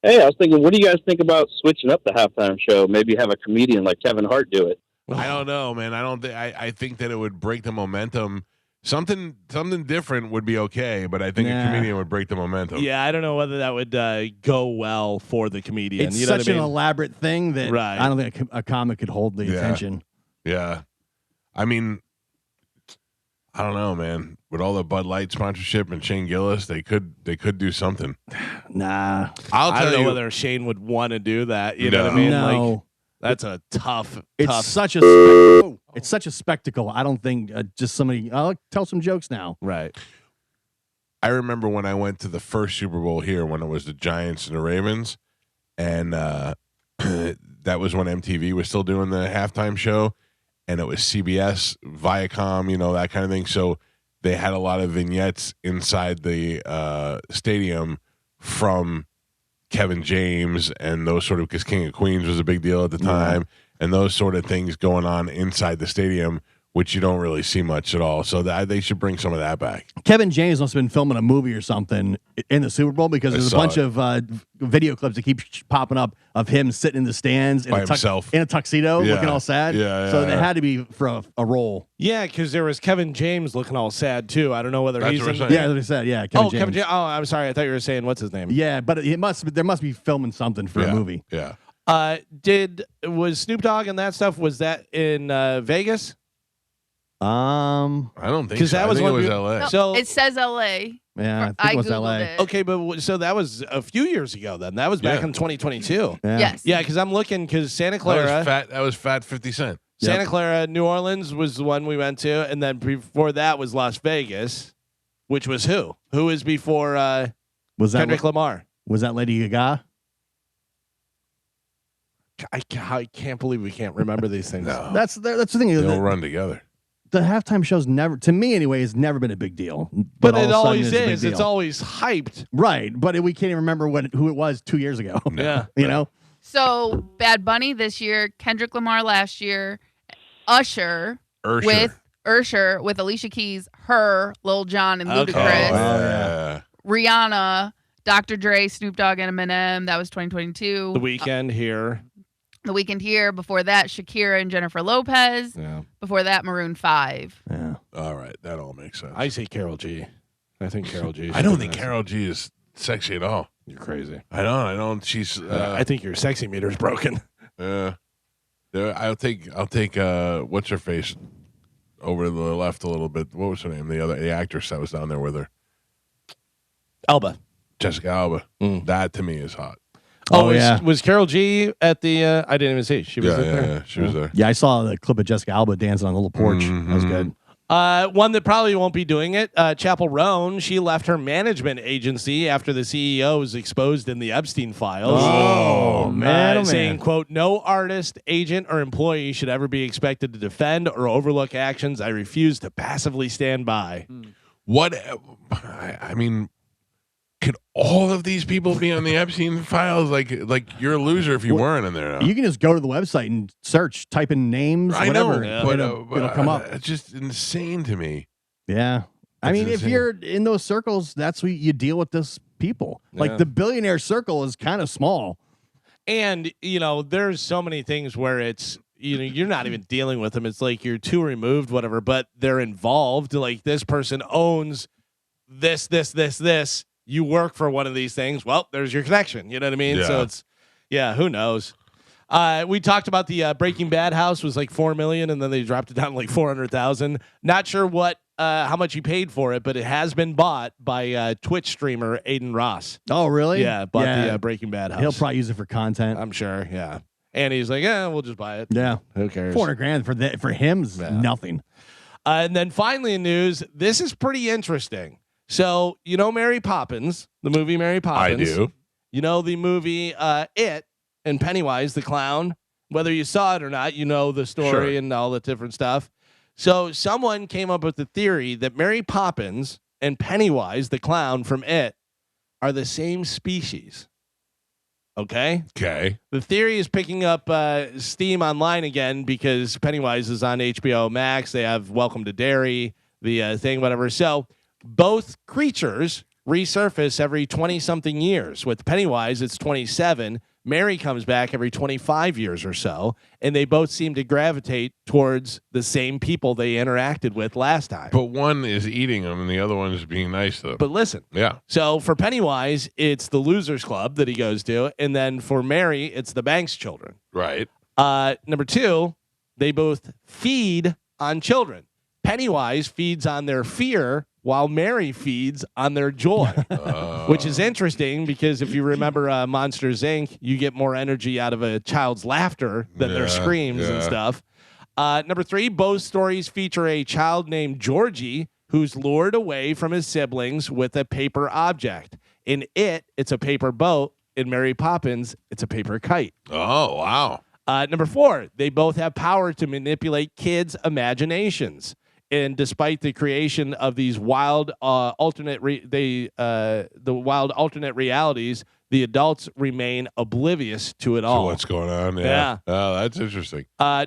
Hey, I was thinking, what do you guys think about switching up the halftime show? Maybe have a comedian like Kevin Hart do it. I don't know, man. I don't think I think that it would break the momentum. Something different would be okay, but I think a Nah. comedian would break the momentum. Yeah, I don't know whether that would go well for the comedian. It's you know such what I an mean? elaborate thing that Right. I don't think a comic could hold the Yeah. attention. Yeah. I mean, I don't know, man. With all the Bud Light sponsorship and Shane Gillis, they could do something. Nah. I'll I tell don't know you. whether Shane would want to do that. You know what I No. mean? No. Like that's a tough. It's such a it's such a spectacle. I don't think just somebody. I'll tell some jokes now. Right. I remember when I went to the first Super Bowl here when it was the Giants and the Ravens, and that was when MTV was still doing the halftime show, and it was CBS, Viacom, you know, that kind of thing. So they had a lot of vignettes inside the stadium from Kevin James and those sort of, because King of Queens was a big deal at the time, and those sort of things going on inside the stadium, which you don't really see much at all. So they should bring some of that back. Kevin James must have been filming a movie or something in the Super Bowl because I there's a saw bunch it. of video clips that keep popping up of him sitting in the stands By himself. in a tuxedo, Yeah. looking all sad. Yeah, so yeah, they yeah. had to be for a role. Yeah, because there was Kevin James looking all sad too. I don't know whether That's he's what in. I'm saying. Yeah, that's what I said. Yeah, Kevin James. Kevin James. Oh, I'm sorry. I thought you were saying what's his name. Yeah, but there must be filming something for Yeah. a movie. Yeah. Was Snoop Dogg and that stuff? Was that in Vegas? Um, I don't think 'Cause so. that I was think it one was we- LA. No, So- it says LA. yeah, I I think it was Googled L.A. it. Okay, but so that was a few years ago. Then that was back Yeah. in 2022. Yeah. Yes. Yeah, because I'm looking because Santa That Clara, was fat 50 Cent. Santa Clara, New Orleans was the one we went to, and then before that was Las Vegas, which was who? Who was before Was that Kendrick Lamar? was that Lady Gaga? I can't believe we can't remember these things. No, That's the thing. they The, don't run together. the halftime show's never, to me anyway, has never been a big deal. But all it of a sudden always it's a big is. It's deal. always hyped. Right, but we can't even remember who it was 2 years ago. Yeah. You know? So Bad Bunny this year, Kendrick Lamar last year, Usher with Alicia Keys, her, Lil Jon, and Okay. Ludacris, yeah. Rihanna, Dr. Dre, Snoop Dogg, and Eminem. That was 2022. The Weekend here. The Weekend here. Before that, Shakira and Jennifer Lopez. Yeah. Before that, Maroon 5. Yeah. All right, that all makes sense. I say Carol G. I think Carol G. I don't think Carol G is sexy at all. You're crazy. I don't. She's. I think your sexy meter's broken. I'll take what's her face over to the left a little bit. What was her name? The actress that was down there with her. Elba. Jessica Alba. Mm. That to me is hot. Oh, yeah. Was Carol G at the? I didn't even see. She was there. Yeah, she was there. Yeah, I saw the clip of Jessica Alba dancing on the little porch. That was good. One that probably won't be doing it. Chapel Roan. She left her management agency after the CEO was exposed in the Epstein files. Oh, man. Saying, "quote No artist, agent, or employee should ever be expected to defend or overlook actions. I refuse to passively stand by." What? I mean, could all of these people be on the Epstein files? Like you're a loser if you weren't in there. Now. You can just go to the website and search, type in names, I whatever. know, but, It'll come up. It's just insane to me. Yeah. I It's mean, if insane. you're in those circles, that's what you deal with this people. Like Yeah. the billionaire circle is kind of small. And there's so many things where it's you're not even dealing with them. It's like you're too removed, whatever. But they're involved. Like this person owns this. You work for one of these things. Well, there's your connection. You know what I mean? Yeah. So it's who knows? We talked about the Breaking Bad house was like $4 million, and then they dropped it down to like 400,000. Not sure how much he paid for it, but it has been bought by Twitch streamer Aiden Ross. Oh, really? Yeah, bought the Breaking Bad house. He'll probably use it for content. I'm sure. Yeah, and he's like, we'll just buy it. Yeah. Who cares? $400,000 for him is nothing. And then finally in news, this is pretty interesting. So, Mary Poppins, the movie Mary Poppins. I do. You know the movie It and Pennywise the Clown. Whether you saw it or not, you know the story Sure. and all the different stuff. So someone came up with the theory that Mary Poppins and Pennywise the Clown from It are the same species. Okay? Okay. The theory is picking up steam online again because Pennywise is on HBO Max. They have Welcome to Derry, the thing, whatever. So both creatures resurface every 20-something years. With Pennywise, it's 27. Mary comes back every 25 years or so, and they both seem to gravitate towards the same people they interacted with last time. But one is eating them, and the other one is being nice to them. But listen. Yeah. So for Pennywise, it's the Losers Club that he goes to, and then for Mary, it's the Banks children. Right. Number two, they both feed on children. Pennywise feeds on their fear, while Mary feeds on their joy, which is interesting because if you remember Monsters, Inc., you get more energy out of a child's laughter than their screams and stuff. Number three, both stories feature a child named Georgie who's lured away from his siblings with a paper object. In It, it's a paper boat. In Mary Poppins, it's a paper kite. Oh, wow. Number four, they both have power to manipulate kids' imaginations. And despite the creation of these wild alternate realities, the adults remain oblivious to it So all. what's going on? Yeah. Oh, that's interesting.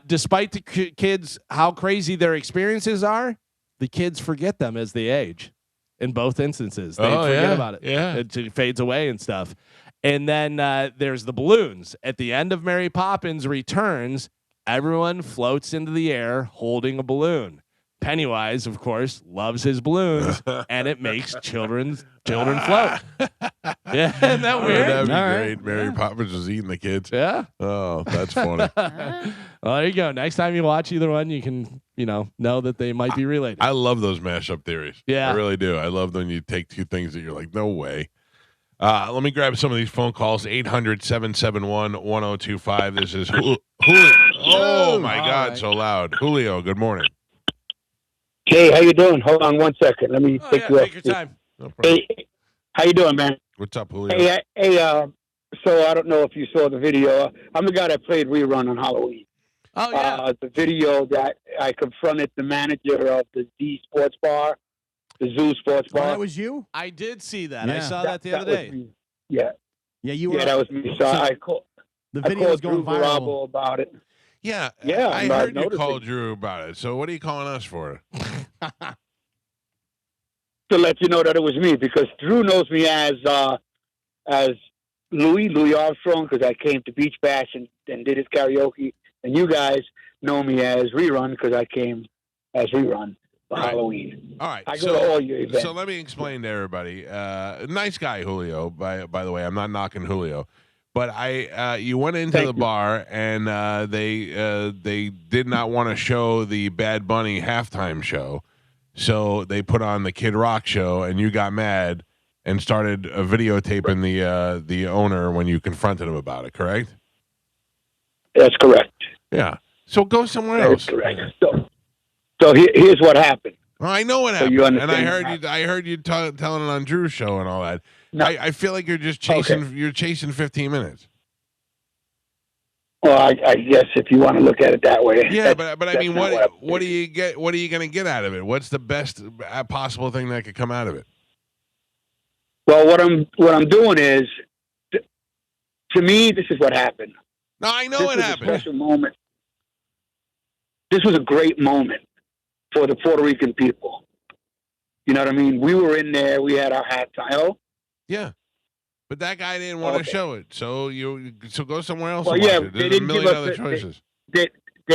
Despite the kids, how crazy their experiences are, the kids forget them as they age. In both instances, they forget about it. Yeah. It fades away and stuff. And then there's the balloons. At the end of Mary Poppins Returns, everyone floats into the air holding a balloon. Pennywise, of course, loves his balloons, and it makes children float. Yeah, isn't that weird? That'd be All right. great. Mary Poppins was eating the kids. Yeah. Oh, that's funny. Well, there you go. Next time you watch either one, you can, know that they might be related. I love those mashup theories. Yeah. I really do. I love when you take two things that you're like, no way. Let me grab some of these phone calls. 800-771-1025. This is Julio. Oh, my God, so loud. Julio, good morning. Hey, how you doing? Hold on one second. Let me take you Take your time. No problem. Hey, how you doing, man? What's up, Julio? Hey, So I don't know if you saw the video. I'm the guy that played Rerun on Halloween. Oh yeah. The video that I confronted the manager of the Z Sports Bar, the Zoo Sports Oh, Bar. that was you? I did see that. I Yeah. saw that the other was day. me. Yeah, Yeah, you were. yeah, that was me. So I called. The I video was called going Drew viral. Garabo about it. Yeah, Yeah, I I'm not heard you noticing. called Drew about it. So what are you calling us for? To let you know that it was me, because Drew knows me as Louis Armstrong, because I came to Beach Bash and did his karaoke, and you guys know me as Rerun because I came as Rerun for Right. Halloween. All right, I go to all your events. So let me explain to everybody. Nice guy, Julio. By the way, I'm not knocking Julio, but you went into Thank the you. bar and they did not want to show the Bad Bunny halftime show, so they put on the Kid Rock show, and you got mad and started videotaping the owner when you confronted him about it. Correct? That's correct. Yeah. So go somewhere That is else. correct. So here's what happened. Well, I know what So happened, you and I understand heard you telling it on Drew's show and all that. No. I feel like you're just chasing. You're chasing 15 minutes. Well, I guess if you want to look at it that way. Yeah, that's- but I that's mean, not what do you get? What are you going to get out of it? What's the best possible thing that could come out of it? Well, what I'm doing is, to me, this is what happened. No, I know This what was happened. a special moment. This was a great moment for the Puerto Rican people. You know what I mean? We were in there. We had our halftime. Oh, Yeah, but that guy didn't want to Okay. show it, so so go somewhere else. well, and yeah, watch it. they There's a didn't give million us other a, choices. they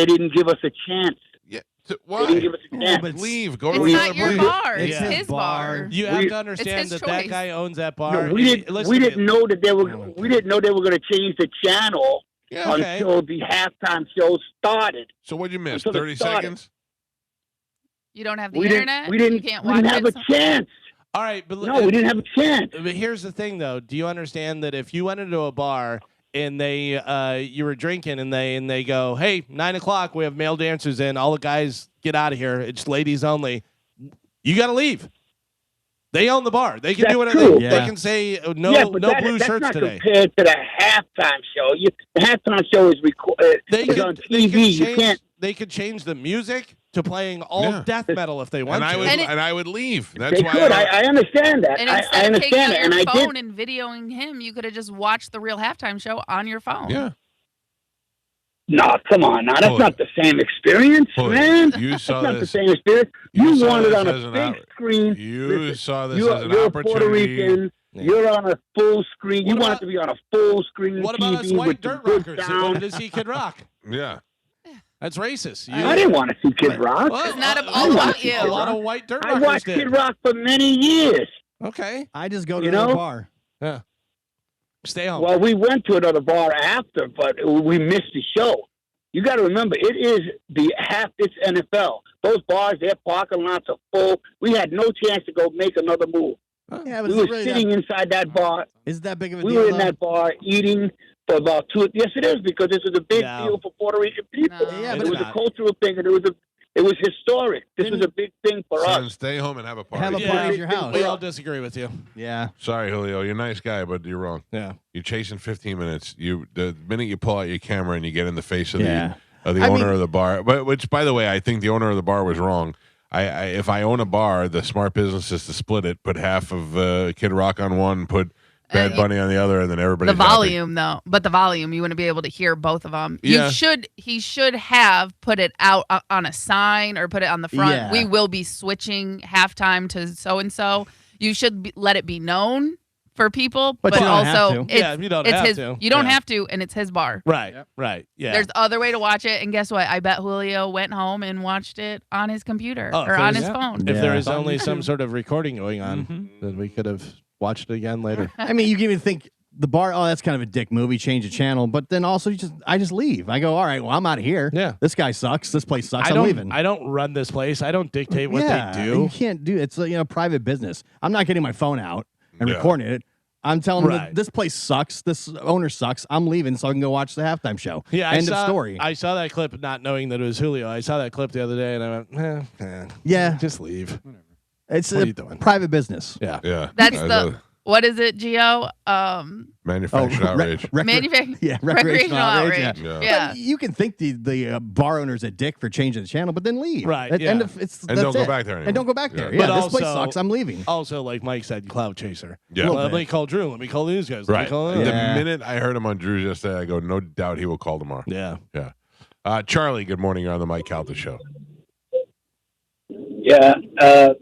didn't give us a chance. Yeah, so They why? didn't give us a Yeah, chance. but it's- Leave. Go to It's another not your place. bar. It's It's his his bar. You have We- to understand his that that choice. guy owns that bar. No, we Listen to didn't me. know that they were. We didn't know they were going to change the channel Yeah. Okay. until the halftime show started. So what'd you miss? Until it 30 started. seconds. You don't have the We internet. didn't. We didn't. You can't We watch didn't have it. a chance. All right, but No, we didn't have a chance. But here's the thing, though. Do you understand that if you went into a bar and you were drinking and they go, hey, 9 o'clock, we have male dancers in, all the guys get out of here, it's ladies only, you got to leave. They own the bar. They can That's do whatever true, they but- can say. Yeah, No but blue that's shirts not today. compared to the halftime show. The halftime show is recorded. They It's could, on they TV. could You change. can't. They could change the music to playing all Yeah. death metal if they want And I to. would And it- and I would leave. That's They why could. I understand that. And I instead of taking understand out it, and your I phone did. and videoing him, you could have just watched the real halftime show on your phone. Yeah. No, come on, now that's Pull it. not the same experience, Pull it. man. You saw That's not the this. same experience. You You saw want it this on as a an big out- screen. You Listen, saw this you're, as an you're opportunity. Puerto Rican. Yeah. You're on a full screen. You What want about- it to be on a full screen What TV about us white with dirt the good rockers that sound. wanted to see Kid Rock? Yeah. That's racist. I didn't want to see Kid Rock. Well, It's not a all lot- about you. A lot of white dirt I rockers watched did. Kid Rock for many years. Okay. I just go to You another know? bar. Yeah. Stay home. Well, we went to another bar after, but we missed the show. You got to remember, it is it's NFL. Those bars, their parking lots are full. We had no chance to go make another move. Yeah, but We is were it really sitting inside that bar. is that big of a We deal? were in though? that bar eating for about 2. Yes, it is, because this is a big No. deal for Puerto Rican people. No. Yeah, it but was not. a cultural thing, and it was historic. This was a big thing for Son, us. stay home and have a party. Have a Yeah. party at your house. We all disagree with you. Yeah. Sorry, Julio. You're a nice guy, but you're wrong. Yeah. You're chasing 15 minutes. The minute you pull out your camera and you get in the face of Yeah. the I owner mean- of the bar, but which, by the way, I think the owner of the bar was wrong. If I own a bar, the smart business is to split it, put half of Kid Rock on one, put Bad Bunny on the other, and then everybody. The volume, though, but the volume, you wouldn't be able to hear both of them. Yeah. He should have put it out on a sign or put it on the front. Yeah. We will be switching halftime to so and so. You should let it be known for people, But but you don't have also to. it's, Yeah, you don't it's have his. to. You don't Yeah. have to, and it's his bar. Right. Right. Yeah. There's other way to watch it, and guess what? I bet Julio went home and watched it on his computer Oh, or if on there's- his phone. if Yeah. there is On only some YouTube. sort of recording going on, then we could have watched it again later. I mean, you can even think the bar. Oh, that's kind of a dick move. He changed the channel, but then also I just leave. I go, all right, well, I'm out of here. Yeah. This guy sucks. This place sucks. I I'm don't. leaving. I don't run this place. I don't dictate what yeah, they do. You can't do it's private business. I'm not getting my phone out and Yeah. recording it. I'm telling them Right. that this place sucks. This owner sucks. I'm leaving so I can go watch the halftime show. Yeah. End I saw, of story. I saw that clip, not knowing that it was Julio. I saw that clip the other day, and I went, Yeah. just leave. It's What are a you doing? private business. Yeah. Yeah, That's I the know. what is it, Gio? Manufactured outrage. Recreational outrage. Yeah. But you can thank the bar owners at Dick for changing the channel, but then leave. Right, And, yeah. and don't go back there anymore. And don't go back there. But Yeah, this place also- sucks. I'm leaving. Also, like Mike said, cloud chaser. Yeah. Let me call Drew. Let me call these guys. Let me Right. call The Yeah. minute I heard him on Drew's yesterday, I go, no doubt he will call tomorrow. Yeah. Yeah. Charlie, good morning. You're on the Mike Calta show. Yeah,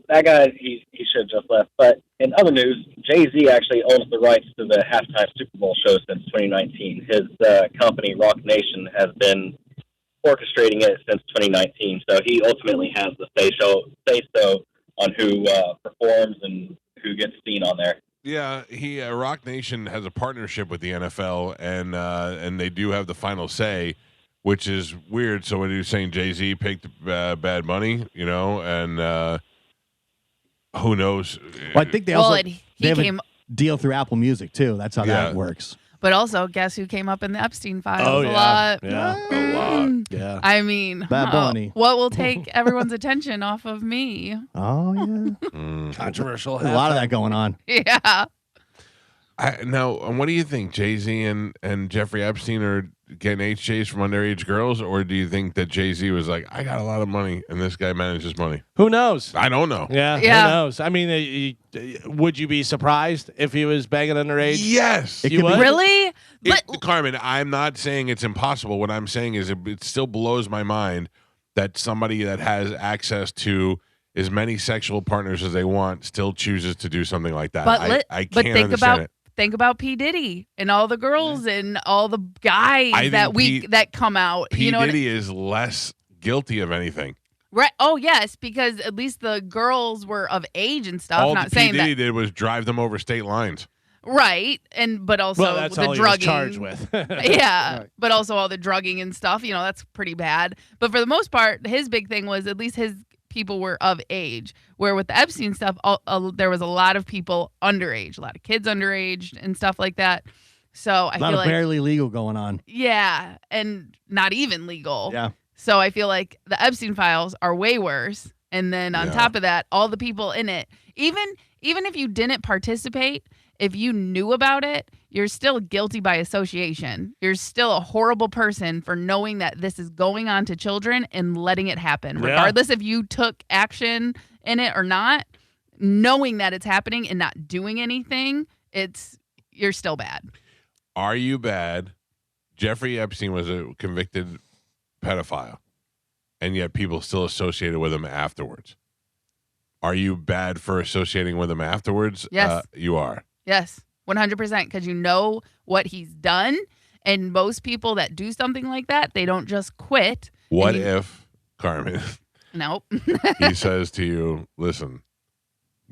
that guy, he should have just left. But in other news, Jay-Z actually owns the rights to the halftime Super Bowl show since 2019. His company, Rock Nation, has been orchestrating it since 2019. So he ultimately has the say-so on who performs and who gets seen on there. Yeah, he Rock Nation has a partnership with the NFL, and they do have the final say, which is weird. So when you're saying Jay-Z picked Bad Bunny, and who knows? Well, I think they Well, also and he they have came- a deal through Apple Music too. That's how Yeah. that works. But also, guess who came up in the Epstein files Oh, a yeah. lot? Yeah. A lot. Yeah. I mean, Bad Bunny. what will take everyone's attention off of me? Oh yeah, Mm. Controversial. There's a lot of that going on. Yeah. Now, what do you think? Jay-Z and Jeffrey Epstein are getting HJs from underage girls, or do you think that Jay-Z was like, I got a lot of money, and this guy manages money? Who knows? I don't know. Yeah. Who knows? I mean, would you be surprised if he was banging underage? Yes. You would? Really? But Carmen, I'm not saying it's impossible. What I'm saying is it still blows my mind that somebody that has access to as many sexual partners as they want still chooses to do something like that. but I can't think understand it. Think about P. Diddy and all the girls and all the guys I think that come out. P. you know Diddy is less guilty of anything. right? Oh yes, because at least the girls were of age and stuff. All Not P. saying Diddy that did was drive them over state lines. right, but also Well, that's the all drugging. he was charged with. Yeah, Right. but also all the drugging and stuff. That's pretty bad. But for the most part, his big thing was at least his people were of age. Where with the Epstein stuff, there was a lot of people underage, a lot of kids underage and stuff like that. So I A lot feel of like barely legal going on. yeah, and not even legal. Yeah. So I feel like the Epstein files are way worse. And then on Yeah. top of that, all the people in it, even if you didn't participate, if you knew about it, you're still guilty by association. You're still a horrible person for knowing that this is going on to children and letting it happen. Yeah. Regardless if you took action in it or not, knowing that it's happening and not doing anything, you're still bad. Are you bad? Jeffrey Epstein was a convicted pedophile, and yet people still associated with him afterwards. Are you bad for associating with him afterwards? Yes. You are. Yes, 100%, because you know what he's done. And most people that do something like that, they don't just quit. What if, Carmen, Nope. he says to you, listen,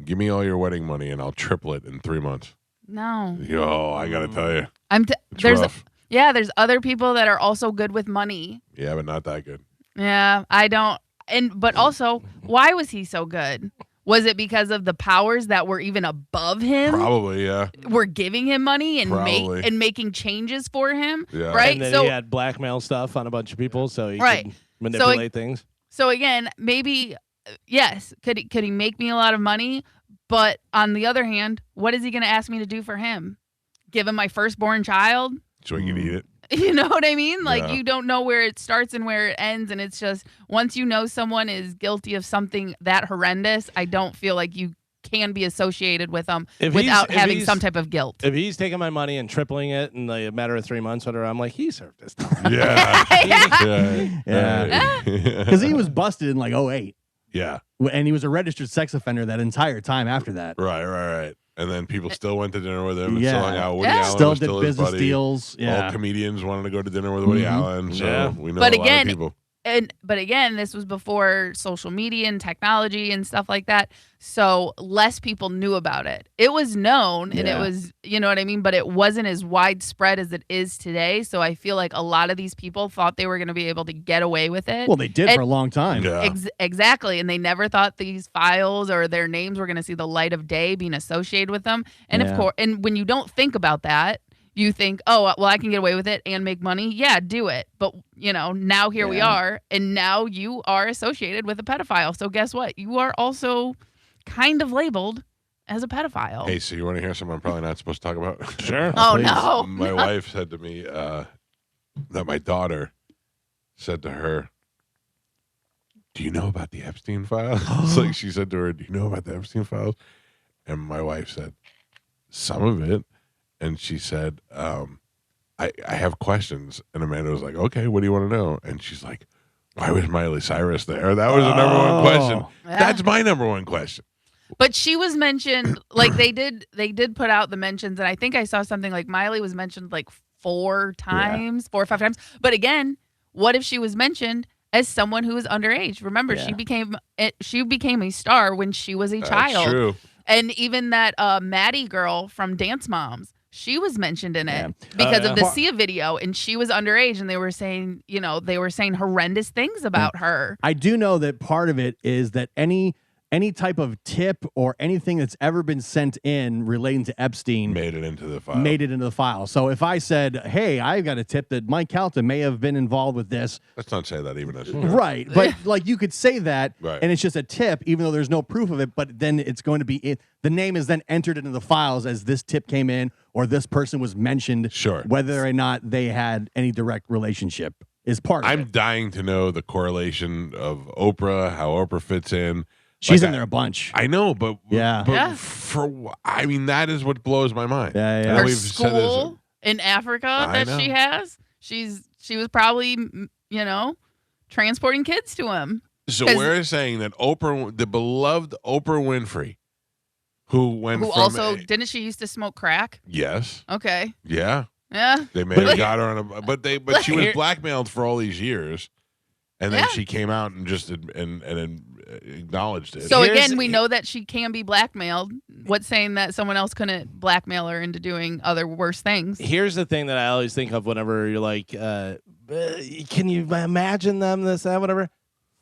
give me all your wedding money and I'll triple it in 3 months? No. Yo, I got to tell you, it's there's rough. there's other people that are also good with money. Yeah, but not that good. Yeah, I don't. But also, why was he so good? Was it because of the powers that were even above him? Probably, yeah. Were giving him money and Probably. making changes for him, Yeah. right? And then So he had blackmail stuff on a bunch of people, so he Right. could manipulate things. So again, maybe yes, could he make me a lot of money? But on the other hand, what is he going to ask me to do for him? Give him my firstborn child? So he can eat it. You know what I mean? Like Yeah. you don't know where it starts and where it ends, and it's just once you know someone is guilty of something that horrendous, I don't feel like you can be associated with them without having some type of guilt. If he's taking my money and tripling it in a matter of 3 months, whatever, I'm like, he served his time. Yeah. Yeah. Because he was busted in like 08. Yeah. And he was a registered sex offender that entire time after that. Right. And then people still went to dinner with him and Yeah. still hung out. Woody Yeah. Allen Still was did still his business buddy. deals. Yeah. All comedians wanted to go to dinner with Woody Mhm. Allen. So Yeah. we know But a lot again, of people. But again, this was before social media and technology and stuff like that. So less people knew about it. It was known and it Yeah. was, you know what I mean? But it wasn't as widespread as it is today. So I feel like a lot of these people thought they were going to be able to get away with it. Well, they did And- for a long time. Yeah. Exactly. And they never thought these files or their names were going to see the light of day being associated with them. And Yeah. of course, and when you don't think about that, you think, oh, well, I can get away with it and make money. Yeah, do it. But, now here we Yeah. are. And now you are associated with a pedophile. So guess what? You are also kind of labeled as a pedophile. Hey, so you want to hear something I'm probably not supposed to talk about? Sure. Oh, Please. no. My wife said to me that my daughter said to her, "Do you know about the Epstein files?" It's like she said to her, "Do you know about the Epstein files?" And my wife said, "Some of it." And she said, I have questions. And Amanda was like, "Okay, what do you want to know?" And she's like, "Why was Miley Cyrus there?" That was the number one question. Yeah. That's my number one question. But she was mentioned, like they did put out the mentions, and I think I saw something like Miley was mentioned like 4 times, 4 or 5 times. But again, what if she was mentioned as someone who was underage? Remember, she became a star when she was a child. That's true. And even that Maddie girl from Dance Moms, she was mentioned in it because of the Sia video, and she was underage, and they were saying horrendous things about her. I do know that part of it is that any type of tip or anything that's ever been sent in relating to Epstein made it into the file. So if I said, "Hey, I got a tip that Mike Calta may have been involved with this," let's not say that even as right? But like you could say that, Right. and it's just a tip, even though there's no proof of it. But then it's going to be the name is then entered into the files as this tip came in or this person was mentioned. Sure. Whether or not they had any direct relationship is part of I'm it. dying to know the correlation of Oprah, how Oprah fits in. She's Like, in there a bunch. I know, but Yeah. I mean, that is what blows my mind. Yeah, I yeah. know Her we've said this- school in Africa I that she know. has, she was probably transporting kids to him. So 'Cause- we're saying that Oprah, the beloved Oprah Winfrey, who went Who from also didn't she used to smoke crack? yes, Okay, yeah, yeah. they may have got her on a, but she was blackmailed for all these years, and then Yeah. she came out and just and acknowledged it. So again, we know that she can be blackmailed. What's saying that someone else couldn't blackmail her into doing other worse things? Here's the thing that I always think of whenever you're like, can you imagine them, this, that, whatever?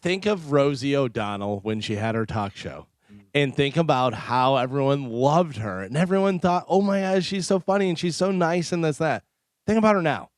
Think of Rosie O'Donnell when she had her talk show. And think about how everyone loved her. And everyone thought, oh my God, she's so funny and she's so nice and this, that. Think about her now.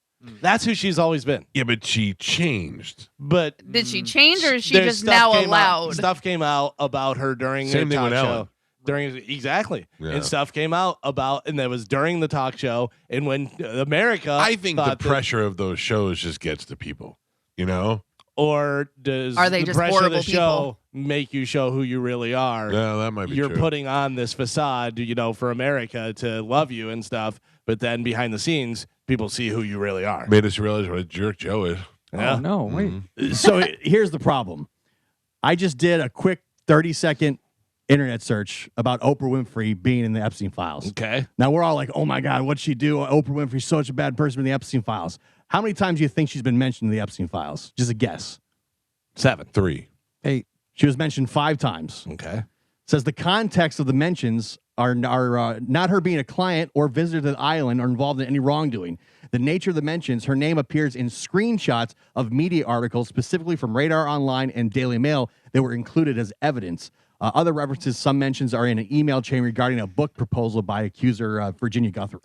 That's who she's always been. Yeah, but she changed. But Did she change, or is she there's just stuff now came out- allowed? Stuff came out about her during Same the thing talk with show. Ellen. Exactly. Yeah. And stuff came out about, and that was during the talk show. And when America, I think the thought that- pressure of those shows just gets to people. You know? or does Are they the just pressure of the horrible show make you show who you really are? Yeah, that might be You're true. putting on this facade, for America to love you and stuff, but then behind the scenes, people see who you really are. Made us realize what a jerk Joe is. Yeah. Oh, no, wait. So here's the problem. I just did a quick 30-second internet search about Oprah Winfrey being in the Epstein files. Okay. Now we're all like, oh my God, what'd she do? Oprah Winfrey's such a bad person in the Epstein files. How many times do you think she's been mentioned in the Epstein files? Just a guess. 7. 3. 8. She was mentioned 5 times. Okay. Says the context of the mentions are not her being a client or visitor to the island or involved in any wrongdoing. The nature of the mentions, her name appears in screenshots of media articles, specifically from Radar Online and Daily Mail, that were included as evidence. Other references, some mentions are in an email chain regarding a book proposal by accuser Virginia Guthrie,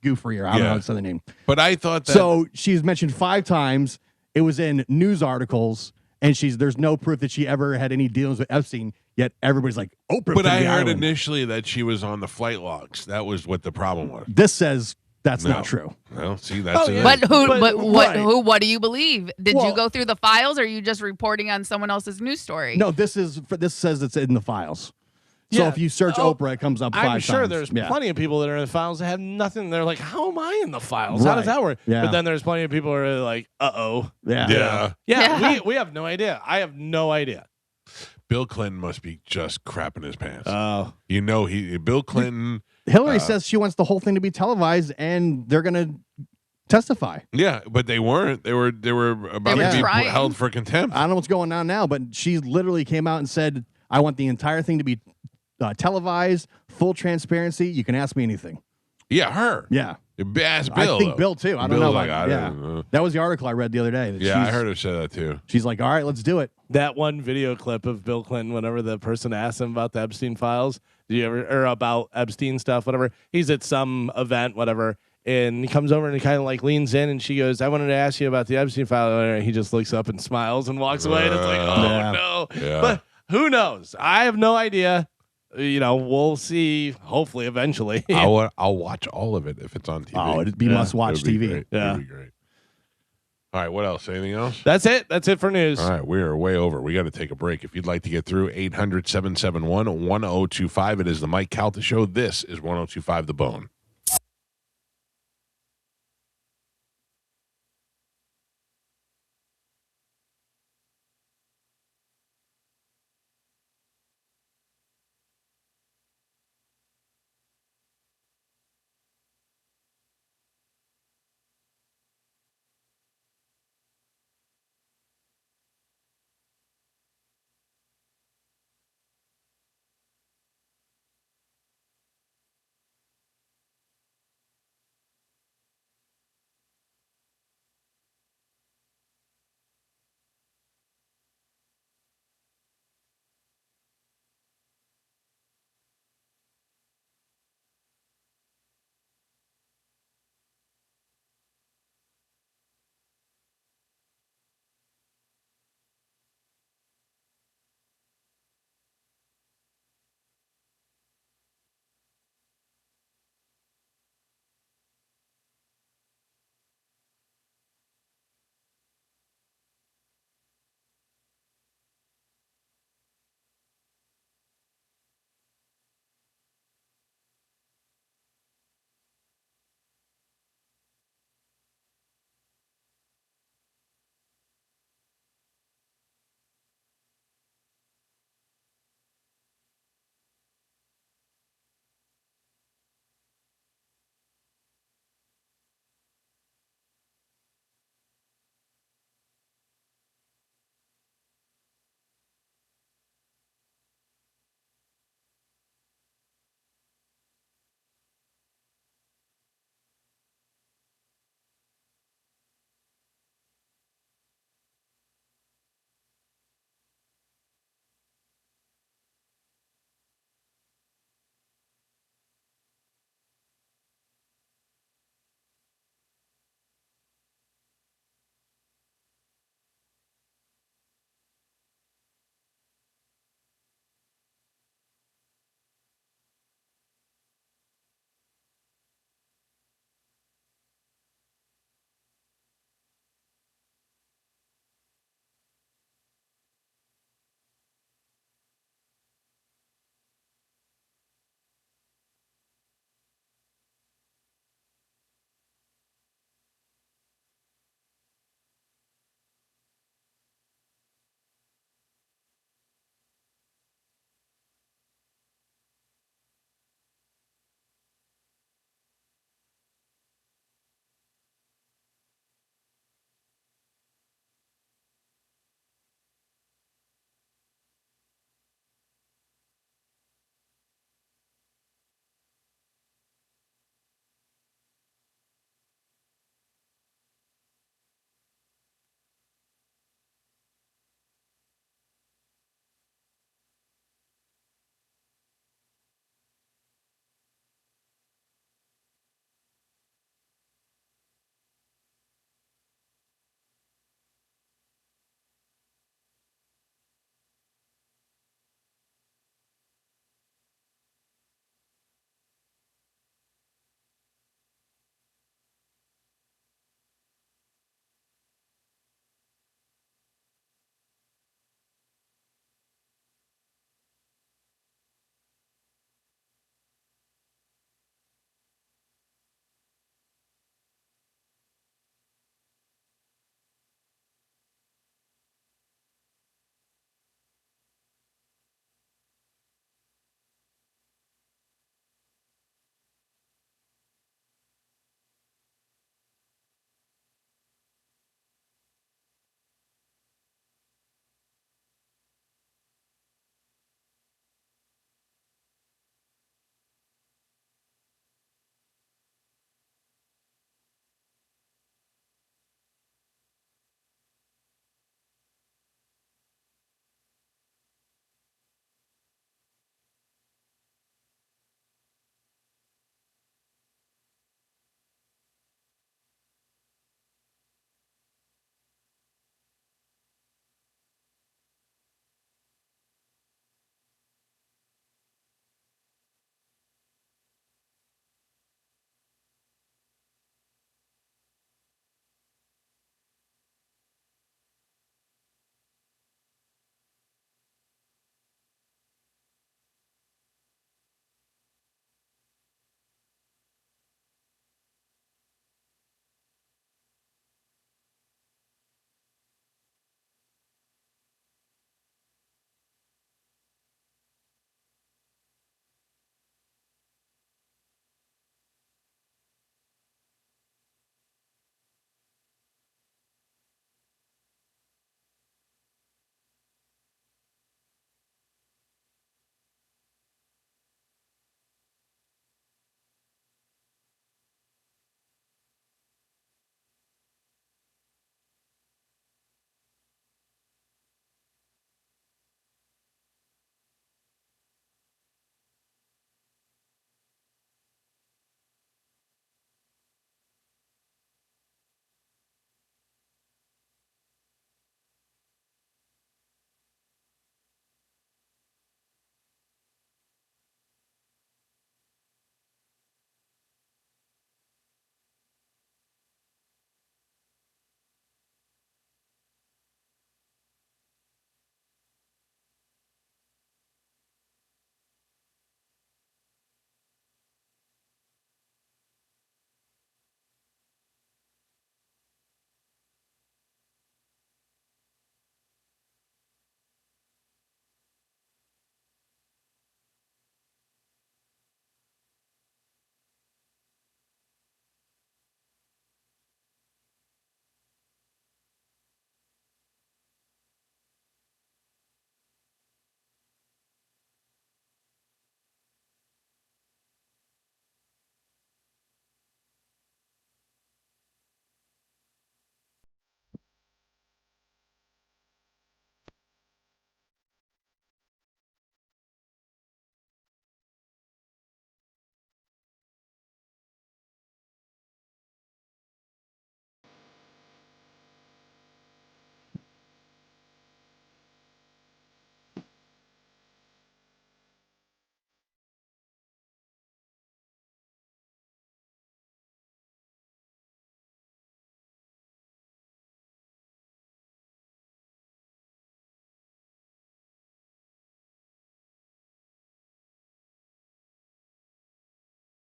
Goofrey, or I don't know how to say the name. But I thought that. So she's mentioned 5 times. It was in news articles, and there's no proof that she ever had any dealings with Epstein. Yet everybody's like, Oprah. But I the heard island. initially that she was on the flight logs. That was what the problem was. This says that's No. not true. Well, see, that's it. But right. what do you believe? Did Well- you go through the files, or are you just reporting on someone else's news story? No, this says it's in the files. So Yeah. if you search Oprah, it comes up 5 I'm times. sure there's Yeah. plenty of people that are in the files that have nothing. They're like, how am I in the files? How does Right. that work? Yeah. But then there's plenty of people who are like, uh-oh. Yeah. Yeah. Yeah, we have no idea. I have no idea. Bill Clinton must be just crapping his pants. Oh. Bill Clinton. Hillary says she wants the whole thing to be televised, and they're going to testify. Yeah, but they weren't. They were about were to be trying. held for contempt. I don't know what's going on now, but she literally came out and said, I want the entire thing to be televised, full transparency. You can ask me anything. Yeah, her. Yeah. Ask Bill. I think though. Bill, too. I don't Bill's know. like, about, I yeah. don't know. That was the article I read the other day. that Yeah, I she's- heard her say that too. She's like, all right, let's do it. That one video clip of Bill Clinton, whenever the person asked him about the Epstein files, or about Epstein stuff, whatever, he's at some event, whatever, and he comes over and he kind of like leans in and she goes, I wanted to ask you about the Epstein file. And he just looks up and smiles and walks away. And it's like, oh, Yeah. no. Yeah. But who knows? I have no idea. we'll see. Hopefully, eventually. I'll watch all of it if it's on TV. Oh, it'd be must-watch It'd be TV. great. Yeah. It'd be great. All right, what else? Anything else? That's it. That's it for news. All right, we are way over. We got to take a break. If you'd like to get through, 800-771-1025. It is the Mike Calta Show. This is 1025 The Bone.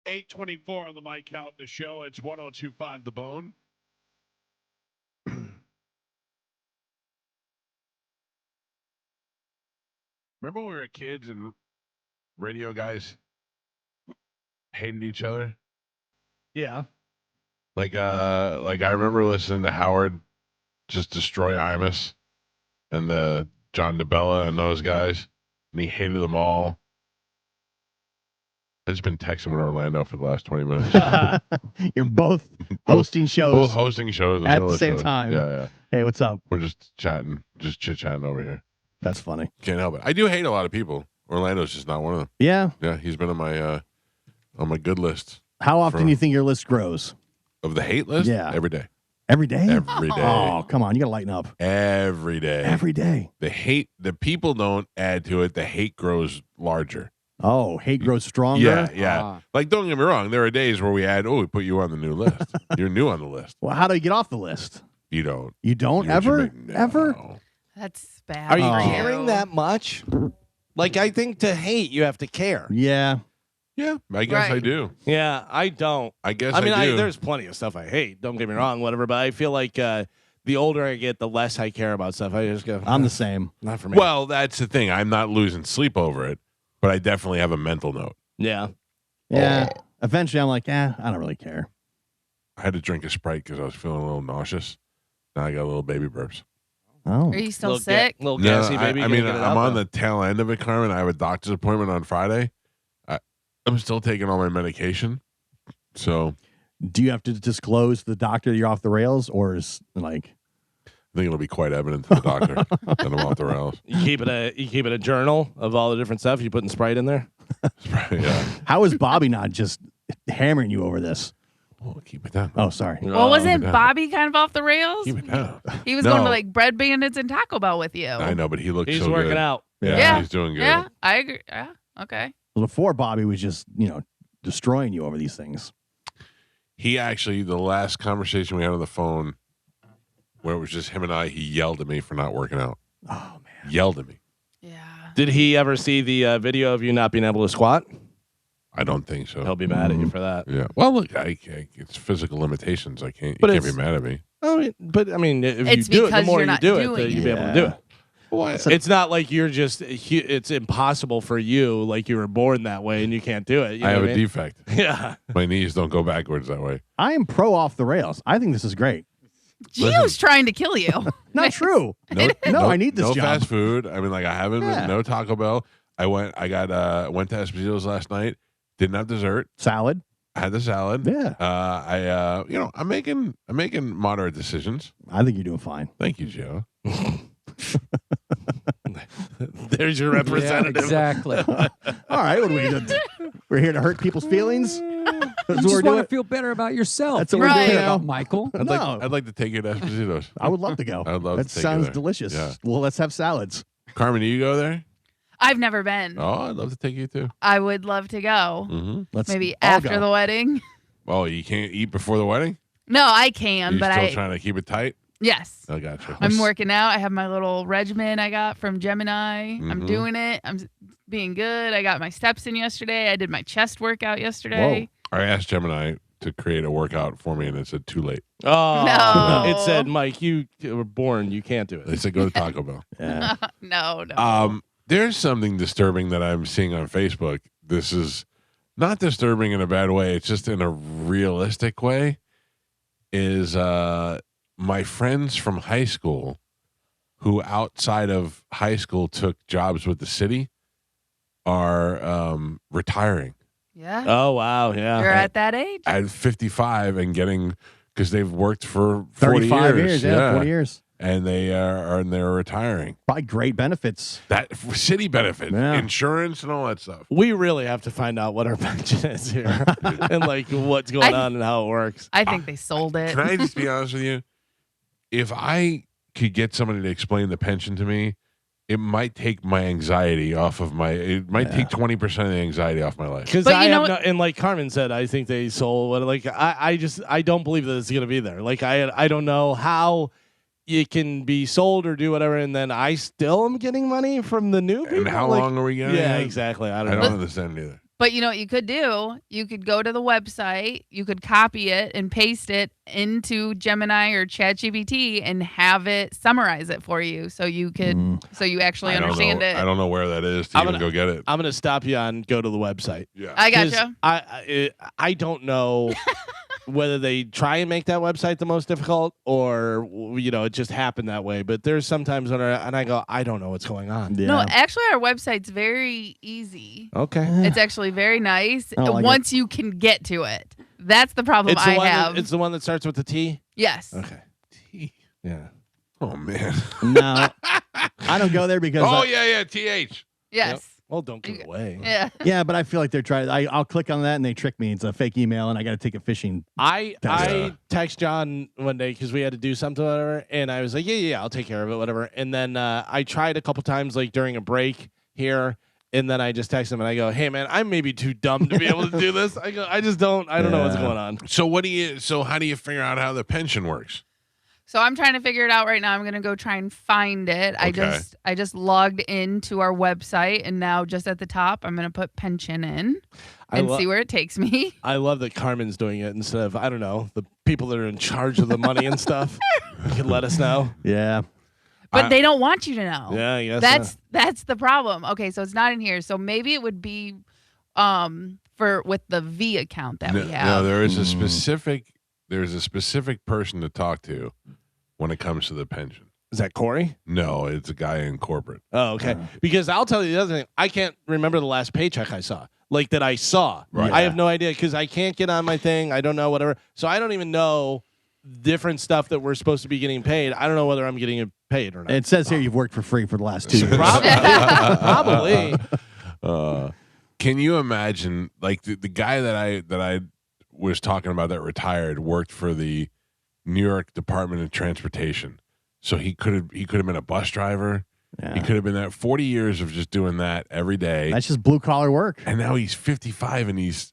8:24 on the Mike Calta Show. It's 102.5 The Bone. Remember when we were kids and radio guys hated each other? Yeah. Like I remember listening to Howard just destroy Imus and the John DeBella and those guys, and he hated them all. I've just been texting with Orlando for the last 20 minutes. You're both hosting shows Both hosting shows at the same shows. time. Yeah. Hey, what's up? We're just chatting, just chit-chatting over here. That's funny. Can't help it. I do hate a lot of people. Orlando's just not one of them. Yeah. Yeah, he's been on my good list. How often do you think your list grows? Of the hate list? Yeah. Every day. Every day? Every day. Oh, come on. You got to lighten up. Every day. Every day. The people don't add to it. The hate grows larger. Oh, hate grows stronger? Yeah. Like, don't get me wrong. There are days where we put you on the new list. You're new on the list. Well, how do you get off the list? You don't. You don't ever? Ever? That's bad. Are you for caring that much? Like, I think to hate, you have to care. Yeah. Yeah, I guess I do. Yeah, I don't. I guess I mean, do. there's plenty of stuff I hate. Don't get me wrong, whatever. But I feel like the older I get, the less I care about stuff. I just go. I'm the same. Not for me. Well, that's the thing. I'm not losing sleep over it, but I definitely have a mental note. Yeah. Yeah. Eventually, I'm like, I don't really care. I had to drink a Sprite because I was feeling a little nauseous. Now I got a little baby burps. Oh. Are you still sick? Little No, gassy baby. I mean, I'm on the tail end of it, Carmen. I have a doctor's appointment on Friday. I'm still taking all my medication. So, do you have to disclose to the doctor you're off the rails, or is like? I think it'll be quite evident to the doctor that I'm off the rails. You keep it a journal of all the different stuff. You putting Sprite in there. Yeah. How is Bobby not just hammering you over this? Oh, keep it down. Oh, sorry. Well, wasn't Bobby kind of off the rails? Keep it down. He was going to like Bread Bandits and Taco Bell with you. I know, but he looks. He's so working good. out. Yeah, he's doing good. Yeah, I agree. Yeah, okay. Before Bobby was just destroying you over these things. He actually, the last conversation we had on the phone, where it was just him and I, he yelled at me for not working out. Oh man, yelled at me. Did he ever see the video of you not being able to squat? I don't think so. He'll be mad at you for that. Yeah. Well, look, it's physical limitations. I can't. But You can't be mad at me. But I mean, if It's you do it, the because more you're you not do it, doing you'll be able to it. do it. Well, It's not like you're just. It's impossible for you. Like you were born that way and you can't do it. You I know have what a mean? defect. Yeah. My knees don't go backwards that way. I am pro off the rails. I think this is great. Gio's trying to kill you. Not true. No, I need this no job. fast food. I mean, like I haven't Yeah. been, no Taco Bell. I went to Esposito's last night. Didn't have dessert. Salad. I had the salad. Yeah. I'm making moderate decisions. I think you're doing fine. Thank you, Joe. There's your representative. Exactly. All right. What do we do? We're here to hurt people's feelings. That's You what we're just want doing. to feel better about yourself. That's what You we're don't doing care now. about Michael. I'd like to take you to Esposito's. I would love to go. I'd love that to take you sounds there. delicious. Yeah. Well, let's have salads. Carmen, do you go there? I've never been. Oh, I'd love to take you too. I would love to go. Mm-hmm. Let's Maybe all after go. the wedding. Oh, you can't eat before the wedding? No, I can, You but still trying to keep it tight? yes. I got you. I'm working out. I have my little regimen I got from Gemini. I'm Mhm. doing it. I'm being good. I got my steps in yesterday. I did my chest workout yesterday. I asked Gemini to create a workout for me, and it said too late. Oh, No. It said, Mike, you were born. You can't do They it. said go to Taco Bell. Yeah. No. There's something disturbing that I'm seeing on Facebook. This is not disturbing in a bad way. It's just in a realistic way. Is my friends from high school who outside of high school took jobs with the city are retiring Yeah. Oh, wow. Yeah. You're at that age. at 55 and getting, because they've worked for 40 35 years. Yeah, 40 years. And they're retiring. Probably great benefits. That city benefit, Yeah. insurance and all that stuff. We really have to find out what our pension is here and like what's going on and how it works. I think they sold it. Can I just be honest with you? If I could get somebody to explain the pension to me, it might take my anxiety off of it might take 20% of the anxiety off my life. Because But I you know have what- no, and like Carmen said, I think they sold what like I don't believe that it's gonna be there. Like I don't know how it can be sold or do whatever, and then I still am getting money from the new people. And how Like, long are we getting? Yeah, it? exactly. I I don't don't know. understand either. But you know what you could do? You could go to the website, you could copy it and paste it into Gemini or ChatGPT and have it summarize it for you, so you could, so you actually understand it. I don't know where that is to even go get it. I'm gonna stop you on go to the website. Yeah, I 'Cause gotcha. I don't know whether they try and make that website the most difficult or it just happened that way. But there's sometimes when I go, I don't know what's going on. Yeah. No, actually, our website's very easy. Okay. It's actually very nice I don't like once you can get to it. That's the problem It's the I one have. it's the one that starts with the T. Yes. Okay. Yeah. Oh man. No, I don't go there because. Oh yeah, TH. Yes. Well, don't give it away. Yeah. Yeah, but I feel like they're trying. I'll click on that and they trick me. It's a fake email, and I got to take a phishing. I text John one day because we had to do something or whatever, and I was like, yeah, I'll take care of it, whatever. And then I tried a couple times like during a break here, and then I just text him and I go, hey man, I may be too dumb to be able to do this. I don't know what's going on. So how do you figure out how the pension works? So I'm trying to figure it out right now. I'm gonna go try and find it. Okay. I just logged into our website, and now just at the top, I'm gonna put pension in and see where it takes me. I love that Carmen's doing it instead of, I don't know, the people that are in charge of the money and stuff. You can let us know. Yeah. But they don't want you to know. Yeah, I guess that's the problem. Okay, so it's not in here. So maybe it would be with the V account that we have. No, there's a specific person to talk to when it comes to the pension. Is that Corey? No, it's a guy in corporate. Oh, okay. Because I'll tell you the other thing. I can't remember the last paycheck I saw. Like that I saw. Right. I have no idea because I can't get on my thing. I don't know, whatever. So I don't even know different stuff that we're supposed to be getting paid. I don't know whether I'm getting it paid or not. It says here you've worked for free for the last 2 years. Probably. Can you imagine, like the guy that I was talking about that retired worked for the New York Department of Transportation, so he could have been a bus driver. Yeah. He could have been that 40 years of just doing that every day. That's just blue collar work. And now he's 55 and he's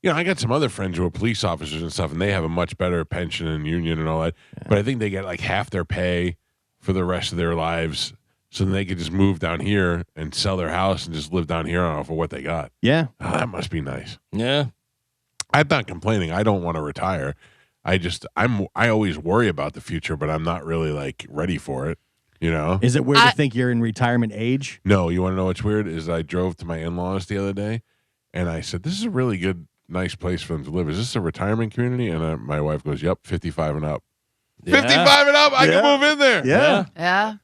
I got some other friends who are police officers and stuff, and they have a much better pension and union and all that. Yeah. But I think they get like half their pay for the rest of their lives, so then they could just move down here and sell their house and just live down here off of what they got. Yeah. Oh, that must be nice. Yeah. I'm not complaining. I don't want to retire. I always worry about the future, but I'm not really like ready for it. You know? Is it weird to think you're in retirement age? No. You want to know what's weird? Is I drove to my in-laws the other day, and I said, "This is a really good, nice place for them to live. Is this a retirement community?" And my wife goes, "Yep, 55 and up." Yeah. 55 and up. I can move in there. Yeah. Yeah.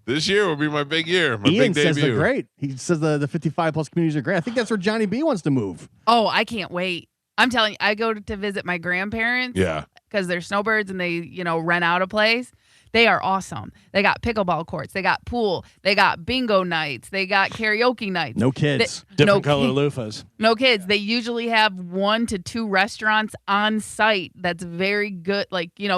This year will be my big year. My Ian big says debut. they're great. He says the 55 plus communities are great. I think that's where Johnny B wants to move. Oh, I can't wait. I'm telling you, I go to visit my grandparents. Yeah. Because they're snowbirds and they, rent out a place. They are awesome. They got pickleball courts. They got pool. They got bingo nights. They got karaoke nights. No kids. Different color loofahs. No kids. They usually have 1 to 2 restaurants on site that's very good,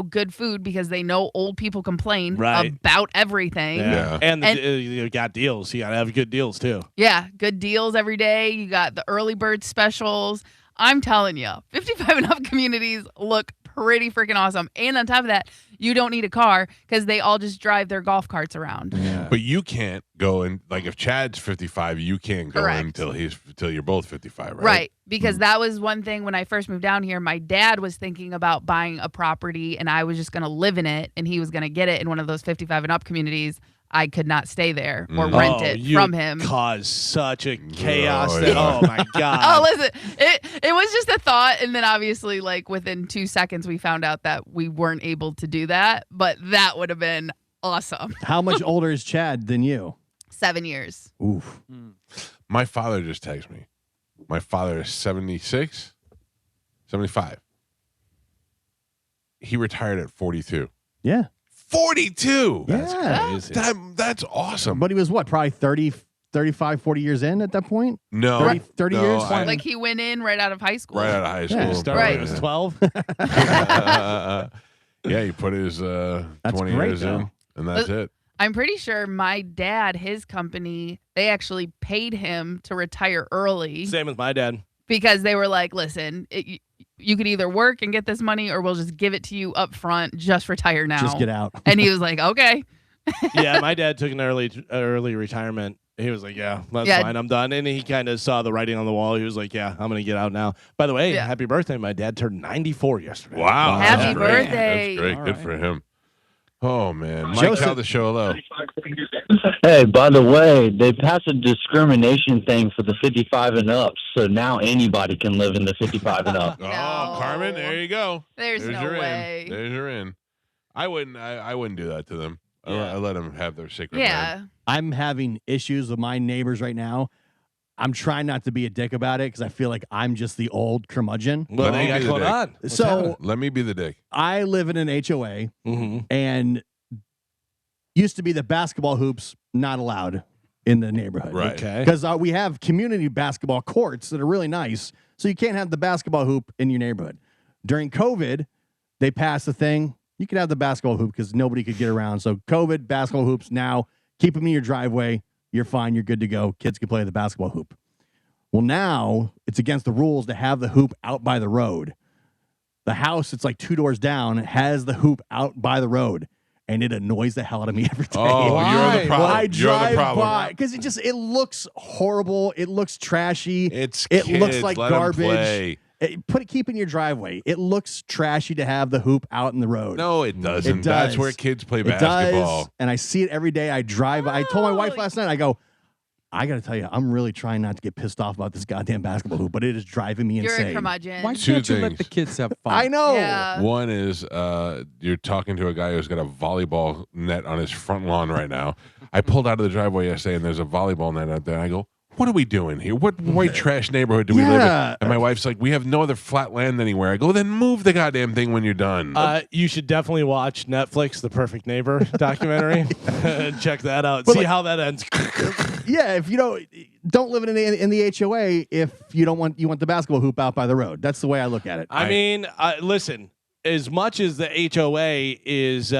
good food because they know old people complain about everything. Yeah. And you got deals. You got to have good deals too. Yeah. Good deals every day. You got the early bird specials. I'm telling you, 55 and up communities look pretty freaking awesome. And on top of that, you don't need a car because they all just drive their golf carts around. Yeah. But you can't go in, like if Chad's 55, you can't go in until you're both 55, right? Right. Because that was one thing when I first moved down here. My dad was thinking about buying a property and I was just going to live in it and he was going to get it in one of those 55 and up communities. I could not stay there or rent it from him. Caused such a chaos. Oh my God. Oh, listen, it was just a thought. And then obviously within 2 seconds, we found out that we weren't able to do that, but that would have been awesome. How much older is Chad than you? 7 years. Oof. My father just texted me. My father is 76, 75. He retired at 42. Yeah. 42. Yeah. That's awesome. But he was what? Probably 30, 35, 40 years in at that point? No. 30 years? Like he went in right out of high school. Right out of high school. Yeah, started when he was 12. Yeah, he put his 20 great, years in, and that's it. I'm pretty sure my dad, his company, they actually paid him to retire early. Same with my dad. Because they were like, listen, you could either work and get this money or we'll just give it to you up front. Just retire now. Just get out. And he was like, okay. Yeah, my dad took an early retirement He was like, yeah, that's Yeah. fine. I'm done. And he kind of saw the writing on the wall. He was like, yeah, I'm going to get out now. By the way, Yeah. happy birthday. My dad turned 94 yesterday. Wow. Happy that's great. birthday. That's great. All Good right. for him. Oh, man. Mike, Joseph- how the show hello. Hey, by the way, they passed a discrimination thing for the 55 and up, so now anybody can live in the 55 and up. Oh, No. Carmen, there you go. There's no your way. in. There's your in. I wouldn't do that to them. I let them have their sacred land. Yeah. I'm having issues with my neighbors right now. I'm trying not to be a dick about it because I feel like I'm just the old curmudgeon. What do Let you me got be the going dick. on? What's So happening? Let me be the dick. I live in an HOA, Mm-hmm. and used to be the basketball hoops not allowed in the neighborhood. Right. Okay. Because we have community basketball courts that are really nice, so you can't have the basketball hoop in your neighborhood. During COVID, they passed the thing. You can have the basketball hoop because nobody could get around. So COVID, basketball hoops now, keep them in your driveway. You're fine. You're good to go. Kids can play the basketball hoop. Well, now it's against the rules to have the hoop out by the road. The house, it's like 2 doors down, has the hoop out by the road, and it annoys the hell out of me every day. Oh, you're the problem. I You're the drive problem. by because it looks horrible. It looks trashy. It looks kids, like let 'em garbage. play. Keep in your driveway. It looks trashy to have the hoop out in the road. No, it doesn't. It That's does. where kids play It basketball. does, and I see it every day. I drive. I told my wife last night. I go, I got to tell you, I'm really trying not to get pissed off about this goddamn basketball hoop, but it is driving me You're insane. a curmudgeon. Why Two can't you let things. the kids have fun? I know. Yeah. One is you're talking to a guy who's got a volleyball net on his front lawn right now. I pulled out of the driveway yesterday, and there's a volleyball net out there. I go, what are we doing here? What white trash neighborhood do we live in? And my wife's like, we have no other flat land anywhere. I go, then move the goddamn thing when you're done. You should definitely watch Netflix, The Perfect Neighbor documentary. Check that out. But See like- how that ends. Yeah, if you don't live in the HOA if you want the basketball hoop out by the road. That's the way I look at it. I mean, listen, as much as the HOA is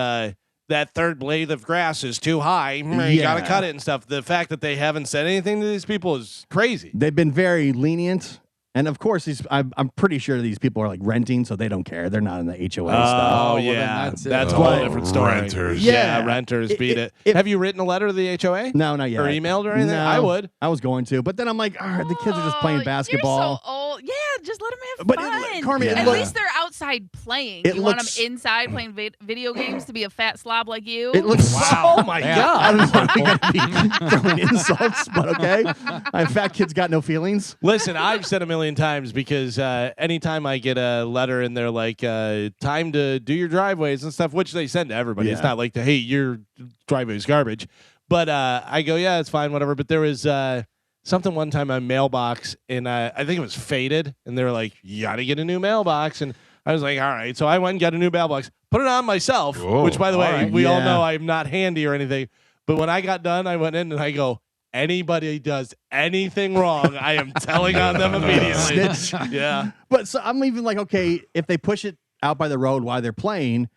that third blade of grass is too high, you got to Yeah. cut it and stuff. The fact that they haven't said anything to these people is crazy. They've been very lenient. And of course, I'm pretty sure these people are like renting, so they don't care. They're not in the HOA stuff. Oh, well, then yeah. that's it. That's a Oh, whole different story. renters. Yeah, Yeah. renters It- beat it- it. Have you written a letter to the HOA? No, not yet. Or emailed or anything? No, I would. I was going to, but then I'm like, all right, the kids are just playing Oh, basketball. You're so old. Yeah, just let them have But fun. Carmen, At it look- least they're outside playing. It You want looks- them inside playing video games to be a fat slob like you? It looks Wow. Oh my Yeah. god! I don't know if you're gonna be throwing insults, but okay. Fat kids got no feelings. Listen, I've said a million times because anytime I get a letter and they're like, time to do your driveways and stuff, which they send to everybody. It's Yeah. not like, hey, your driveway's garbage. But I go, yeah, it's fine, whatever. But there was something one time on mailbox, and I think it was faded. And they were like, you got to get a new mailbox. And I was like, all right. So I went and got a new mailbox, put it on myself, Whoa. which, by the way, All right. we all Yeah. know I'm not handy or anything. But when I got done, I went in and I go, anybody does anything wrong, I am telling on them immediately. Snitch. Yeah. But so I'm even like, okay, if they push it out by the road while they're playing,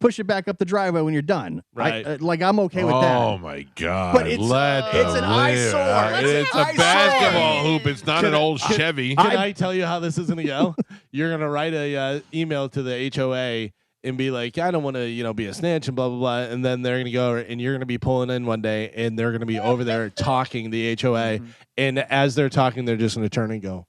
push it back up the driveway when you're done. Right. I'm okay with that. Oh my god! But it's- Let it's them an live. eyesore. It's It's a an eyesore. basketball hoop. It's not an old can- Chevy. Can I tell you how this is going to go? You're going to write a email to the HOA and be like, I don't want to, be a snitch and blah, blah, blah. And then they're going to go and you're going to be pulling in one day and they're going to be over there talking the HOA. And as they're talking, they're just going to turn and go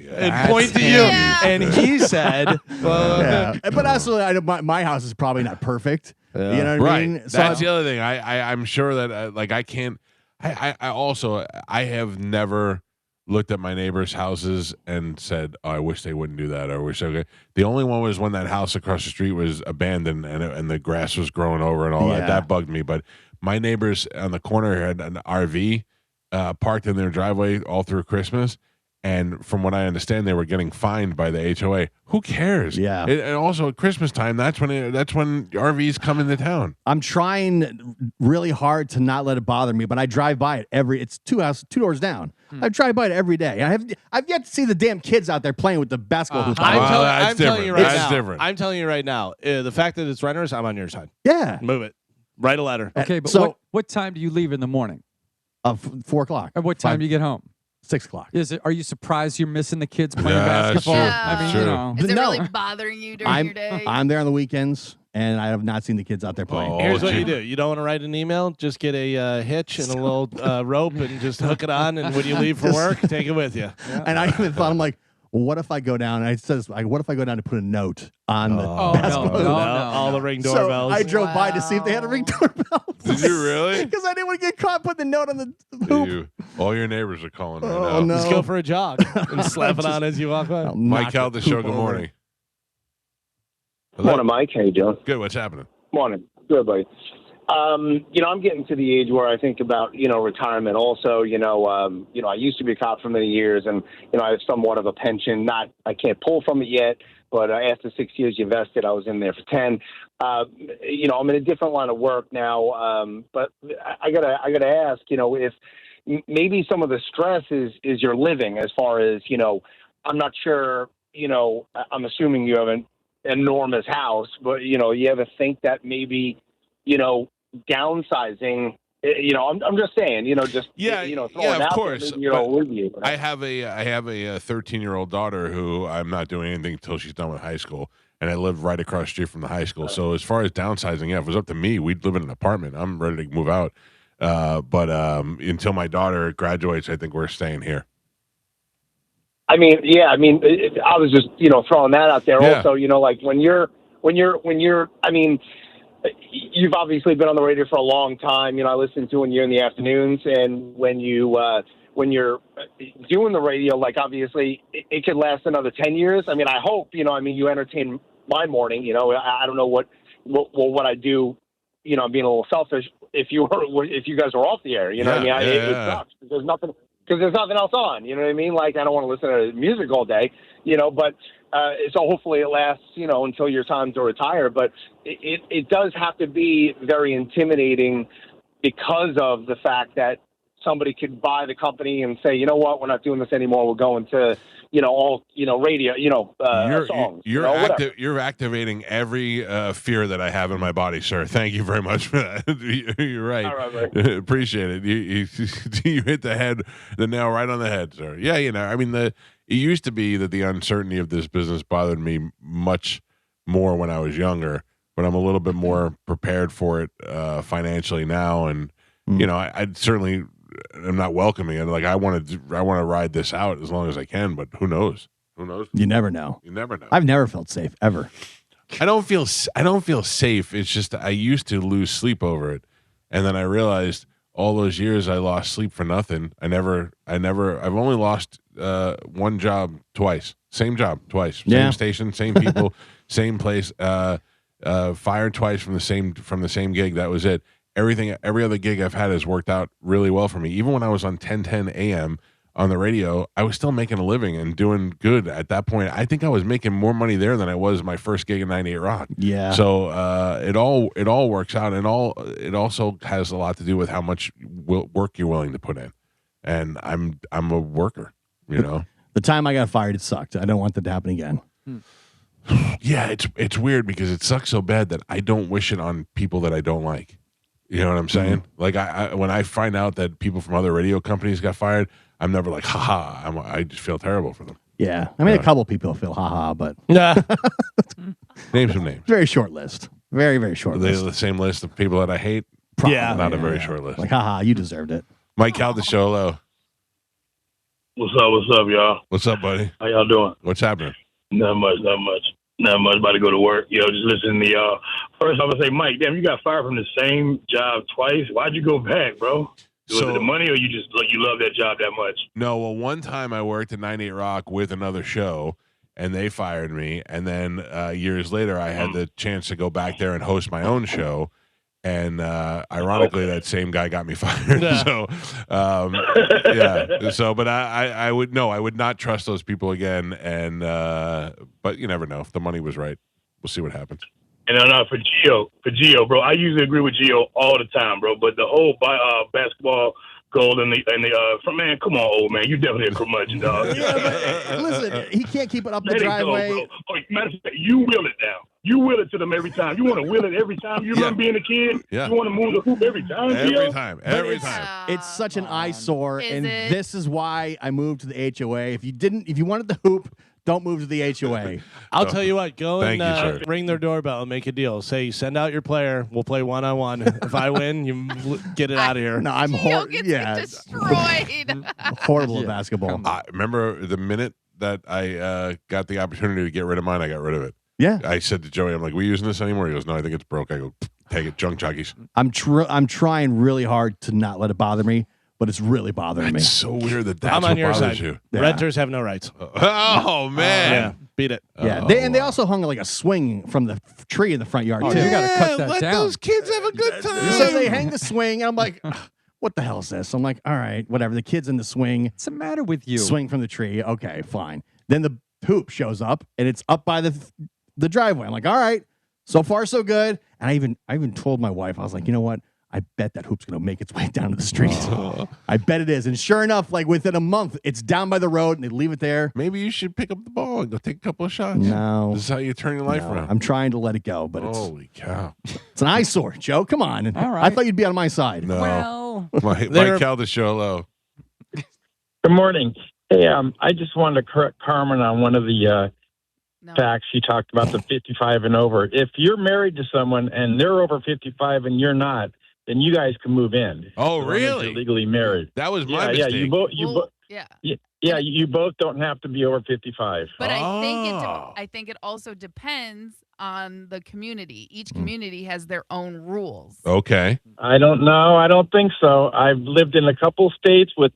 and point to you. Yeah. And he said, Yeah. But also, my house is probably not perfect. You know what I Right. mean? That's the other thing. I'm sure that like I can't. I also I have never looked at my neighbors' houses and said, "Oh, I wish they wouldn't do that." Or I wish they. The only one was when that house across the street was abandoned and the grass was growing over and all that. Yeah. That bugged me. But my neighbors on the corner had an RV parked in their driveway all through Christmas. And from what I understand, they were getting fined by the HOA. Who cares? Yeah. And also at Christmas time, that's when RVs come into town. I'm trying really hard to not let it bother me, but I drive by it it's two doors down. I drive by it every day. And I've yet to see the damn kids out there playing with the basketball hoop. Well, that's I'm telling you right different. That's now. different. I'm telling you right now. The fact that it's renters, I'm on your side. Yeah. Move it. Write a letter. Okay, but So- what time do you leave in the morning? 4 o'clock. At what time Five- do you get home? 6 o'clock. Are you surprised you're missing the kids playing Yeah, basketball? sure. Yeah. I mean, Sure. you know. Is it No. really bothering you during your day? I'm there on the weekends. and I have not seen the kids out there playing. Here's what you do. You don't want to write an email. Just get a hitch and a little rope and just hook it on. And when you leave for work, take it with you. And I even thought, I'm like, well, what if I go down? And it says, like, what if I go down to put a note on the basketball? All the ring doorbells. So I drove by to see if they had a ring doorbell. Did you really? Because I didn't want to get caught putting the note on the hoop. All your neighbors are calling right Oh, now. no. Just go for a jog and slap it on as you walk by. Mike Cal, the show. Good morning. Morning, Mike. How you doing? Good. What's happening? Morning. Good, buddy. I'm getting to the age where I think about, retirement also. I used to be a cop for many years, and, I have somewhat of a pension. I can't pull from it yet, but after 6 years you vested, I was in there for 10. I'm in a different line of work now, but I gotta ask, if maybe some of the stress is your living as far as, I'm not sure, I'm assuming you have an enormous house, but, you ever think that maybe, downsizing, I'm just saying, of course. With you. I have a 13-year-old daughter who I'm not doing anything until she's done with high school, and I live right across the street from the high school. So as far as downsizing, if it was up to me, we'd live in an apartment. I'm ready to move out, but until my daughter graduates, I think we're staying here. I was just, throwing that out there. Also, like when you're, you've obviously been on the radio for a long time. I listen to when you're in the afternoons, and when you're doing the radio, like obviously it could last another 10 years. I hope, you entertain my morning, I don't know what I do, I'm being a little selfish. If you guys were off the air, it sucks because there's nothing else on, you know what I mean? Like, I don't want to listen to music all day, but so hopefully it lasts, until your time to retire. But it does have to be very intimidating because of the fact that somebody could buy the company and say, you know what, we're not doing this anymore. We're going to, all, radio, songs. You're activating every fear that I have in my body, sir. Thank you very much for that. You're right. All right. Appreciate it. You hit the nail right on the head, sir. Yeah, it used to be that the uncertainty of this business bothered me much more when I was younger, but I'm a little bit more prepared for it financially now, and I'd certainly. I'm not welcoming it. Like I want to ride this out as long as I can, but who knows? Who knows? You never know. You never know. I've never felt safe ever. I don't feel safe. It's just I used to lose sleep over it, and then I realized all those years I lost sleep for nothing. I've only lost one job twice. Same job twice. Same station, same people, same place. Fired twice from the same gig. That was it. Every other gig I've had has worked out really well for me. Even when I was on 1010 AM on the radio, I was still making a living and doing good at that point. I think I was making more money there than I was my first gig in 98 Rock. Yeah. So it all works out, and it also has a lot to do with how much work you're willing to put in. And I'm a worker, The time I got fired, it sucked. I don't want that to happen again. Yeah, it's weird because it sucks so bad that I don't wish it on people that I don't like. You know what I'm saying? Mm-hmm. Like I when I find out that people from other radio companies got fired, I'm never like, haha. I just feel terrible for them. Yeah. I mean, a couple people feel haha, but name some names. Very short list. Very, very short list. The same list of people that I hate? Probably, not a very short list. Like, haha, you deserved it. Mike Cal, the show, hello. What's up, y'all? What's up, buddy? How y'all doing? What's happening? Not much. About to go to work. Just listening to y'all. First, I would say, Mike, damn, you got fired from the same job twice. Why'd you go back, bro? Was it the money, or you love that job that much? No, well, one time I worked at 98 Rock with another show, and they fired me. And then years later, I had the chance to go back there and host my own show. And ironically, that same guy got me fired. So, yeah. So, but I would not trust those people again. And but you never know. If the money was right, we'll see what happens. And for Gio, bro, I usually agree with Gio all the time, bro. But the whole basketball goal and the man, come on, old man, you definitely a curmudgeon, dog. Yeah, but listen, he can't keep it up the driveway. Go, bro. Matter of fact, you will it now. You will it to them every time. You want to will it every time. You remember being a kid? Yeah. You want to move the hoop every time? Every time. It's such an eyesore, and it? this is why I moved to the HOA. If you wanted the hoop Don't move to the HOA. I'll tell you what. Go Thank and you, sir. ring their doorbell and make a deal. Say, send out your player. We'll play 1-on-1. If I win, you get it out of here. No, I'm Gio gets destroyed. horrible at Yeah, basketball. I remember the minute that I got the opportunity to get rid of mine, I got rid of it. Yeah. I said to Joey, I'm like, we using this anymore? He goes, no, I think it's broke. I go, take it, junk jockeys. I'm trying really hard to not let it bother me, but it's really bothering me. It's so weird that that's I'm on what your bothers side. you. Yeah. Renters have no rights. Oh, man. Yeah, beat it. Yeah, Oh, they wow. also hung like a swing from the tree in the front yard Oh, too. you gotta cut that let down. those kids have a good time. So they hang the swing, and I'm like, "Ugh, what the hell is this? I'm like, all right, whatever. The kid's in the swing. What's the matter with you? Swing from the tree. Okay, fine. Then the hoop shows up, and it's up by the driveway. I'm like, all right, so far so good. And I even told my wife, I was like, you know what? I bet that hoop's gonna make its way down to the street. I bet it is. And sure enough, like within a month, it's down by the road, and they leave it there. Maybe you should pick up the ball and go take a couple of shots. No, This is how you turn your life no, around. I'm trying to let it go, but Holy cow. it's an eyesore, Joe. Come on. All right. I thought you'd be on my side. No. Well, Mike Calda show, hello. Good morning. Hey, I just wanted to correct Carmen on one of the facts she talked about, the 55 and over. If you're married to someone and they're over 55 and you're not, then you guys can move in. Oh, as long as really? you're legally married. That was my yeah, mistake. you both don't have to be over 55. But I think it also depends on the community. Each community has their own rules. Okay. I don't know. I don't think so. I've lived in a couple states with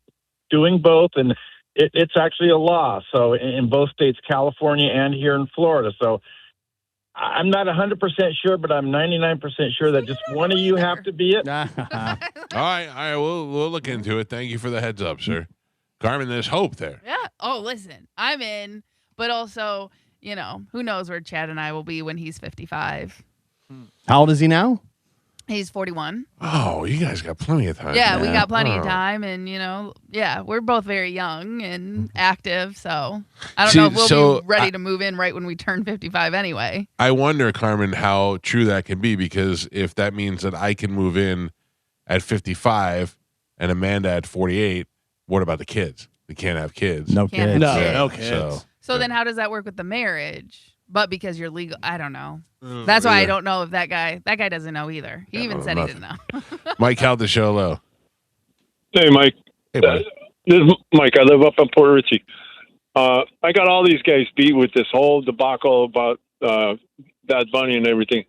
doing both, and it's actually a law. So in both states, California and here in Florida. So I'm not 100% sure, but I'm 99% sure that just one of you have to be it. All right. We'll look into it. Thank you for the heads up, sir. Carmen, there's hope there. Yeah. Oh, listen, I'm in, but also, who knows where Chad and I will be when he's 55. How old is he now? He's 41. Oh, you guys got plenty of time. Yeah, we got plenty of time, and we're both very young and active, so I don't know if we'll be ready to move in right when we turn 55 anyway. I wonder, Carmen, how true that can be, because if that means that I can move in at 55 and Amanda at 48, what about the kids? We can't have kids. No Can't kids. have kids. No kids. So then how does that work with the marriage? But because you're legal, I don't know. That's why I don't know if that guy doesn't know either. He even said he didn't know. Mike Calda show, hello. Hey, Mike. Hey, buddy. This is Mike. I live up in Port Richey. I got all these guys beat with this whole debacle about Bad Bunny and everything.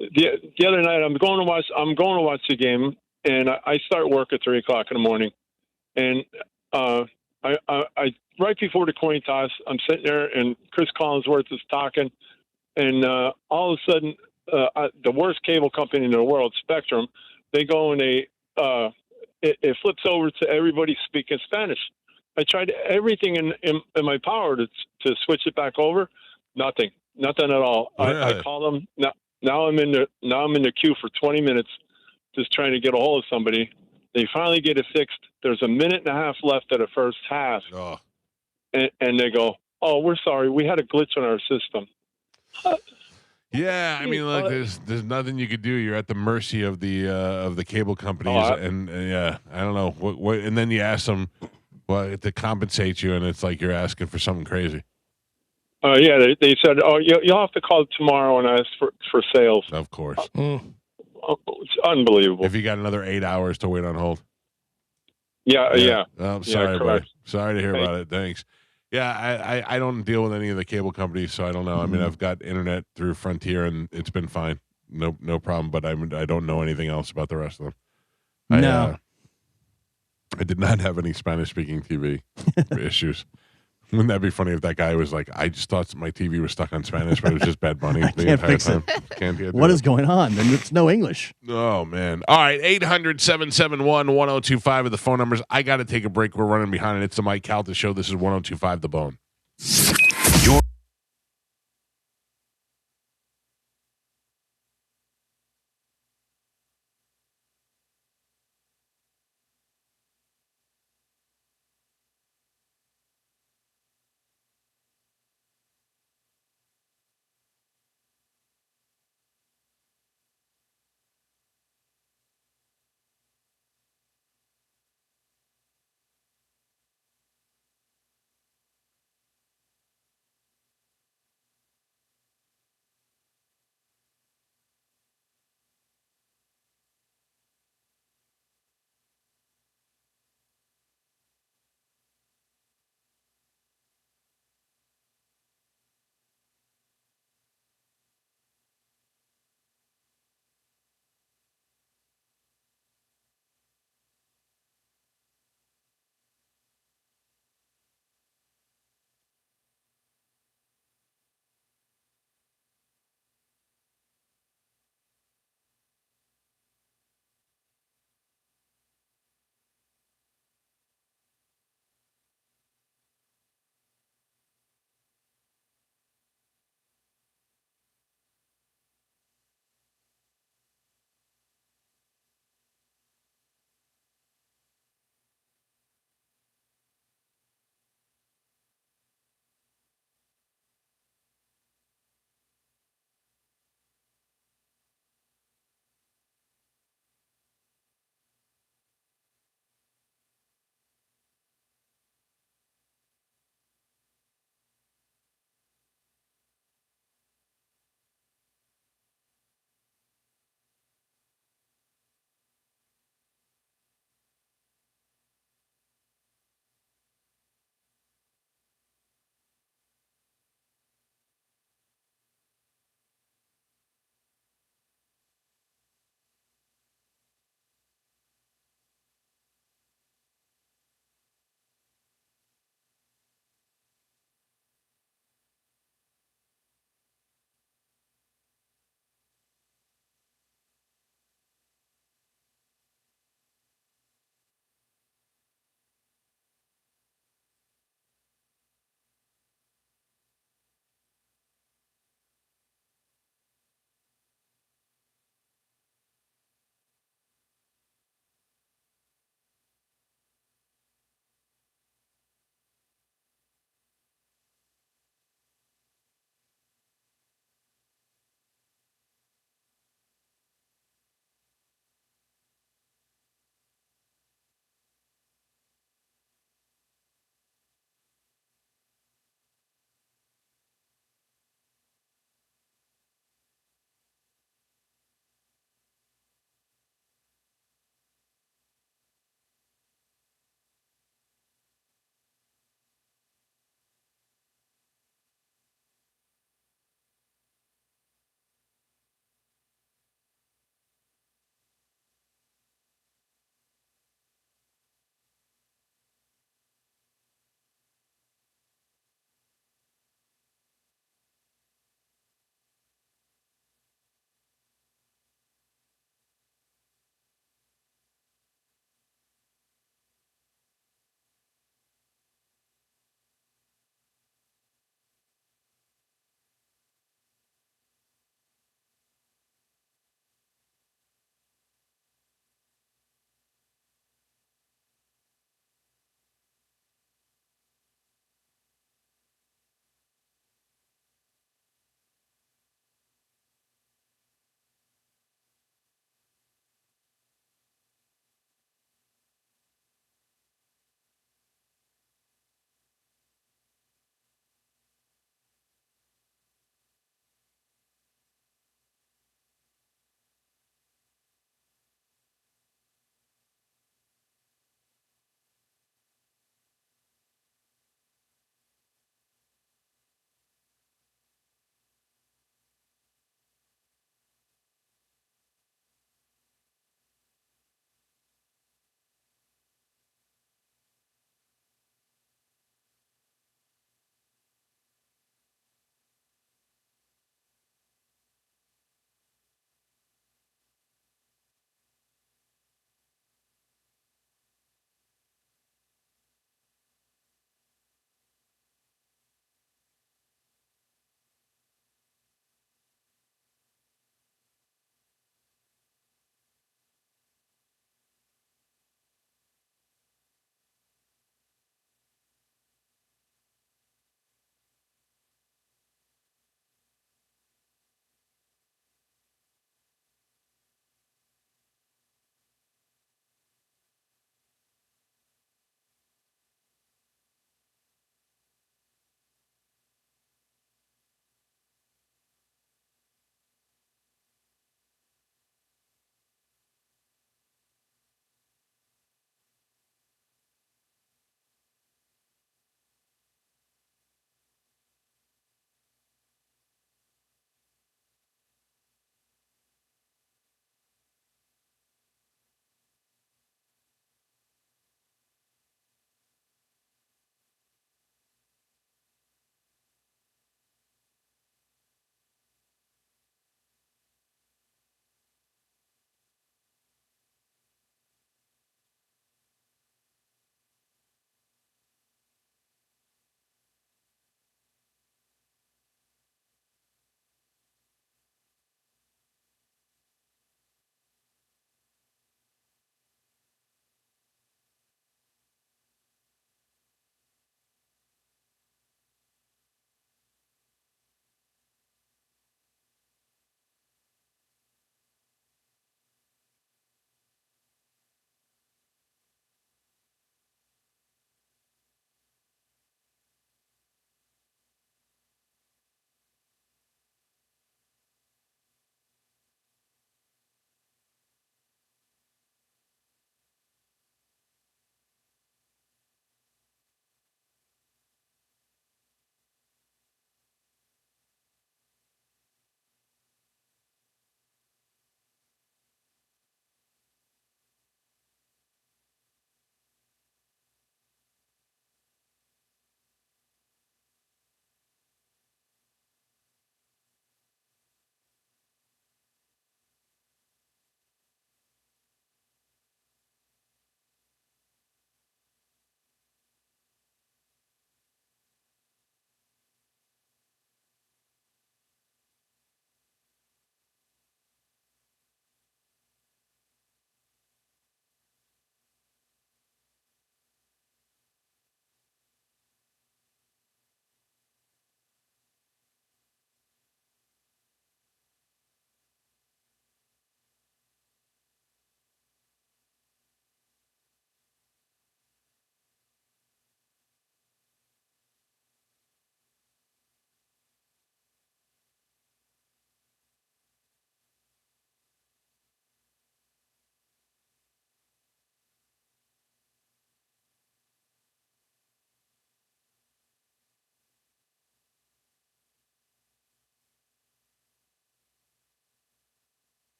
The other night, I'm going to watch the game, and I start work at 3:00 in the morning, and I right before the coin toss, I'm sitting there, and Chris Collinsworth is talking, and all of a sudden, the worst cable company in the world, Spectrum, they go and it flips over to everybody speaking Spanish. I tried everything in my power to switch it back over. Nothing at all. Really? I call them now. I'm in the queue for 20 minutes, just trying to get a hold of somebody. They finally get it fixed. There's a minute and a half left of the first half, and they go, "Oh, we're sorry. We had a glitch on our system." Yeah, I mean, look, there's nothing you could do. You're at the mercy of the cable companies, and yeah, I don't know what. And then you ask them to compensate you, and it's like you're asking for something crazy. Yeah, they said, "Oh, you'll have to call tomorrow and ask for sales." Of course, it's unbelievable. If you got another 8 hours to wait on hold. Yeah. Oh, sorry, buddy. correct. Sorry to hear about it. Thanks. Yeah, I don't deal with any of the cable companies, so I don't know. I mean, I've got internet through Frontier, and it's been fine. No problem. But I don't know anything else about the rest of them. No. I did not have any Spanish-speaking TV issues. Wouldn't that be funny if that guy was like, I just thought my TV was stuck on Spanish, but it was just Bad Bunny the Can't entire fix time. it. Can't get What it. is going on? And it's no English. Oh, man. All right, 800-771-1025 are the phone numbers. I got to take a break. We're running behind, and it's the Mike Calta Show. This is 1025 The Bone.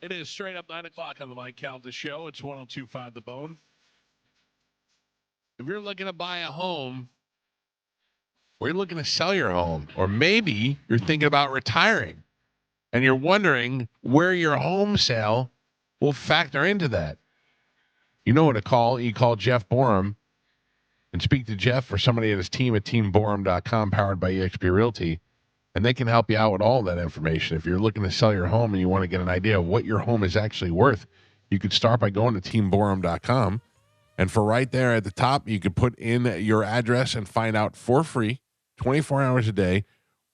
It is straight up 9 o'clock on the Mike Calta Show. It's 102.5 The Bone. If you're looking to buy a home, or you're looking to sell your home, or maybe you're thinking about retiring, and you're wondering where your home sale will factor into that, you know what to call. You call Jeff Borum and speak to Jeff or somebody at his team at teamborum.com, powered by eXp Realty. And they can help you out with all that information. If you're looking to sell your home and you want to get an idea of what your home is actually worth, you could start by going to teamborum.com. And for right there at the top, you could put in your address and find out for free, 24 hours a day,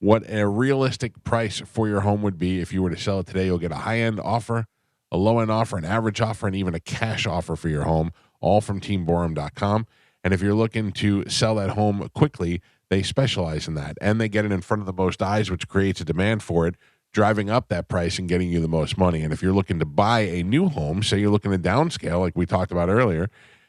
what a realistic price for your home would be. If you were to sell it today, you'll get a high-end offer, a low-end offer, an average offer, and even a cash offer for your home, all from teamborum.com. And if you're looking to sell that home quickly, they specialize in that, and they get it in front of the most eyes, which creates a demand for it, driving up that price and getting you the most money. And if you're looking to buy a new home, say you're looking to downscale, like we talked about earlier,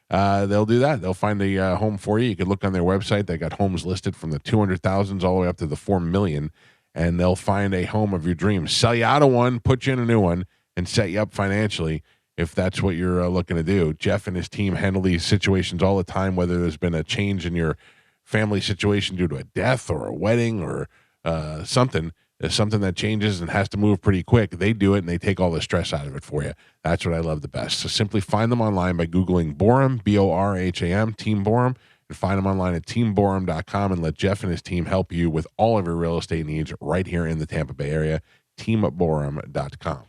they'll do that. They'll find a home for you. You can look on their website. They got homes listed from the 200,000s all the way up to the 4 million, and they'll find a home of your dreams, sell you out of one, put you in a new one, and set you up financially if that's what you're looking to do. Jeff and his team handle these situations all the time, whether there's been a change in your family situation due to a death or a wedding or something that changes and has to move pretty quick. They do it, and they take all the stress out of it for you. That's what I love the best. So simply find them online by Googling Borum, B-O-R-H-A-M, Team Borum, and find them online at teamborum.com, and let Jeff and his team help you with all of your real estate needs right here in the Tampa Bay area, teamborum.com.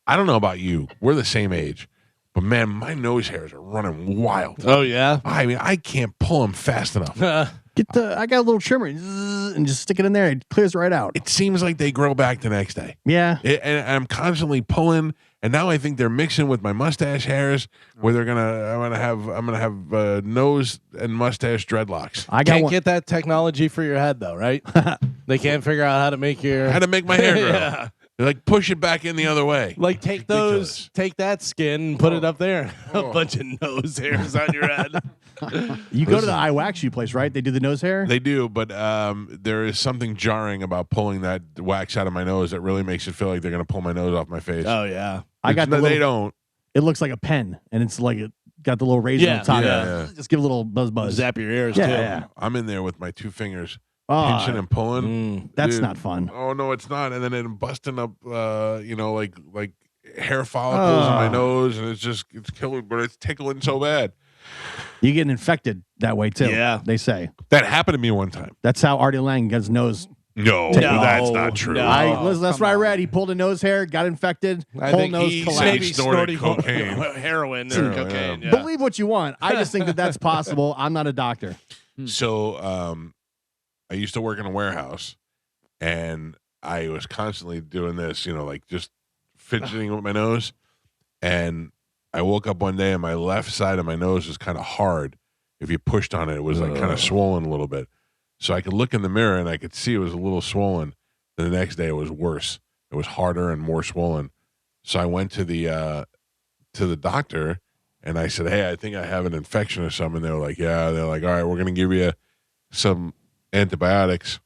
I don't know about you. We're the same age. But, man, my nose hairs are running wild. Oh, yeah? I mean, I can't pull them fast enough. I got a little trimmer and just stick it in there. It clears right out. It seems like they grow back the next day. Yeah. And I'm constantly pulling, and now I think they're mixing with my mustache hairs, where I'm gonna have nose and mustache dreadlocks. I can't get that technology for your head though, right? They can't figure out how to make my hair grow. Yeah. They're like, push it back in the other way. Like take that skin and put it up there. A bunch of nose hairs on your head. You go to the eye wax you place, right? They do the nose hair? They do, but there is something jarring about pulling that wax out of my nose that really makes it feel like they're going to pull my nose off my face. Oh, yeah. They don't. It looks like a pen, and it's like it got the little razor on the top. Yeah. Just give it a little buzz. Zap your ears, too. Yeah. I'm in there with my two fingers. Pinching and pulling. That's Dude. not fun. Oh no, it's not. And then it busting up, like hair follicles in my nose, and it's killing. But it's tickling so bad. You get infected that way too. Yeah, they say that happened to me one time. That's how Artie Lang got his nose. No, that's not true. That's what I read. He pulled a nose hair, got infected, whole nose collapsed. Snorted cocaine, heroin, and cocaine. Yeah. Believe what you want. I just think that's possible. I'm not a doctor. So, I used to work in a warehouse, and I was constantly doing this, like just fidgeting with my nose. And I woke up one day, and my left side of my nose was kind of hard. If you pushed on it, it was like kind of swollen a little bit. So I could look in the mirror, and I could see it was a little swollen. Then the next day, it was worse. It was harder and more swollen. So I went to the doctor, and I said, "Hey, I think I have an infection or something." They were like, "Yeah." They're like, "All right, we're going to give you some antibiotics,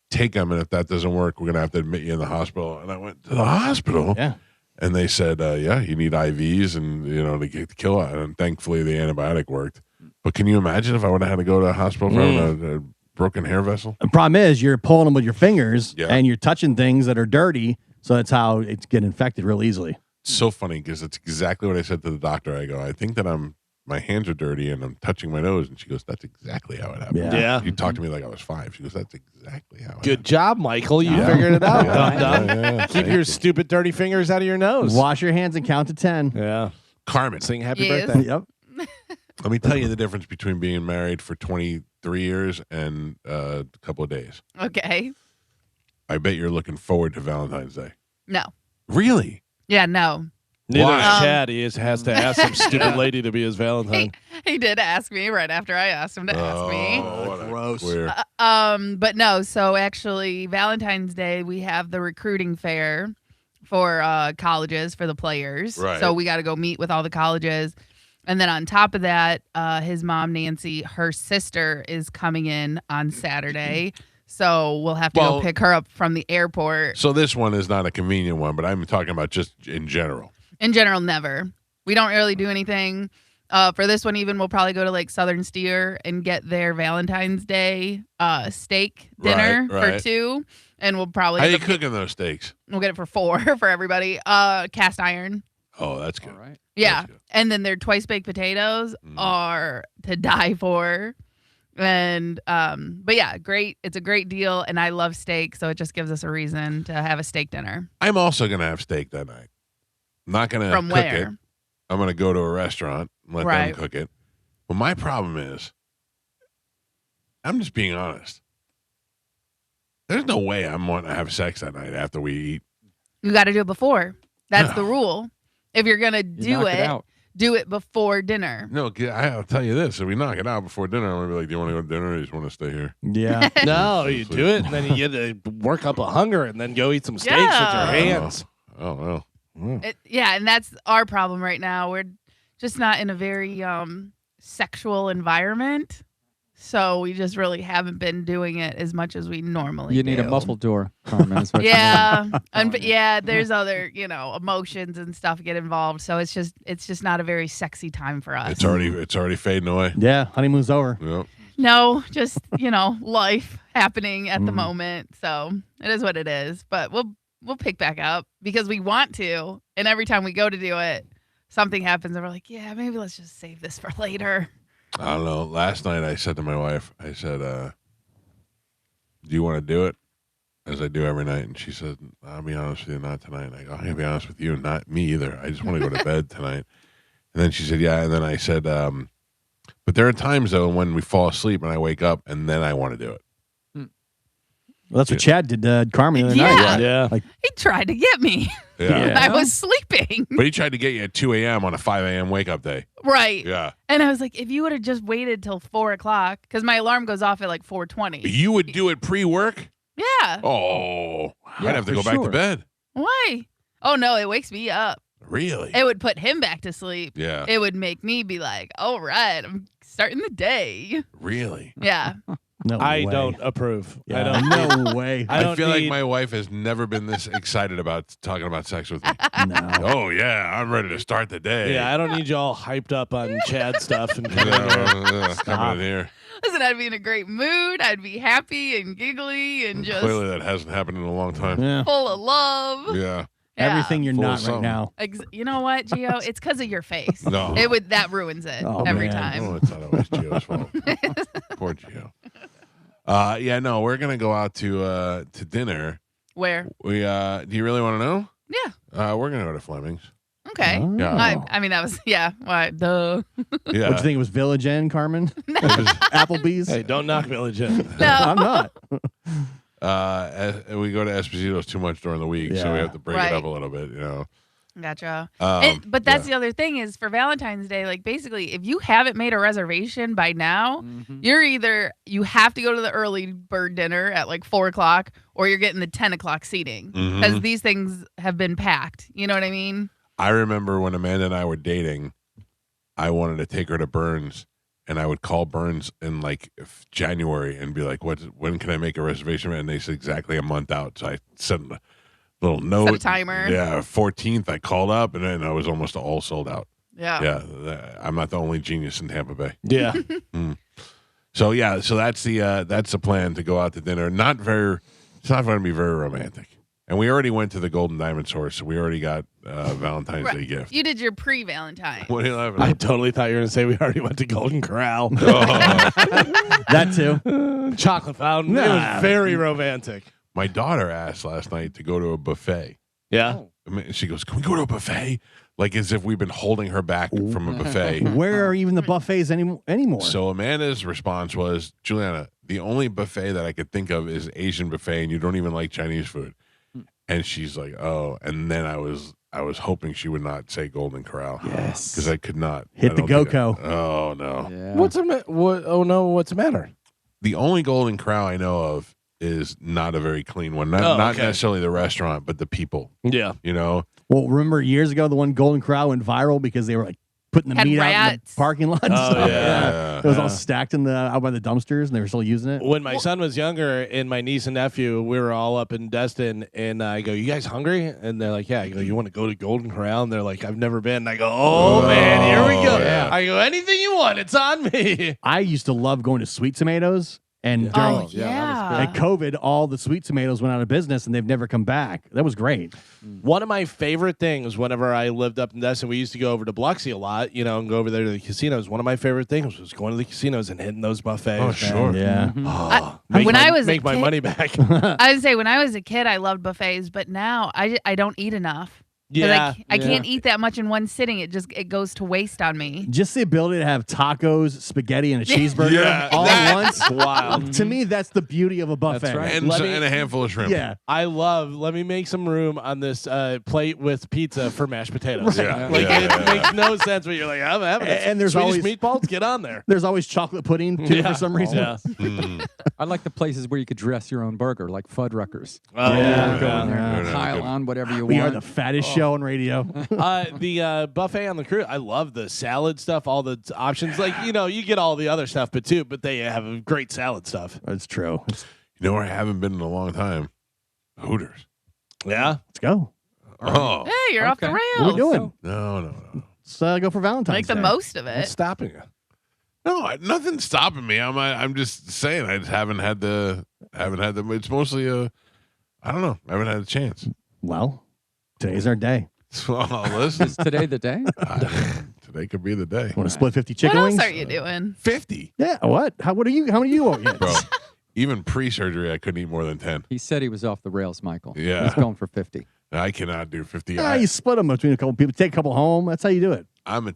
take them, and if that doesn't work, we're gonna have to admit you in the hospital." And I went to the hospital, and they said, "Yeah, you need IVs and to get the kill out." And thankfully, the antibiotic worked. But can you imagine if I would have had to go to a hospital for having a broken hair vessel? The problem is you're pulling them with your fingers, and you're touching things that are dirty, so that's how it's get infected real easily. It's so funny because it's exactly what I said to the doctor. I go, "I think that my hands are dirty and I'm touching my nose." And she goes, "That's exactly how it happened." Yeah. You talked to me like I was 5. She goes, "That's exactly how it Good job, Michael. You figured it out. Yeah. Keep your stupid dirty fingers out of your nose. Wash your hands and count to 10. Yeah. Carmen. Sing happy Yes. birthday. Yep. Let me tell you the difference between being married for 23 years and a couple of days. Okay. I bet you're looking forward to Valentine's Day. No. Really? Yeah, no. Neither is Chad. He has to ask some stupid lady to be his Valentine. He did ask me right after I asked him to ask me. Gross. But no, so actually Valentine's Day we have the recruiting fair for colleges for the players. Right. So we got to go meet with all the colleges. And then on top of that, his mom, Nancy, her sister is coming in on Saturday. So we'll have to go pick her up from the airport. So this one is not a convenient one, but I'm talking about just in general. In general, never. We don't really do anything. For this one, even we'll probably go to like Southern Steer and get their Valentine's Day steak dinner for Right. 2, and we'll probably. How you cooking those steaks? We'll get it for 4 for everybody. Cast iron. Oh, that's good. Right. Yeah, and then their twice baked potatoes are to die for. And but yeah, great. It's a great deal, and I love steak, so it just gives us a reason to have a steak dinner. I'm also gonna have steak that night. I'm not gonna From cook where? it. I'm gonna go to a restaurant and let Right. them cook it. But my problem is, I'm just being honest. There's no way I'm wanting to have sex that night after we eat. You got to do it before. That's the rule. If you're gonna do knock it it, out. do it before dinner. No, I'll tell you this: if we knock it out before dinner, I'm gonna be like, "Do you want to go to dinner, or do you just want to stay here?" Yeah. No, you do it, and then you get to work up a hunger, and then go eat some steaks with Yeah. your hands. Oh well. Yeah, and that's our problem right now. We're just not in a very sexual environment, so we just really haven't been doing it as much as we normally You do. need a muffled door, Carmen. That's what you Yeah, need. and yeah, there's other emotions and stuff get involved, so it's just not a very sexy time for us. It's already fading away. Yeah, honeymoon's over. Yep. No, just life happening at the moment. So it is what it is. But we'll pick back up because we want to. And every time we go to do it, something happens and we're like, yeah, maybe let's just save this for later. I don't know. Last night I said to my wife, I said, "Do you want to do it?" As I do every night, and she said, "I'll be honest with you, not tonight." And I go, "I'm gonna be honest with you, not me either. I just want to go to bed tonight." And then she said, "Yeah." And then I said, "But there are times though when we fall asleep and I wake up and then I want to do it." Well, that's what Chad did to Carmen the other Yeah. night. Yeah. Like, He tried to get me. Yeah. I was sleeping. But he tried to get you at 2 a.m. on a 5 a.m. wake up day. Right. Yeah. And I was like, if you would have just waited till 4 o'clock, because my alarm goes off at like 4:20. You would do it pre-work? Yeah. Oh, Yeah, I'd have to for go back to sure. bed. Why? Oh no, it wakes me up. Really? It would put him back to sleep. Yeah. It would make me be like, all right, I'm starting the day. Really? Yeah. no I way. don't approve. Yeah, I don't. no way. I I don't feel like need- my wife has never been this excited about talking about sex with me. No. Oh, yeah, I'm ready to start the day. Yeah, I don't need you all hyped up on Chad stuff and Coming in here. Listen, I'd be in a great mood. I'd be happy and giggly and just Clearly that hasn't happened in a long time. Yeah. full of love. Yeah. Yeah. Everything you're Full of not right something. now. You know what, Gio? It's because of your face. No. That ruins it Oh, every man. time. Oh, it's not always Gio's fault. Poor Gio. Yeah, no, we're gonna go out to dinner. Where? We do you really want to know? Yeah. We're gonna go to Fleming's. Okay. Oh. Yeah. I mean, that was Why? Duh. Yeah. What'd you think it was Village Inn, Carmen? Applebee's? Hey, don't knock Village Inn. No. I'm not. We go to Esposito's too much during the week, so we Yeah. have to break Right. it up a little bit, you know. Gotcha. Um, But that's the other thing is for Valentine's Day, like basically, if you haven't made a reservation by now, you're either you have to go to the early bird dinner at like 4 o'clock, or you're getting the 10 o'clock seating because Mhm. these things have been packed. You know what I mean? I remember when Amanda and I were dating, I wanted to take her to Burns, and I would call Burns in like January and be like, when can I make a reservation? And they said exactly a month out. So I sent a little note. Set a timer. Yeah, 14th, I called up, and then I was almost all sold out. Yeah. Yeah, I'm not the only genius in Tampa Bay. Yeah. So yeah, so that's the plan to go out to dinner. It's not going to be very romantic. And we already went to the Golden Diamond Source, so we already got a Valentine's Day gift. You did your pre-Valentine. What are you laughing I at? totally thought you were going to say we already went to Golden Corral. Oh. That too. Chocolate fountain. It was very romantic. My daughter asked last night to go to a buffet. Yeah. I mean, she goes, "Can we go to a buffet?" Like as if we've been holding her back from a buffet. Where are even the buffets anymore? So Amanda's response was, "Juliana, the only buffet that I could think of is Asian buffet, and you don't even like Chinese food." And she's like, "Oh," and then I was hoping she would not say Golden Corral. Yes, because I could not Hit I the don't think GoCo. Oh no! Yeah. What's Oh no, what's the matter? The only Golden Corral I know of is not a very clean one. Not Oh, not okay. necessarily the restaurant, but the people. Yeah. You know. Well, remember years ago the one Golden Corral went viral because they were like putting the Had meat out in the rats. parking lot. Oh, yeah. It was all stacked out by the dumpsters, and they were still using it. When my son was younger and my niece and nephew, we were all up in Destin, and I go, "You guys hungry?" And they're like, "Yeah." I go, "You want to go to Golden Corral?" And they're like, "I've never been." And I go, "Oh, man, here we go." Yeah. I go, "Anything you want, it's on me." I used to love going to Sweet Tomatoes, and during Oh, yeah. at COVID, all the Sweet Tomatoes went out of business, and they've never come back. That was great. One of my favorite things whenever I lived up in Destin, we used to go over to Biloxi a lot, and go over there to the casinos. One of my favorite things was going to the casinos and hitting those buffets. Oh, man. sure. Yeah. Oh, When I was a make my kid- money back. I would say when I was a kid, I loved buffets, but now I don't eat enough. 'Cause Yeah, I can't eat that much in one sitting. It goes to waste on me. Just the ability to have tacos, spaghetti, and a cheeseburger Yeah, all at once. It's wild. To me, that's the beauty of a buffet. That's right. And, Let so- me- and a handful of shrimp. Yeah. Let me make some room on this plate with pizza for mashed potatoes. Right. Yeah. Like, Yeah, it yeah, makes no sense, but you're like, I'm having it. And there's Swedish always- meatballs, get on there. There's always chocolate pudding, too, Yeah. for some reason. Yeah. Mm. I like the places where you could dress your own burger, like Fuddruckers. Oh, Yeah. Go yeah. in there, Yeah. pile on whatever you We want. are the fattest show on radio. The buffet on the cruise, I love the salad stuff, all the options. Like, you get all the other stuff, but they have great salad stuff. That's true. You know where I haven't been in a long time? Hooters. Yeah. Let's go. Oh. Hey, you're off the Okay. rails. What are we doing? No. Let's go for Valentine's Make the Day. most of What's it. stopping you? No, nothing's stopping me. I'm just saying I just haven't had the. It's mostly I don't know. I haven't had a chance. Well, today's our day. Well, listen, Is today the day? today could be the day. Want to split 50 What chicken else wings? are you doing? 50, Yeah. What? How many do you want yet? bro. Even pre-surgery, I couldn't eat more than 10. He said he was off the rails, Michael. Yeah. He's going for 50. I cannot do 50. You split them between a couple people. Take a couple home. That's how you do it. I'm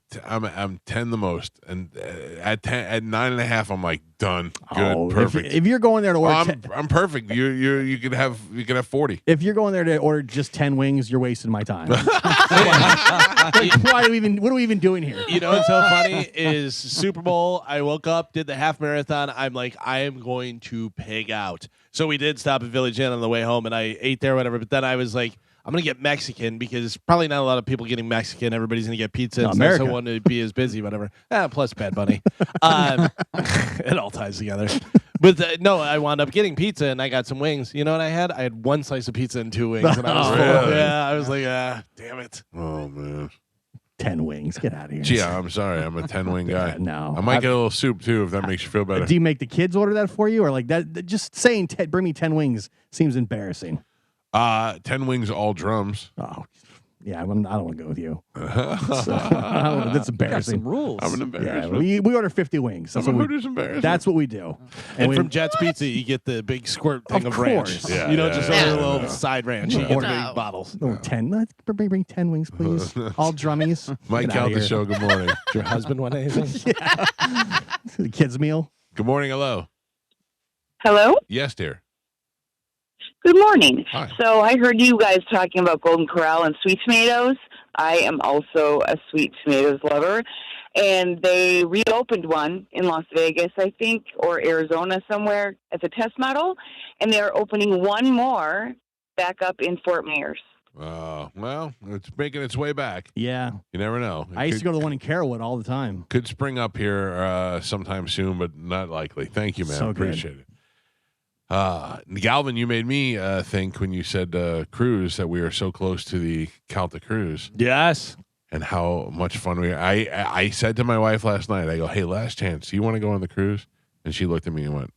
10 the most, and at 9.5, I'm like done, good, perfect. If you're going there to order, I'm perfect. You could have 40. if you're going there to order just 10 wings, you're wasting my time. Like, what are we even doing here? You know what's so funny is Super Bowl. I woke up, did the half marathon. I'm like, I am going to pig out. So we did stop at Village Inn on the way home, and I ate there, whatever. But then I was like, I'm gonna get Mexican because probably not a lot of people getting Mexican. Everybody's gonna get pizza. No, It's America. not someone to be as busy, whatever. Plus Bad Bunny. It all ties together. But no, I wound up getting pizza and I got some wings. You know what I had? I had one slice of pizza and 2 wings, and I was full. Really? Yeah, I was like, damn it. Oh man. 10 wings. Get out of here. Gee, I'm sorry. I'm a 10-wing guy. No. I might get a little soup too if that makes you feel better. Do you make the kids order that for you, or like that? Just saying, bring me 10 wings seems embarrassing. 10 wings, all drums. Oh, yeah. I don't want to go with you. That's embarrassing. Some rules. I'm an Yeah, embarrassment. we order 50 wings. That's I'm a what we. Hooters embarrassment. That's what we do. And we- from Jet's Pizza, you get the big squirt thing Of of ranch. course. Yeah, You don't yeah, just yeah, order a yeah, little yeah. side ranch. You get No. big bottles. No, 10. Let's bring 10 wings, please. All drummies. Mike Get outta out the here. show. Good morning. Did your husband want anything? The kids' meal. Good morning. Hello. Hello? Yes, dear. Good morning. Hi. So I heard you guys talking about Golden Corral and sweet tomatoes. I am also a sweet tomatoes lover. And they reopened one in Las Vegas, I think, or Arizona somewhere as a test model. And they're opening one more back up in Fort Myers. Well, it's making its way back. Yeah. You never know. I used to go to the one in Carrollwood all the time. Could spring up here sometime soon, but not likely. Thank you, man. So good. Appreciate it. Galvin, you made me think when you said cruise that we are so close to the Calta cruise. Yes. And how much fun we are. I said to my wife last night, I go, hey, last chance, do you want to go on the cruise? And she looked at me and went,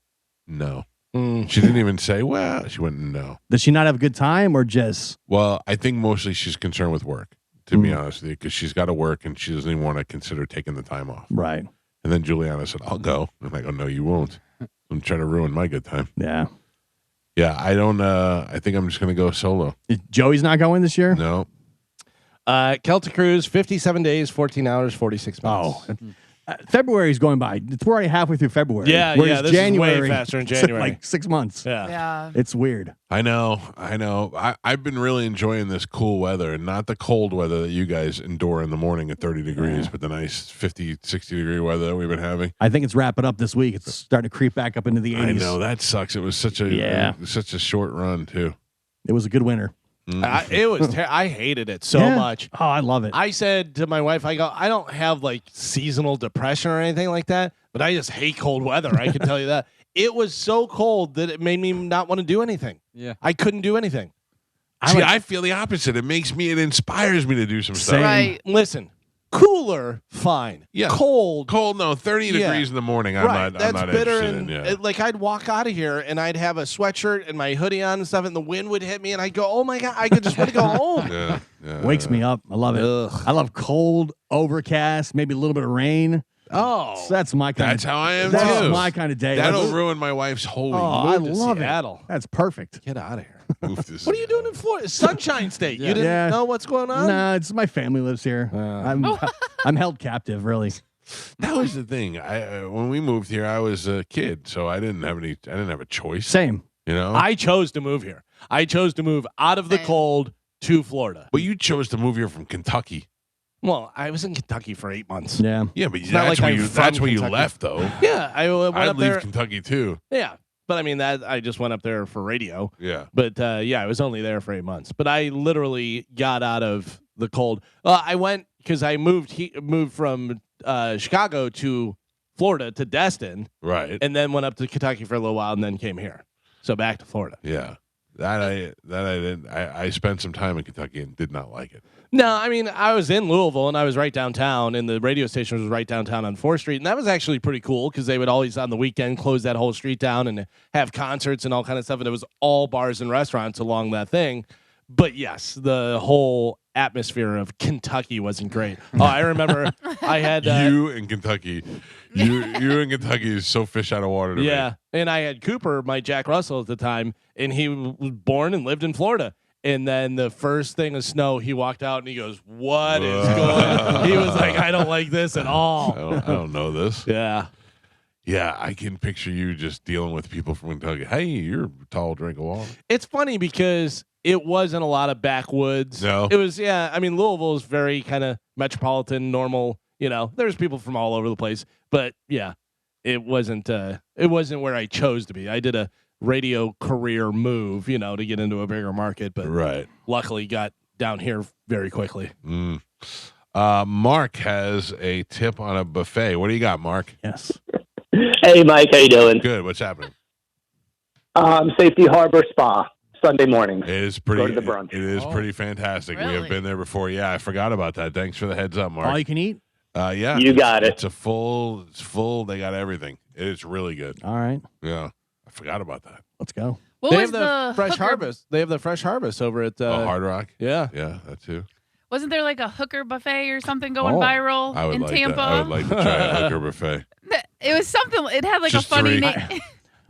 no. She didn't even say, well, she went, no. Does she not have a good time or just? Well, I think mostly she's concerned with work, to be honest with you, because she's got to work and she doesn't even want to consider taking the time off. Right. And then Juliana said, I'll go. And I go, no, you won't. I'm trying to ruin my good time. Yeah. Yeah, I don't, I think I'm just going to go solo. Joey's not going this year? No. Celtic Cruise, 57 days, 14 hours, 46 minutes. Oh. February's going by. We're already halfway through February. Yeah, Whereas yeah, this is way January, faster in it's January. like 6 months. Yeah. It's weird. I know. I've been really enjoying this cool weather, and not the cold weather that you guys endure in the morning at 30 degrees, but the nice 50, 60 degree weather that we've been having. I think it's wrapping up this week. It's starting to creep back up into the 80s. I know that sucks. It was such a short run too. It was a good winter. It was. I hated it so Yeah. much. Oh, I love it. I said to my wife, I go, I don't have like seasonal depression or anything like that, but I just hate cold weather. I can tell you that. It was so cold that it made me not want to do anything. Yeah. I couldn't do anything. I feel the opposite. It inspires me to do some stuff. Right. Listen, cooler, fine. Yeah. Cold. No, 30 Yeah. degrees in the morning. Right. That's I'm not bitter. interested And in. Yeah. like I'd walk out of here and I'd have a sweatshirt and my hoodie on and stuff, and the wind would hit me, and I'd go, "Oh my god, I could just want to go home." Wakes me up. I love it. I love cold, overcast, maybe a little bit of rain. Oh, So that's my kind. That's how I am That's too. my kind of day. That'll ruin my wife's whole I week. love Seattle. it. That's perfect. Get out of here. What What are you doing in Florida? Sunshine State. You didn't know what's going on? Nah, it's my family lives here. I'm held captive, really. That was the thing. When we moved here, I was a kid, so I didn't have a choice. Same. You know, I chose to move here. I chose to move out of the cold to Florida. But you chose to move here from Kentucky. Well, I was in Kentucky for 8 months. Yeah. Yeah, but It's not that's like where I'm you from that's where you Kentucky. left though. Yeah, I went I'd up leave there. Kentucky too. Yeah, but I mean that I just went up there for radio. Yeah. But yeah, I was only there for 8 months. But I literally got out of the cold. I went because I moved from Chicago to Florida to Destin, Right. and then went up to Kentucky for a little while, and then came here. So back to Florida. Yeah. That I didn't. I spent some time in Kentucky and did not like it. No, I mean, I was in Louisville, and I was right downtown, and the radio station was right downtown on 4th Street, and that was actually pretty cool because they would always, on the weekend, close that whole street down and have concerts and all kind of stuff, and it was all bars and restaurants along that thing. But yes, the whole atmosphere of Kentucky wasn't great. Oh, I remember I had you in Kentucky. You in Kentucky is so fish out of water to me. yeah, and I had Cooper, my Jack Russell at the time, and he was born and lived in Florida. And then the first thing of snow, he walked out and he goes, "What is going on?" He was like, "I don't like this at all." I don't know this. Yeah. Yeah, I can picture you just dealing with people from Kentucky. Hey, you're a tall drink of water. It's funny because it wasn't a lot of backwoods. No. It was, yeah. I mean, Louisville is very kind of metropolitan, normal. You know, there's people from all over the place. But yeah, it wasn't where I chose to be. I did a radio career move, you know, to get into a bigger market, but Right. luckily got down here very quickly. Mark has a tip on a buffet. What do you got, Mark? Yes. Hey, Mike, how you doing? Good. What's happening? Safety Harbor Spa, Sunday morning. It is pretty. Go to the brunch. It is pretty fantastic. We have been there before. Yeah, I forgot about that. Thanks for the heads up, Mark. All you can eat? Yeah. You got it. It's full. They got everything. It's really good. All right. Yeah. I forgot about that. Let's go. What They was have the the fresh hooker- harvest. They have the fresh harvest over at Hard Rock. Yeah. Yeah, that too. Wasn't there like a hooker buffet or something going Oh. viral I would in like Tampa? that. I would like to try a hooker buffet. It was something. It had like Just a funny three. name.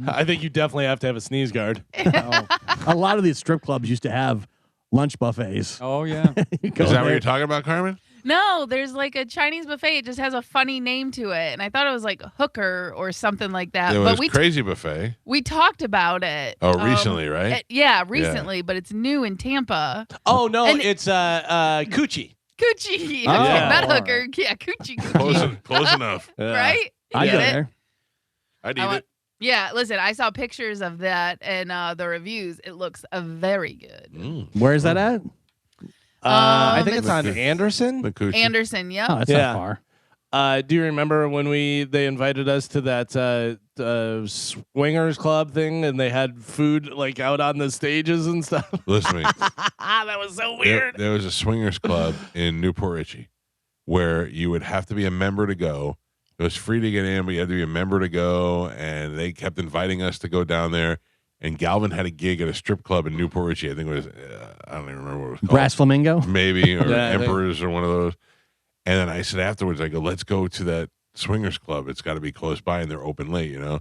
I think you definitely have to have a sneeze guard. A lot of these strip clubs used to have lunch buffets. Oh yeah. Is that what you're talking about, Carmen? No, there's like a Chinese buffet. It just has a funny name to it, and I thought it was like hooker or something like that. There but was Crazy Buffet. we talked about it. Oh, recently, right? Yeah, recently, but it's new in Tampa. Oh no, And- it's Coochie. Coochie, Oh. not Yeah. hooker. Yeah, coochie. Close enough. Right? I Get go it? there. I'd I eat want- it. Yeah, listen, I saw pictures of that and the reviews. It looks very good. Where is that at? I think it's on The- Anderson. The Coochie. Anderson, yep. Oh, that's Yeah. not far. Do you remember when they invited us to that swingers club thing, and they had food like out on the stages and stuff? Listen to me. That was so There was a swingers club in Newport Richey where you would have to be a member to go. It was free to get in, but you had to be a member to go. And they kept inviting us to go down there. And Galvin had a gig at a strip club in Newport Richey. I think it was, I don't even remember what it was called. Brass Flamingo? Maybe, or Yeah, I think- Emperors or one of those. And then I said afterwards, I go, let's go to that swingers club. It's got to be close by and they're open late, you know?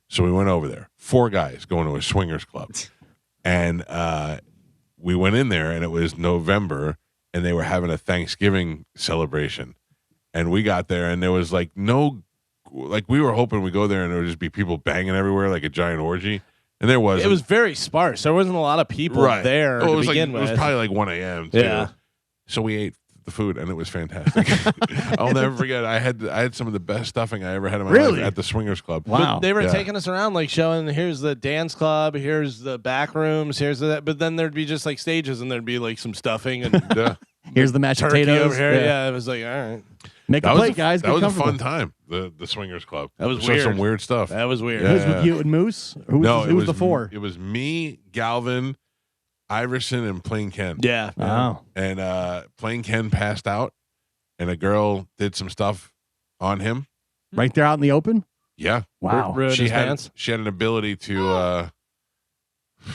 So we went over there. 4 guys going to a swingers club. And we went in there and it was November and they were having a Thanksgiving celebration. And we got there and there was like we were hoping we go there and there would just be people banging everywhere like a giant orgy. And there was. It was very sparse. There wasn't a lot of people there Oh, to begin it with. was probably like 1 a.m. too. Yeah. So we ate the food, and it was fantastic. I'll never forget. I had some of the best stuffing I ever had in my Really? life at the Swingers Club. But they were taking us around, like showing, here's the dance club, here's the back rooms, here's that. But then there'd be just like stages, and there'd be like some stuffing and Here's the mashed turkey potatoes. over here. Yeah. It was like, all right. Make a That was plate, guys. That Get was a comfortable. fun time. The Swingers Club. That was Showed weird. some weird stuff. That was weird. Who's with you and Moose? Who was the four? It was me, Galvin, Iverson, and Plain Ken. Yeah. Wow. And Plain Ken passed out, and a girl did some stuff on him. Right there out in the open? Yeah. Wow. Ruined She his had pants? she had an ability to I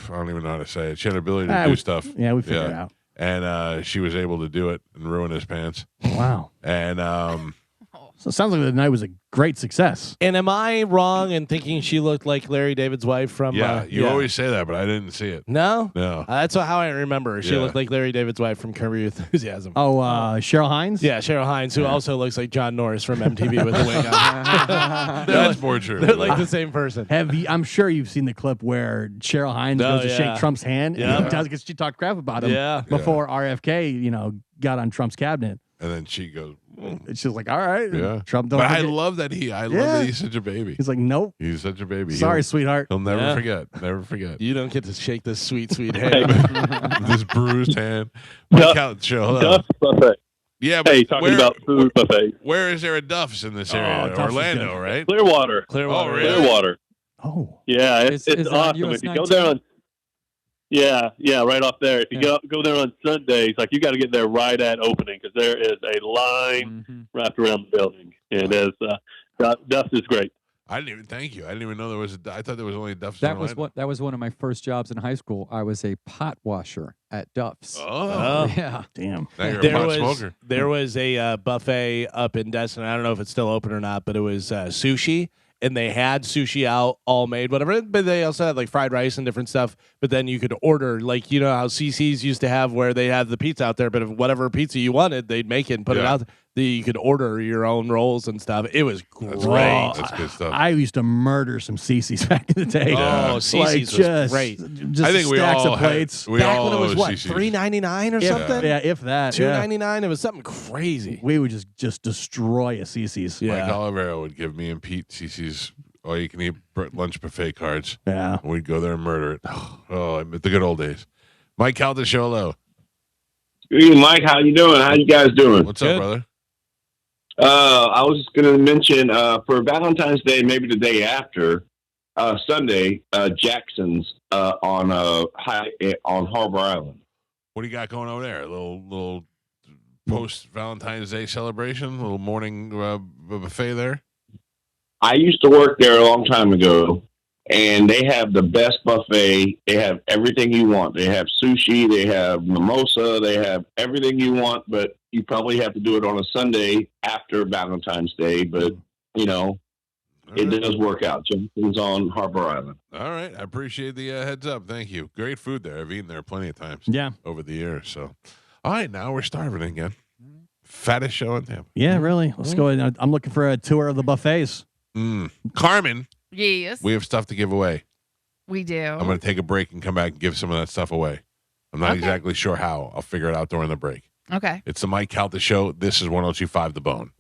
don't even know how to say it. She had an ability to do stuff. Yeah, we figured it out. And she was able to do it and ruin his pants. Wow. And So it sounds like the night was a great success. And am I wrong in thinking she looked like Larry David's wife from? you always say that, but I didn't see it. No, No. That's how I remember her. She Yeah. looked like Larry David's wife from Curb Your Enthusiasm. Oh, Cheryl Hines? Yeah, Cheryl Hines, who also looks like John Norris from MTV with the wig on. That's more true. They're like the same person. I'm sure you've seen the clip where Cheryl Hines Oh, goes to yeah. shake Trump's hand. Yeah. And he does because she talked crap about him Yeah. before RFK, got on Trump's cabinet. And then she goes, And she's like, all right. yeah. Trump don't But I forget- love that I love Yeah. that he's such a baby. He's like, nope. He's such a baby. Sorry, He'll- sweetheart. He'll never Yeah. forget. Never forget. You don't get to shake this sweet, sweet hand. This bruised hand. Mike Couch Show. Hello. Duff's buffet. Yeah, but Hey, talking about food buffet. Where is there a Duff's in this area? Duff's is Orlando, good. right? Clearwater. Clearwater. Oh, really? Clearwater. Oh. Yeah, Is it's it on awesome. US If you go there 19? on, yeah, right off there. If you go there on Sundays, like you got to get there right at opening because there is a line wrapped around the building. It is Duff's is great. I didn't even thank you. I didn't even know there was I thought there was only a Duff's. That in was Orlando. that was one of my first jobs in high school. I was a pot washer at Duff's. Oh. Yeah. Damn. Now you're a There pot was smoker. there was a buffet up in Destin. I don't know if it's still open or not, but it was sushi, and they had sushi out all made, whatever. But they also had like fried rice and different stuff. But then you could order, like how CC's used to have where they had the pizza out there, but if whatever pizza you wanted, they'd make it and put it Yeah. out. You could order your own rolls and stuff. It was great. That's great. That's good stuff. I used to murder some CC's back in the day. Oh, Like, CC's was great. Just I think we stacks all of plates. Had, we Back all when it was owe what, CC's. $3.99 or If- something? Yeah, if that. yeah. $2.99. It was something crazy. We would just destroy a CC's. Yeah. Mike Olivero would give me and Pete CC's all-you-can-eat lunch buffet cards. Yeah. And we'd go there and murder it. Oh, I miss the good old days. Mike Calda, show hello. Hey, Mike, how you doing? How you guys doing? What's up, brother? I was just going to mention for Valentine's Day, maybe the day after, Sunday, Jackson's on Harbor Island. What do you got going over there? A little post Valentine's Day celebration, a little morning buffet there. I used to work there a long time ago, and they have the best buffet. They have everything you want. They have sushi, they have mimosa, they have everything you want, but you probably have to do it on a Sunday after Valentine's Day, but, it does work out. Jackson's on Harbor Island. All right, I appreciate the heads up. Thank you. Great food there. I've eaten there plenty of times. Yeah. Over the years. So, all right, now we're starving again. Fattest show in Tampa. Yeah, really. Let's go. I'm looking for a tour of the buffets. Carmen, Yes, we have stuff to give away. we do. I'm going to take a break and come back and give some of that stuff away. I'm not exactly sure how. I'll figure it out during the break. Okay. It's the Mike Calta Show. This is 1025 The Bone.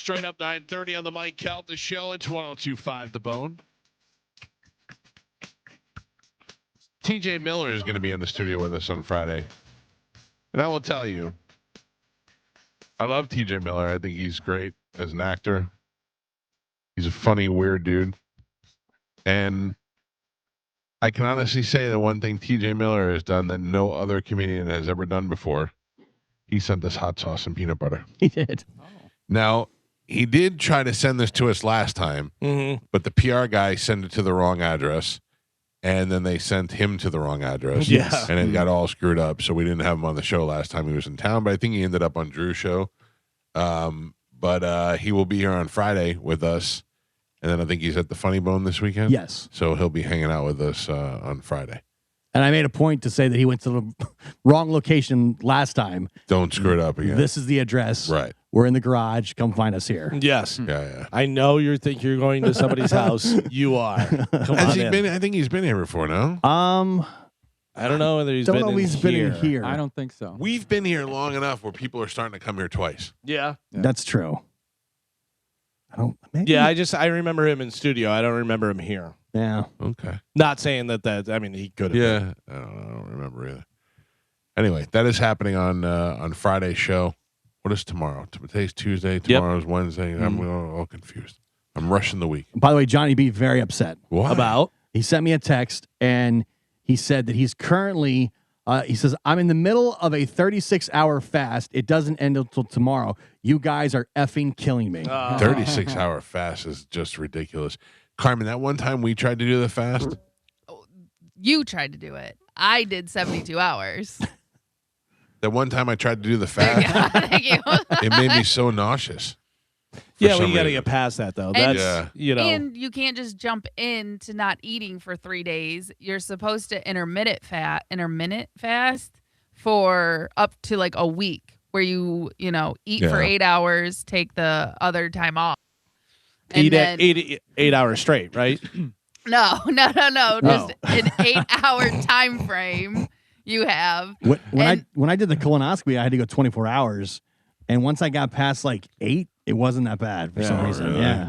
Straight up 9:30 on the Mike Calta Show. It's 102.5 The Bone. TJ Miller is going to be in the studio with us on Friday. And I will tell you, I love TJ Miller. I think he's great as an actor. He's a funny, weird dude. And I can honestly say that one thing TJ Miller has done that no other comedian has ever done before. He sent us hot sauce and peanut butter. He did. Now, he did try to send this to us last time, but the PR guy sent it to the wrong address, and then they sent him to the wrong address. Yes. And it got all screwed up, so we didn't have him on the show last time he was in town, but I think he ended up on Drew's show. But he will be here on Friday with us, and then I think he's at the Funny Bone this weekend. Yes. So he'll be hanging out with us on Friday. And I made a point to say that he went to the wrong location last time. Don't screw it up again. This is the address. Right. We're in the garage. Come find us here. Yes. Yeah. I know you think you're going to somebody's house. You are. Come Has on he in. been? I think he's been here before, no? I don't know whether he's Don't been know if he's been in here. I don't think so. We've been here long enough where people are starting to come here twice. Yeah. That's true. I don't. Maybe. Yeah, I remember him in studio. I don't remember him here. Yeah. Okay. Not saying that I mean, he could have. Yeah. I don't remember either. Anyway, that is happening on Friday's show. What is tomorrow? Today's Tuesday. Tomorrow's Wednesday. I'm all confused. I'm rushing the week. By the way, Johnny B very upset. Why? About? He sent me a text and he said that he's currently. He says, I'm in the middle of a 36-hour fast. It doesn't end until tomorrow. You guys are effing killing me. 36-hour fast is just ridiculous. Carmen, that one time we tried to do the fast. You tried to do it. I did 72 hours. That one time I tried to do the fast. Thank you. It made me so nauseous. Yeah, well, you got to get past that though. And- That's you know. And you can't just jump into not eating for 3 days. You're supposed to intermittent fast for up to like a week, where you eat for 8 hours, take the other time off. And Eat then, at 8 hours straight, right? No. Just an 8-hour time frame you have. When I did the colonoscopy, I had to go 24 hours. And once I got past like 8, it wasn't that bad for some reason. Really? Yeah.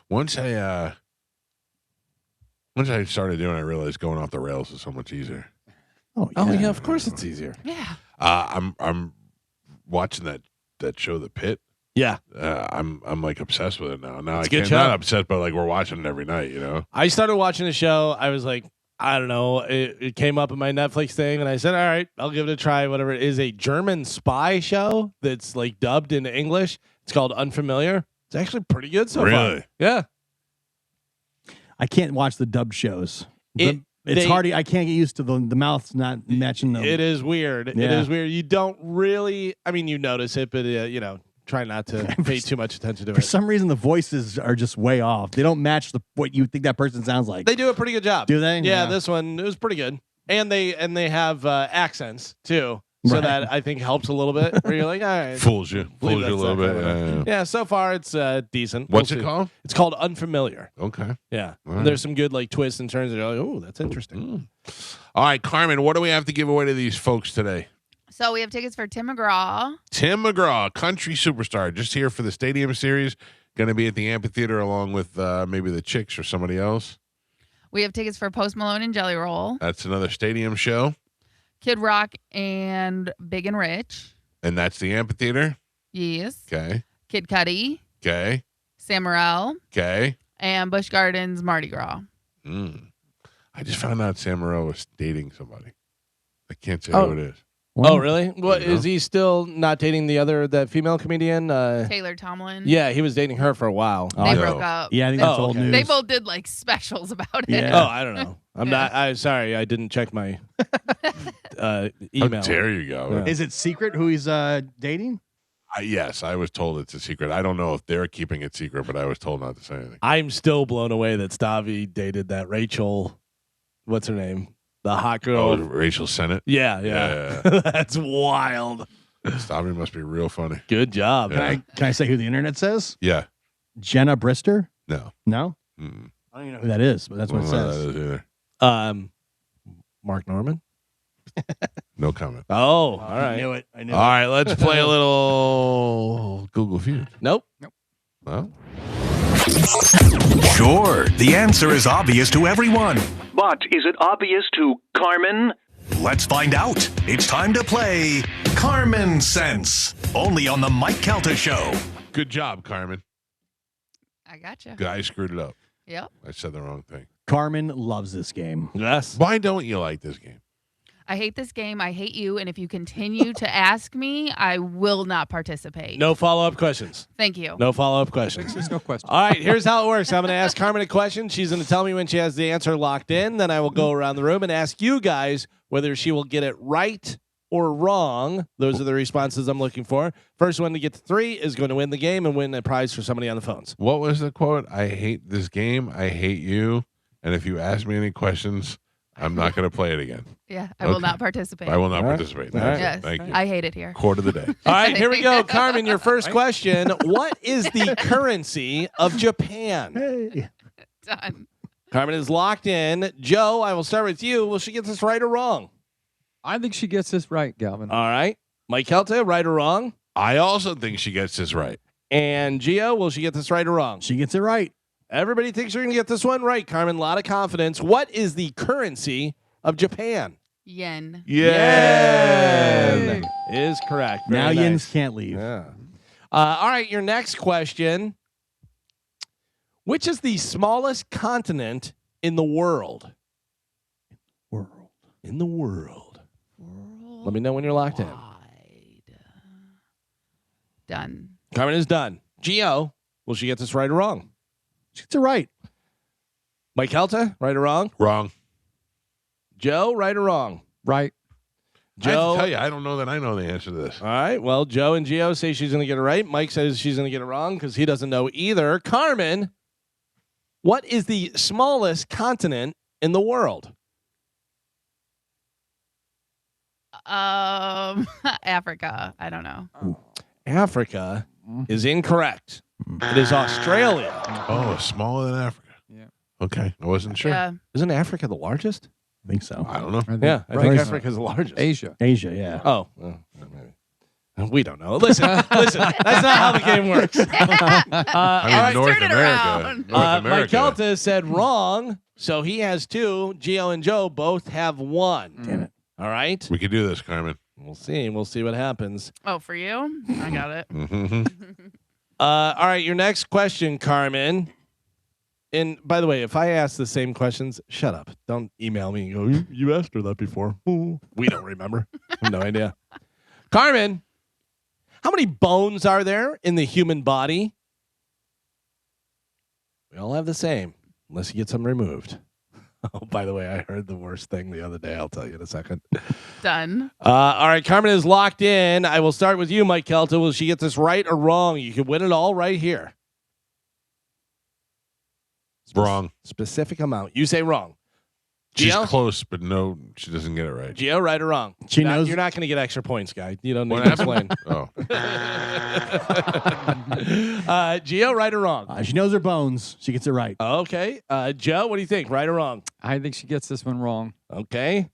Once I started doing it, I realized going off the rails is so much easier. Oh yeah, of course it's easier. Yeah. I'm watching that show, The Pit. Yeah. I'm like obsessed with it now. Now It's I a good can't show. not obsessed, but like we're watching it every night. I started watching the show. I was like, I don't know. It came up in my Netflix thing, and I said, all right, I'll give it a try. Whatever. It is a German spy show that's like dubbed into English. It's called Unfamiliar. It's actually pretty good so far. Really? Yeah. I can't watch the dub shows. It's hard. I can't get used to the mouths not matching them. It is weird. It Yeah. is weird. You don't really. I mean, you notice it, but try not to pay too much attention to For it. some reason, the voices are just way off. They don't match what you think that person sounds like. They do a pretty good job. Do they? Yeah, this one it was pretty good, and they have accents too, so Right. that I think helps a little bit. Where you're like, all right, Fools you a leave little that bit. stuff alone. Yeah. Yeah, so far it's decent. What's We'll it see. called? It's called Unfamiliar. Okay. Yeah, All and right. there's some good like twists and turns. And you're like, oh, that's interesting. All right, Carmen, what do we have to give away to these folks today? So we have tickets for Tim McGraw. Tim McGraw, country superstar, just here for the Stadium Series. Going to be at the amphitheater along with maybe the Chicks or somebody else. We have tickets for Post Malone and Jelly Roll, That's another stadium show, Kid Rock and Big and Rich. and that's the amphitheater. Yes. Okay. Kid Cudi, Okay. Sam Morril, Okay. and Busch Gardens Mardi Gras. I just found out Sam Morril was dating somebody. I can't say Oh. who it is. Oh, really? What You know? is he still not dating that female comedian? Taylor Tomlin. Yeah, he was dating her for a while. They broke up. Yeah, I think that's old news. They both did like specials about it. Oh, I don't know. I'm not. I'm sorry. I didn't check my email. How dare you go? Is it secret who he's dating? Yes, I was told it's a secret. I don't know if they're keeping it secret, but I was told not to say anything. I'm still blown away that Stavi dated that Rachel. What's her name? The hot girl. Oh, Rachel Sennett? Yeah. That's wild. Stavi must be real funny. Good job. Yeah. Can I say who the internet says? Yeah. Jenna Brister? No. No? Mm. I don't even know who that is, but that's what it I don't know says. who that is either. Mark Norman. No comment. Oh, all right. I knew it. All right, let's play a little Google Feud. Nope. Well, Sure, the answer is obvious to everyone. But is it obvious to Carmen? Let's find out. It's time to play Carmen Sense, only on the Mike Calta Show. good job, Carmen. I gotcha. Good, I screwed it up. Yep. I said the wrong thing. Carmen loves this game. Yes. Why don't you like this game? I hate this game. I hate you. And if you continue to ask me, I will not participate. No follow-up questions. Thank you. No follow-up questions. There's no question. All right, here's how it works. I'm going to ask Carmen a question. She's going to tell me when she has the answer locked in. Then I will go around the room and ask you guys whether she will get it right or wrong. Those are the responses I'm looking for. First one to get to 3 is going to win the game and win a prize for somebody on the phones. What was the quote? I hate this game. I hate you. And if you ask me any questions, I'm not going to play it again. Yeah, I will not participate. I will not participate. That's it. Yes, Thank you. I hate it here. Quote of the day. All right, here we go. Carmen, your first question. What is the currency of Japan? Hey. Done. Carmen is locked in. Joe, I will start with you. Will she get this right or wrong? I think she gets this right, Galvin. All right. Mike Kelta, right or wrong? I also think she gets this right. And Gio, will she get this right or wrong? She gets it right. Everybody thinks you're going to get this one right, Carmen. A lot of confidence. What is the currency of Japan? Yen. Yen is correct. Very Now nice. yens can't leave. Yeah. All right, your next question. Which is the smallest continent in the world? In the world. Let me know when you're locked in. Done. Carmen is done. Gio, will she get this right or wrong? She gets it right. Mike Helta, right or wrong? Wrong. Joe, right or wrong? Right. I have Joe, to tell you, I don't know that I know the answer to this. all right. Well, Joe and Gio say she's going to get it right. Mike says she's going to get it wrong because he doesn't know either. Carmen, what is the smallest continent in the world? Africa. I don't know. Africa is incorrect. It is Australia. Oh, smaller than Africa. Yeah. Okay. I wasn't sure. Yeah. Isn't Africa the largest? I think so. I don't know. Yeah, I think Right. Africa is the largest. Asia. Asia, yeah. Oh, well, maybe. We don't know. Listen, that's not how the game works. I mean, North turn it America. around. North Mike America. Kelta said wrong, so he has 2. Gio and Joe both have 1. Damn it. All right. We could do this, Carmen. We'll see. We'll see what happens. Oh, for you? I got it. Mm-hmm. All right. Your next question, Carmen. And by the way, if I ask the same questions, shut up. Don't email me and go, you asked her that before. Ooh. We don't remember. I have no idea. Carmen, how many bones are there in the human body? We all have the same, unless you get some removed. Oh, by the way, I heard the worst thing the other day. I'll tell you in a second. Done. All right, Carmen is locked in. I will start with you, Mike Kelta. Will she get this right or wrong? You can win it all right here. Wrong. Specific amount. You say wrong. She's Gio? close, but no, she doesn't get it right. Gio, right or wrong? She knows. You're not going to get extra points, guy. You don't need What to happened? explain. Oh. Gio, right or wrong? She knows her bones. She gets it right. Okay. Joe, what do you think? Right or wrong? I think she gets this one wrong. Okay.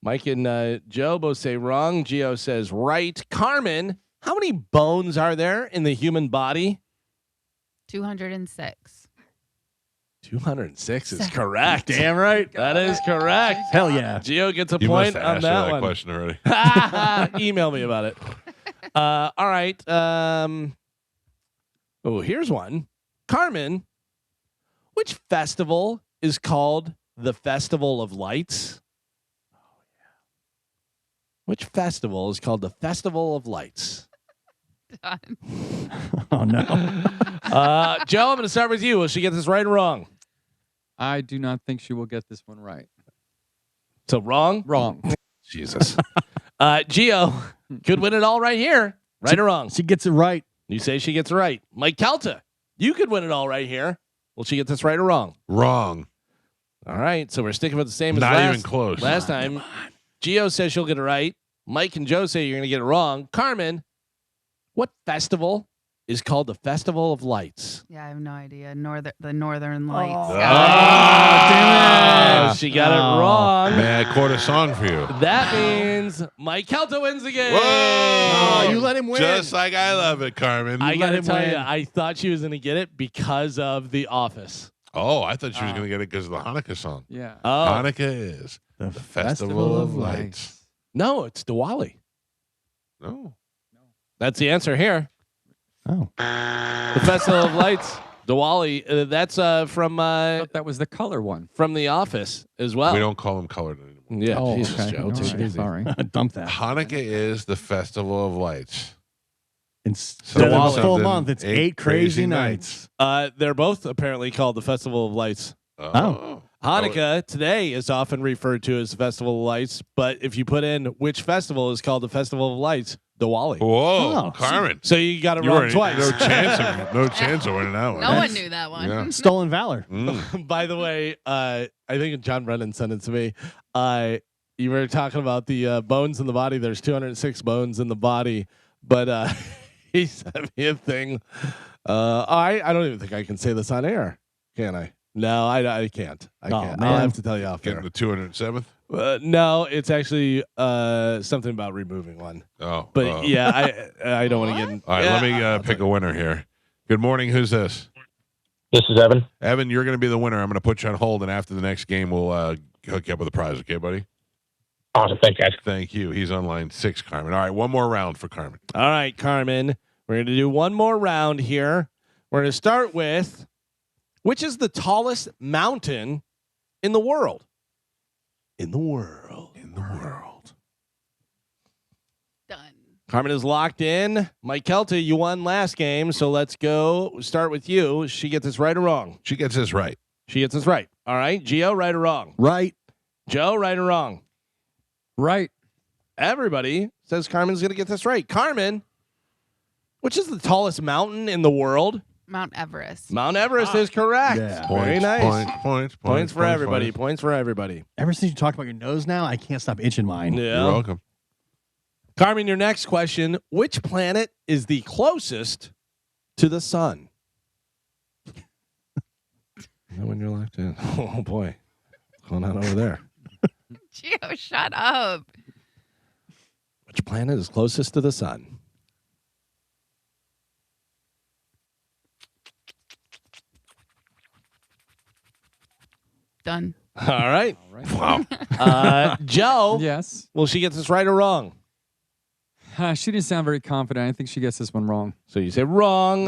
Mike and Joe both say wrong. Gio says right. Carmen, how many bones are there in the human body? 206. 206 is correct. Damn right. That is correct. Hell yeah. Gio gets a You point must have on asked her that that one. question already. Email me about it. All right. Oh, here's one. Carmen, which festival is called the Festival of Lights? Which festival is called the Festival of Lights? Done. Oh, no. Joe, I'm going to start with you. Will she get this right or wrong? I do not think she will get this one right. So wrong? Wrong. Jesus. Gio could win it all right here. Right or wrong? She gets it right. You say she gets it right. Mike Kelta, you could win it all right here. Will she get this right or wrong? Wrong. All right. So we're sticking with the same as Not last, even close. Last time. Gio says she'll get it right. Mike and Joe say you're going to get it wrong. Carmen, what festival is called the Festival of Lights? Yeah, I have no idea. The Northern Lights. Damn it. She got it wrong. Man, I quote a song for you. That means Mike Kelta wins the game. Whoa! you let him win. Just like I love it, Carmen. I gotta tell you, win. I thought she was gonna get it because of The Office. Oh, I thought she was going to get it because of the Hanukkah song. Yeah. Oh. Hanukkah is the festival of lights. No, it's Diwali. No. That's the answer here. Oh. The Festival of Lights, Diwali. That's from That was the color one. from The Office as well. We don't call them colored anymore. Yeah, Oh, Jesus, okay. Joe, All take it right, easy. sorry. Dump that. Hanukkah is the festival of lights. Instead of a full Something, month, it's 8 crazy nights. They're both apparently called the Festival of Lights. Oh. Hanukkah today is often referred to as the Festival of Lights, but if you put in which festival is called the Festival of Lights, Diwali. Whoa, Oh. Carmen. So you got it You wrong were twice. no chance of winning that one. No one knew that one. Yeah. Stolen valor. By the way, I think John Brennan sent it to me. You were talking about the bones in the body. There's 206 bones in the body, but he sent me a thing. I don't even think I can say this on air, can I? No, I can't. I can't. Man. I'll have to tell you off Getting air. the 207th? No, it's actually something about removing one. Oh. But oh. yeah, I don't want to get in. All right, Yeah, let me pick a winner here. Good morning. Who's this? This is Evan. Evan, you're going to be the winner. I'm going to put you on hold, and after the next game, we'll hook you up with a prize. Okay, buddy? Awesome. Thanks, guys. Thank you. He's on line 6, Carmen. All right, one more round for Carmen. All right, Carmen. We're going to do one more round here. We're going to start with which is the tallest mountain in the world? In the world. Done. Carmen is locked in. Mike Kelta, you won last game, so let's go start with you. She gets this right or wrong? She gets this right. She gets this right. All right. Gio, right or wrong? Right. Joe, right or wrong? Right. Everybody says Carmen's going to get this right. Carmen, which is the tallest mountain in the world? Mount Everest. Mount Everest is correct. Yeah. Very nice. Points for everybody. Points for everybody. Ever since you talked about your nose now, I can't stop itching mine. Yeah. You're welcome. Carmen, your next question. Which planet is the closest to the sun? When you're locked in. Oh, boy. What's going on over there? Gio, shut up. Which planet is closest to the sun? Done. All right. Wow. Joe. Yes. Will she get this right or wrong? She didn't sound very confident. I think she gets this one wrong. So you say wrong.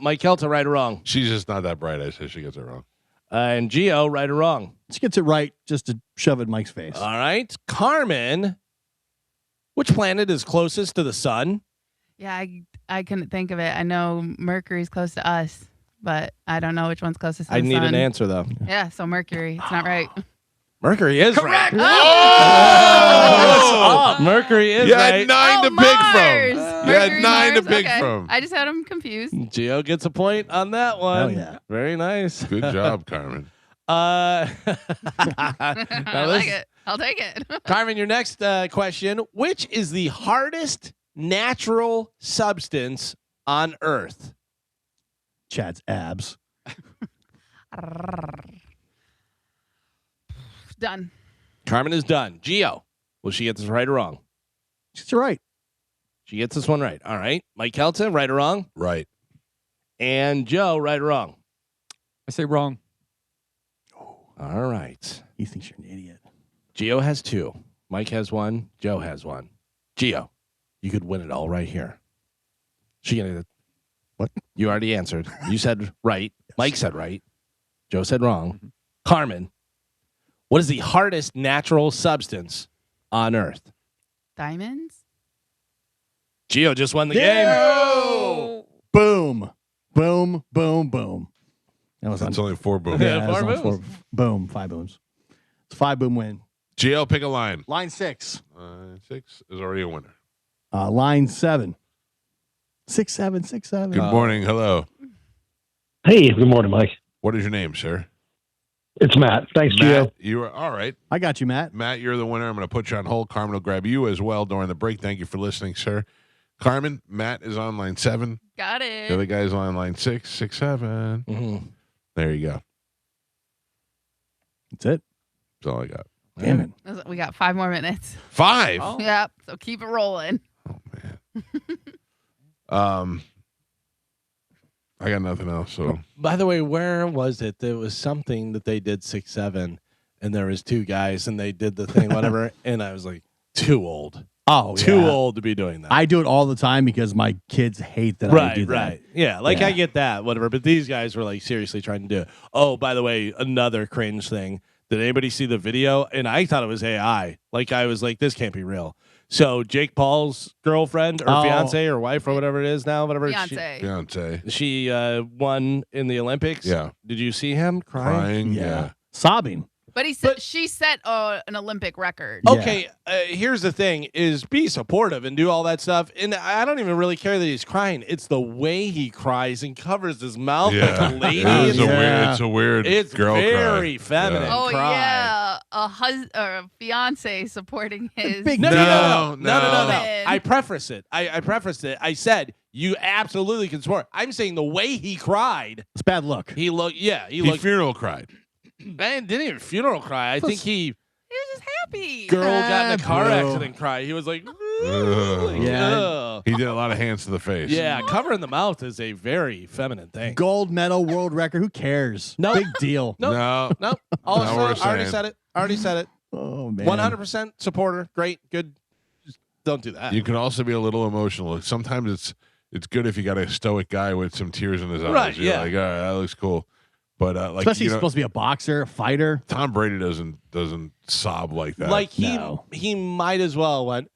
Mike Kelta, right or wrong? She's just not that bright. I say she gets it wrong. And Gio, right or wrong? She gets it right just to shove it in Mike's face. All right. Carmen, which planet is closest to the sun? Yeah, I couldn't think of it. I know Mercury's close to us, but I don't know which one's closest to I the need sun. an answer, though. Yeah, so Mercury. It's not right. Mercury is Correct. right. Oh! What's up? Mercury is You right. had 9 to pick Mars. from. You had Mercury, 9 to Mars? pick Okay. from. I just had them confused. Gio gets a point on that one. Hell yeah. Very nice. Good job, Carmen. Now I like it. I'll take it. Carmen, your next question. Which is the hardest natural substance on Earth? Chad's abs. Done. Carmen is done. Gio, will she get this right or wrong? She's right. She gets this one right. All right. Mike Kelton, right or wrong? Right. And Joe, right or wrong? I say wrong. All right. He thinks you're an idiot. Gio has 2. Mike has 1. Joe has 1. Gio, you could win it all right here. She gonna what? You already answered. You said right. Yes. Mike said right. Joe said wrong. Carmen, what is the hardest natural substance on Earth? Diamonds? Gio just won the game. Boom. Boom. Boom. Boom. That's only 4 booms. Yeah, 4 that's booms. only 4. Boom. 5 booms. It's a 5 boom win. Gio, pick a line. Line 6. 6 is already a winner. Line 7. 6, 7, 6, 7. Good morning. Hello. Hey, good morning, Mike. What is your name, sir? It's Matt. Thanks, Gio. Matt, you are all right. I got you, Matt. Matt, you're the winner. I'm going to put you on hold. Carmen will grab you as well during the break. Thank you for listening, sir. Carmen, Matt is on line 7. Got it. The other guy's on line 6, 6, 7. Mm-hmm. There you go. That's it. That's all I got. Damn it. We got 5 more minutes. 5? Oh. Yep. So keep it rolling. I got nothing else. So By the way, where was it? There was something that they did 6'7", and there was 2 guys, and they did the thing, whatever, and I was like, too old. Oh, too yeah. old to be doing that. I do it all the time because my kids hate that I do that. Right. Yeah, like I get that, whatever. But these guys were like seriously trying to do it. Oh, by the way, another cringe thing. Did anybody see the video? And I thought it was AI. Like I was like, this can't be real. So Jake Paul's girlfriend or fiance or wife or whatever it is now, whatever. Fiance. She won in the Olympics. Yeah. Did you see him crying? Yeah. Sobbing. But she set an Olympic record. Okay, here's the thing: is be supportive and do all that stuff. And I don't even really care that he's crying. It's the way he cries and covers his mouth like a lady. It's a weird It's girl very cry. feminine. Oh cry. yeah, a fiance supporting his. No. I preface it. I prefaced it. I said you absolutely can support. I'm saying the way he cried. It's bad luck. He looked. Yeah, He looked. funeral cried. Man, didn't even funeral cry. I think he. He was just happy. Girl got in a car bro. accident. Cry. He was like. Yeah. He did a lot of hands to the face. Yeah, covering the mouth is a very feminine thing. Gold medal, world record. Who cares? No. Big deal. No. Not worth Already saying. said it. Already said it. Oh man. 100% supporter. Great. Good. Just don't do that. You can also be a little emotional. Sometimes it's good if you got a stoic guy with some tears in his eyes. Right, You're yeah. like, all right, that looks cool. But like, Especially he's supposed to be a boxer, a fighter. Tom Brady doesn't sob like that. Like he might as well went.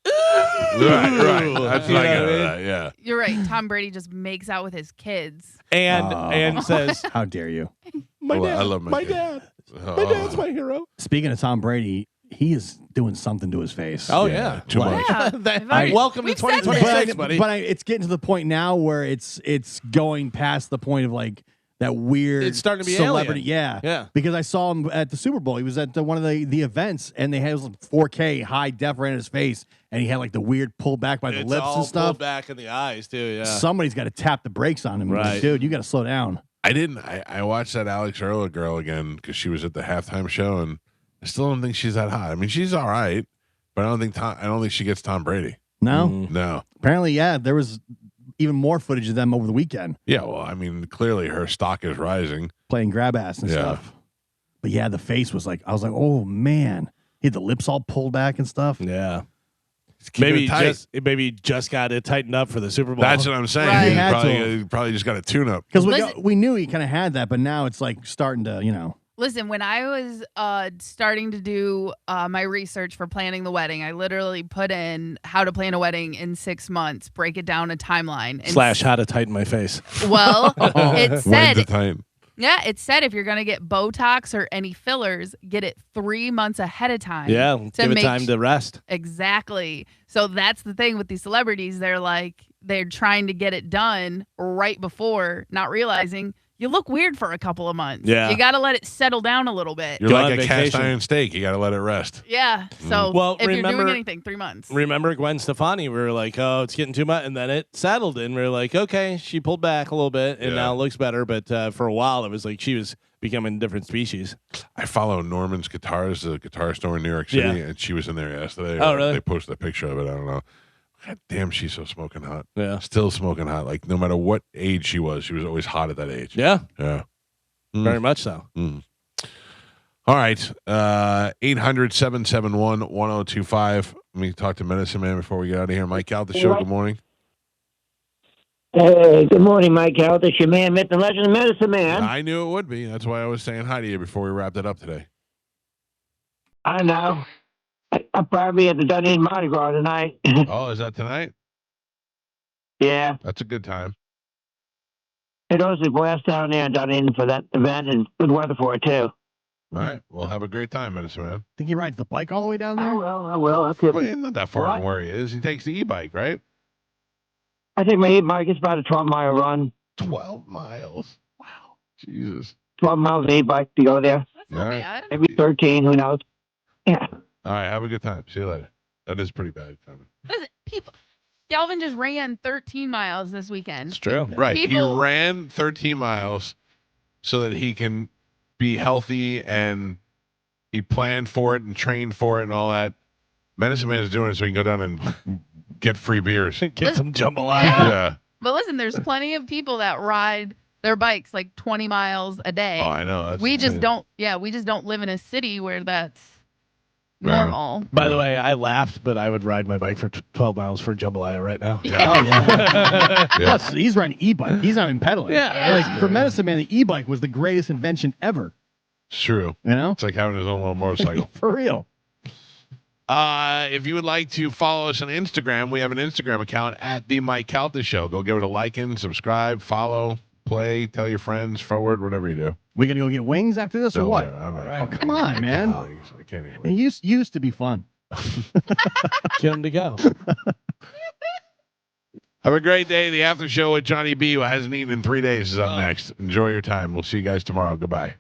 Right. That's You what I know get what I out of mean? that. Yeah. You're right. Tom Brady just makes out with his kids. And says, "How dare you?" My dad. I love my kid. dad. Oh. My dad's my hero. Speaking of Tom Brady, he is doing something to his face. Oh yeah. Too much. Yeah. Welcome to We've said 2026, this. buddy. But it's getting to the point now where it's going past the point of like that weird. It's starting to be celebrity. alien. Yeah. Because I saw him at the Super Bowl. He was at one of the events, and they had 4K high def right in his face, and he had like the weird pull back by the It's lips all and stuff. pulled back in the eyes too. Yeah. Somebody's got to tap the brakes on him. Like, Right. dude, you got to slow down. I watched that Alex Earl girl again because she was at the halftime show, and I still don't think she's that hot. I mean, she's all right, but I don't think she gets Tom Brady. No, No. apparently, yeah, there was even more footage of them over the weekend Yeah, well, I mean, clearly her stock is rising. playing grab ass and Yeah. stuff. But yeah, the face was like, I was like, oh man, he had the lips all pulled back and stuff. Yeah. Keep Maybe it tight. maybe just got it tightened up for the Super Bowl. That's what I'm saying. Right. He He had probably just got a tune-up. Because Listen- we knew he kind of had that, but now it's like starting to, Listen, when I was starting to do my research for planning the wedding, I literally put in how to plan a wedding in 6 months, break it down a timeline. And / how to tighten my face. Well, it When to said, time. yeah, it said if you're going to get Botox or any fillers, get it 3 months ahead of time. Yeah. to Give it make time to rest. Exactly. So that's the thing with these celebrities. They're trying to get it done right before, not realizing you look weird for a couple of months. Yeah. You got to let it settle down a little bit. You're Go like on a vacation. cast iron steak. You got to let it rest. Yeah. So Well, if you're remember- doing anything, 3 months. Remember Gwen Stefani? We were like, oh, it's getting too much. And then it settled. And we were like, okay, she pulled back a little bit. And Yeah. now it looks better. But for a while, it was like she was becoming a different species. I follow Norman's Guitars, the guitar store in New York City, Yeah. and she was in there yesterday. Oh, really? They posted a picture of it. I don't know. God damn, she's so smoking hot. Yeah. Still smoking hot. Like, no matter what age she was always hot at that age. Yeah. Yeah. Very much so. All right. 800-771-1025. Let me talk to Medicine Man before we get out of here. Mike out the show. Good morning. Hey, good morning, Mike Howard. This your man, myth and legend, Medicine Man. I knew it would be. That's why I was saying hi to you before we wrapped it up today. I know. I'll probably at the Dunedin Mardi Gras tonight. Oh, is that tonight? Yeah. That's a good time. It was a blast down there in Dunedin for that event and good weather for it, too. All right. Well, have a great time, Medicine Man. think he rides the bike all the way down there. I will. That's it. Well, he's not that far What? from where he is. He takes the e-bike, right? I think my e-bike is about a 12-mile run. 12 miles. Wow. Jesus. 12 miles e-bike to go there. All right. Maybe 13, who knows? Yeah. All right. Have a good time. See you later. That is pretty bad timing. Listen, people, Galvin just ran 13 miles this weekend. It's true. Right. People- He ran 13 miles so that he can be healthy and He planned for it and trained for it and all that. Medicine Man is doing it so he can go down and get free beers. Get some jambalaya. Yeah. But listen, there's plenty of people that ride their bikes like 20 miles a day. Oh, I know. That's We just insane. don't. Yeah, we just don't live in a city where that's normal. By the way, I laughed, but I would ride my bike for 12 miles for jambalaya right now. Yeah. Oh, yeah. Plus, he's riding e-bike. He's not even pedaling. Yeah. Like, for Medicine Man, the e-bike was the greatest invention ever. It's true. You know? It's like having his own little motorcycle. For real. If you would like to follow us on Instagram, we have an Instagram account at The Mike Calta Show. Go give it a like and subscribe, follow, play, tell your friends, forward, whatever you do. We gonna go get wings after this or No, what? I'm all right. Oh, come on, man. I can't even. It used to be fun. Get him to go. Have a great day. The after show with Johnny B, who hasn't eaten in 3 days, is up next. Enjoy your time. We'll see you guys tomorrow. Goodbye.